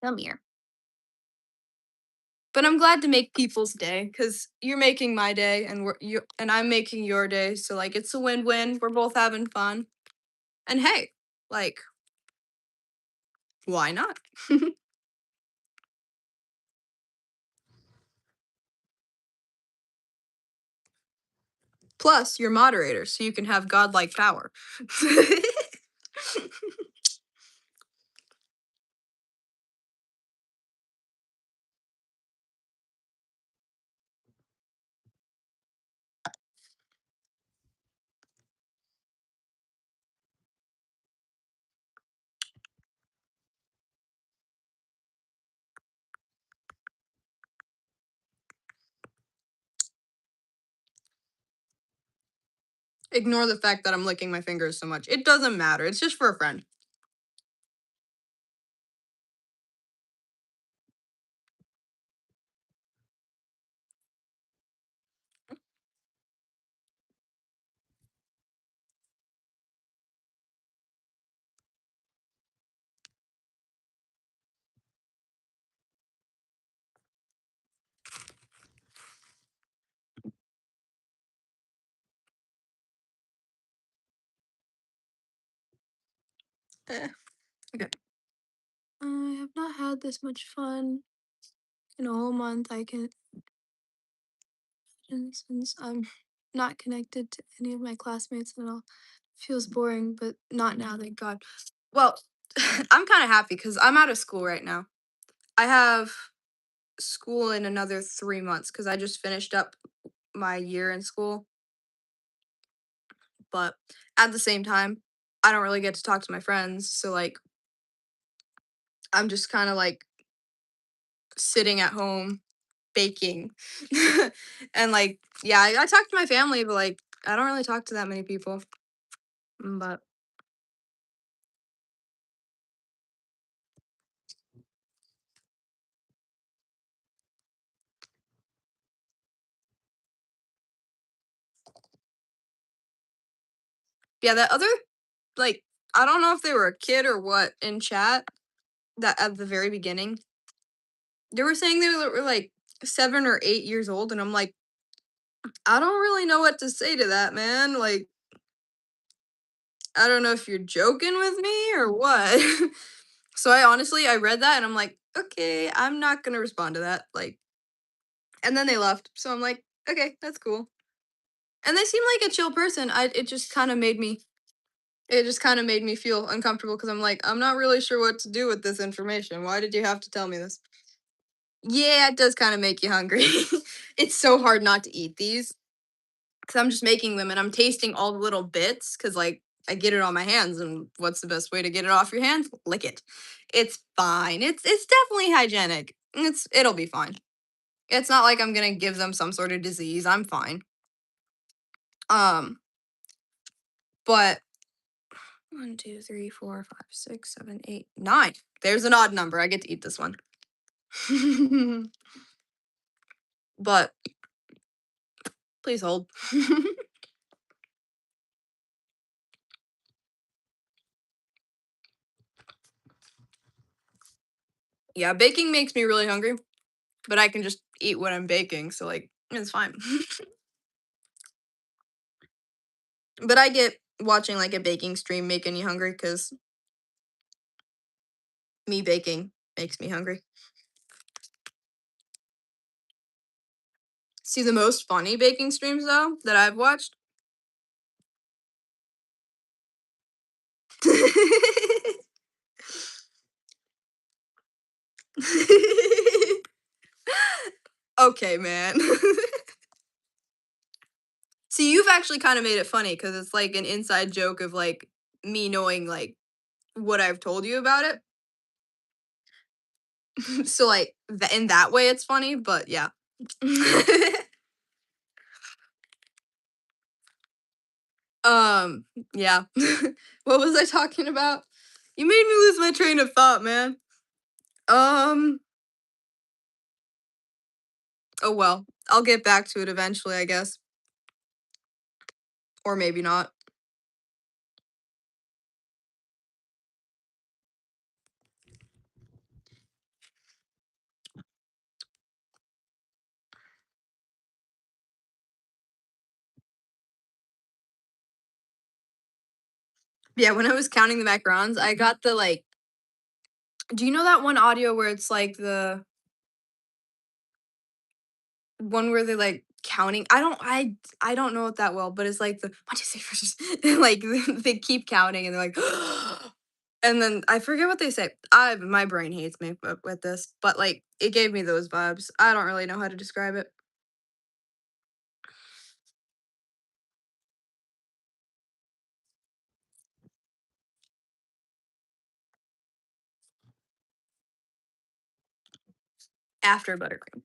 come here. But I'm glad to make people's day because you're making my day and I'm making your day. So like it's a win-win. We're both having fun. And hey, like, why not? Plus, you're moderator, so you can have godlike power. Ignore the fact that I'm licking my fingers so much. It doesn't matter. It's just for a friend. Eh, okay. I have not had this much fun in a whole month. I can, since I'm not connected to any of my classmates at all. Feels boring, but not now, thank God. Well, I'm kind of happy because I'm out of school right now. I have school in another 3 months because I just finished up my year in school. But at the same time, I don't really get to talk to my friends. So, like, I'm just kind of like sitting at home baking. And, like, yeah, I talk to my family, but, like, I don't really talk to that many people. But yeah, that other, like, I don't know if they were a kid or what in chat that at the very beginning, they were saying they were like 7 or 8 years old. And I'm like, I don't really know what to say to that, man. Like, I don't know if you're joking with me or what. So I read that and I'm like, okay, I'm not gonna respond to that. Like, and then they left. So I'm like, okay, that's cool. And they seem like a chill person. It just kind of made me feel uncomfortable because I'm like, I'm not really sure what to do with this information. Why did you have to tell me this? Yeah, it does kind of make you hungry. It's so hard not to eat these because I'm just making them and I'm tasting all the little bits because like I get it on my hands, and what's the best way to get it off your hands? Lick it. It's fine. It's definitely hygienic. It'll be fine. It's not like I'm gonna give them some sort of disease. I'm fine. Um, but 1, 2, 3, 4, 5, 6, 7, 8, 9. There's an odd number. I get to eat this one. But please hold. Yeah, baking makes me really hungry, but I can just eat what I'm baking, so like it's fine. But I get watching like a baking stream making me hungry because me baking makes me hungry. See, the most funny baking streams though that I've watched. Okay, man. See, you've actually kind of made it funny because it's like an inside joke of like me knowing like what I've told you about it. So like in that way it's funny, but yeah. Yeah. What was I talking about? You made me lose my train of thought, man. Um, oh well. I'll get back to it eventually, I guess. Or maybe not. Yeah, when I was counting the macarons, I got the like do you know that one audio where it's like the one where they're like counting? I don't know it that well, but it's like the 1, 2, 3, 4, like they keep counting and they're like and then I forget what they say. My brain hates me with this, but like it gave me those vibes. I don't really know how to describe it. After buttercream.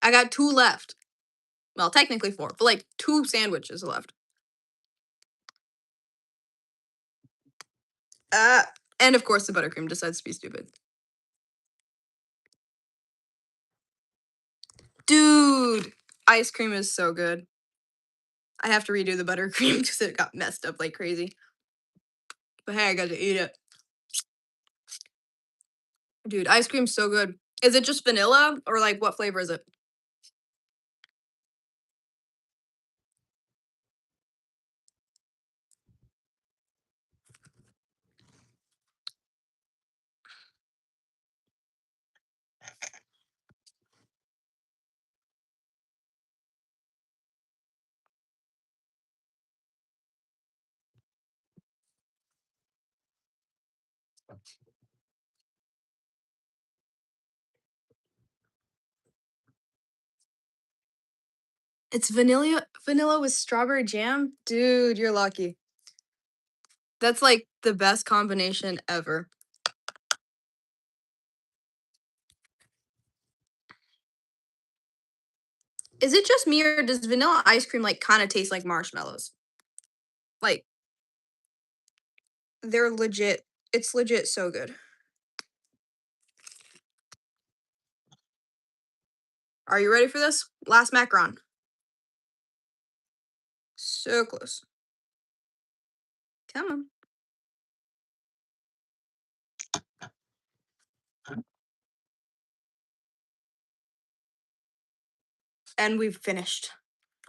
I got 2 left. Well, technically 4, but like 2 sandwiches left. Uh, and of course the buttercream decides to be stupid. Dude, ice cream is so good. I have to redo the buttercream because it got messed up like crazy. But hey, I got to eat it. Dude, ice cream's so good. Is it just vanilla or like what flavor is it? It's vanilla with strawberry jam? Dude, you're lucky. That's like the best combination ever. Is it just me or does vanilla ice cream like kind of taste like marshmallows? Like they're legit. It's legit so good. Are you ready for this? Last macaron. So close. Come on. And we've finished.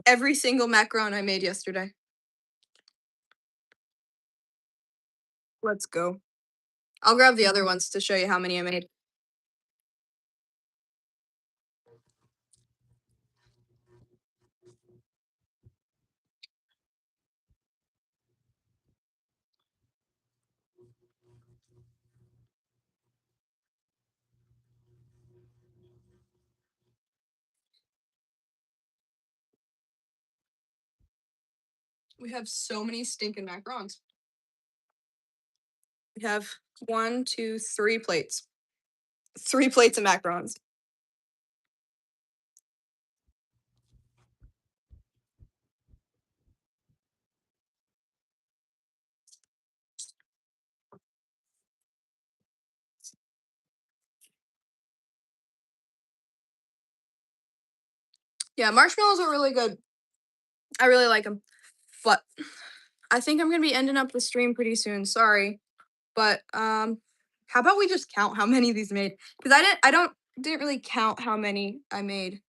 Every single macaron I made yesterday. Let's go. I'll grab the other ones to show you how many I made. We have so many stinking macarons. We have 1, 2, 3 plates. 3 plates of macarons. Yeah, marshmallows are really good. I really like them. But I think I'm gonna be ending up the stream pretty soon. Sorry. But how about we just count how many these made? Because I didn't really count how many I made.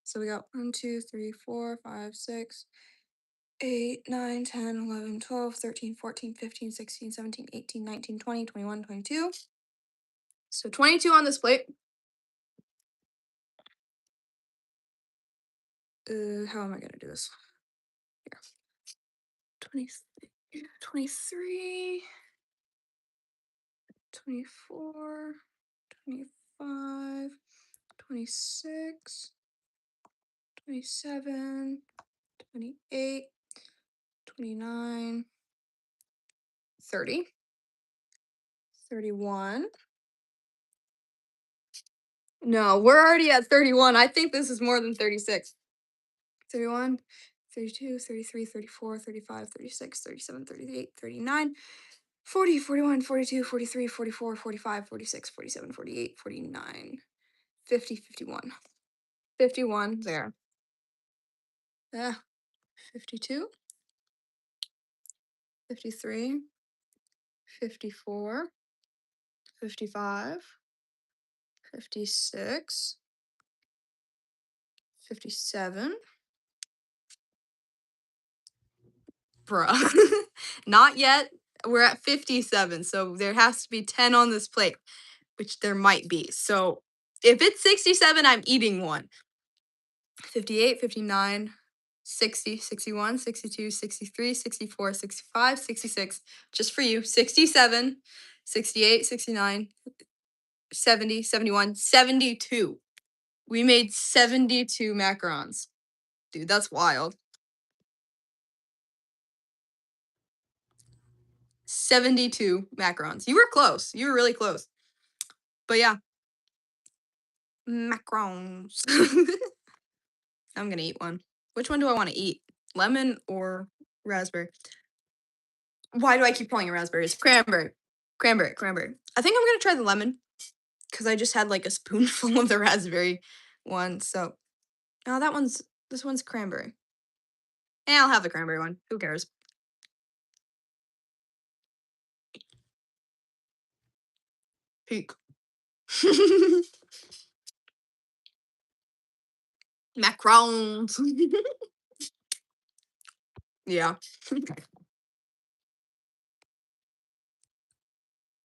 So we got 1, 2, 3, 4, 5, 6, 8, 9, 10, 11, 12, 13, 14, 15, 16, 17, 18, 19, 20, 21, 22. So 22 on this plate. How am I gonna do this? Here. 20, 23, 24, 25, 26, 27, 28, 29, 30, 31. No, we're already at 31. I think this is more than 36. 31, 32, 33, 34, 35, 36, 37, 38, 39, 40, 41, 42, 43, 44, 45, 46, 47, 48, 49, 50, 51. 51 there. Yeah. 52, 53, 54, 55, 56, 57. Bruh. Not yet. We're at 57, so there has to be 10 on this plate, which there might be. So if it's 67, I'm eating one. 58, 59, 60, 61, 62, 63, 64, 65, 66. Just for you. 67, 68, 69, 70, 71, 72. We made 72 macarons. Dude, that's wild. 72 macarons. You were close. You were really close. But yeah. Macarons. I'm gonna eat one. Which one do I want to eat? Lemon or raspberry? Why do I keep calling it raspberries? Cranberry. Cranberry. Cranberry. I think I'm gonna try the lemon because I just had like a spoonful of the raspberry one. So, oh, this one's cranberry. I'll have the cranberry one. Who cares? Peak. Macarons. Yeah.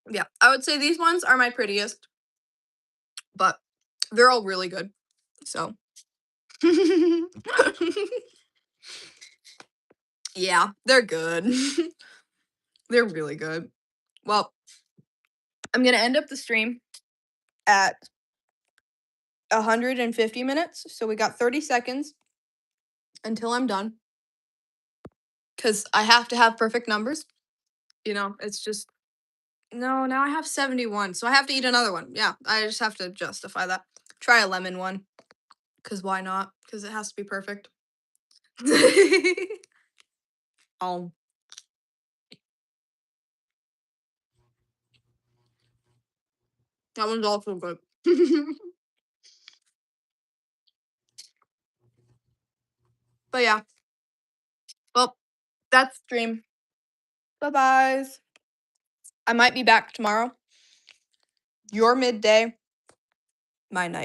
Yeah. I would say these ones are my prettiest, but they're all really good. So. Yeah, they're good. They're really good. Well, I'm gonna end up the stream at 150 minutes. So we got 30 seconds until I'm done. Because I have to have perfect numbers. You know, it's just no, now I have 71. So I have to eat another one. Yeah, I just have to justify that. Try a lemon one. Because why not? Because it has to be perfect. Oh. That one's also good. But yeah. Well, that's stream. Bye byes. I might be back tomorrow. Your midday, my night.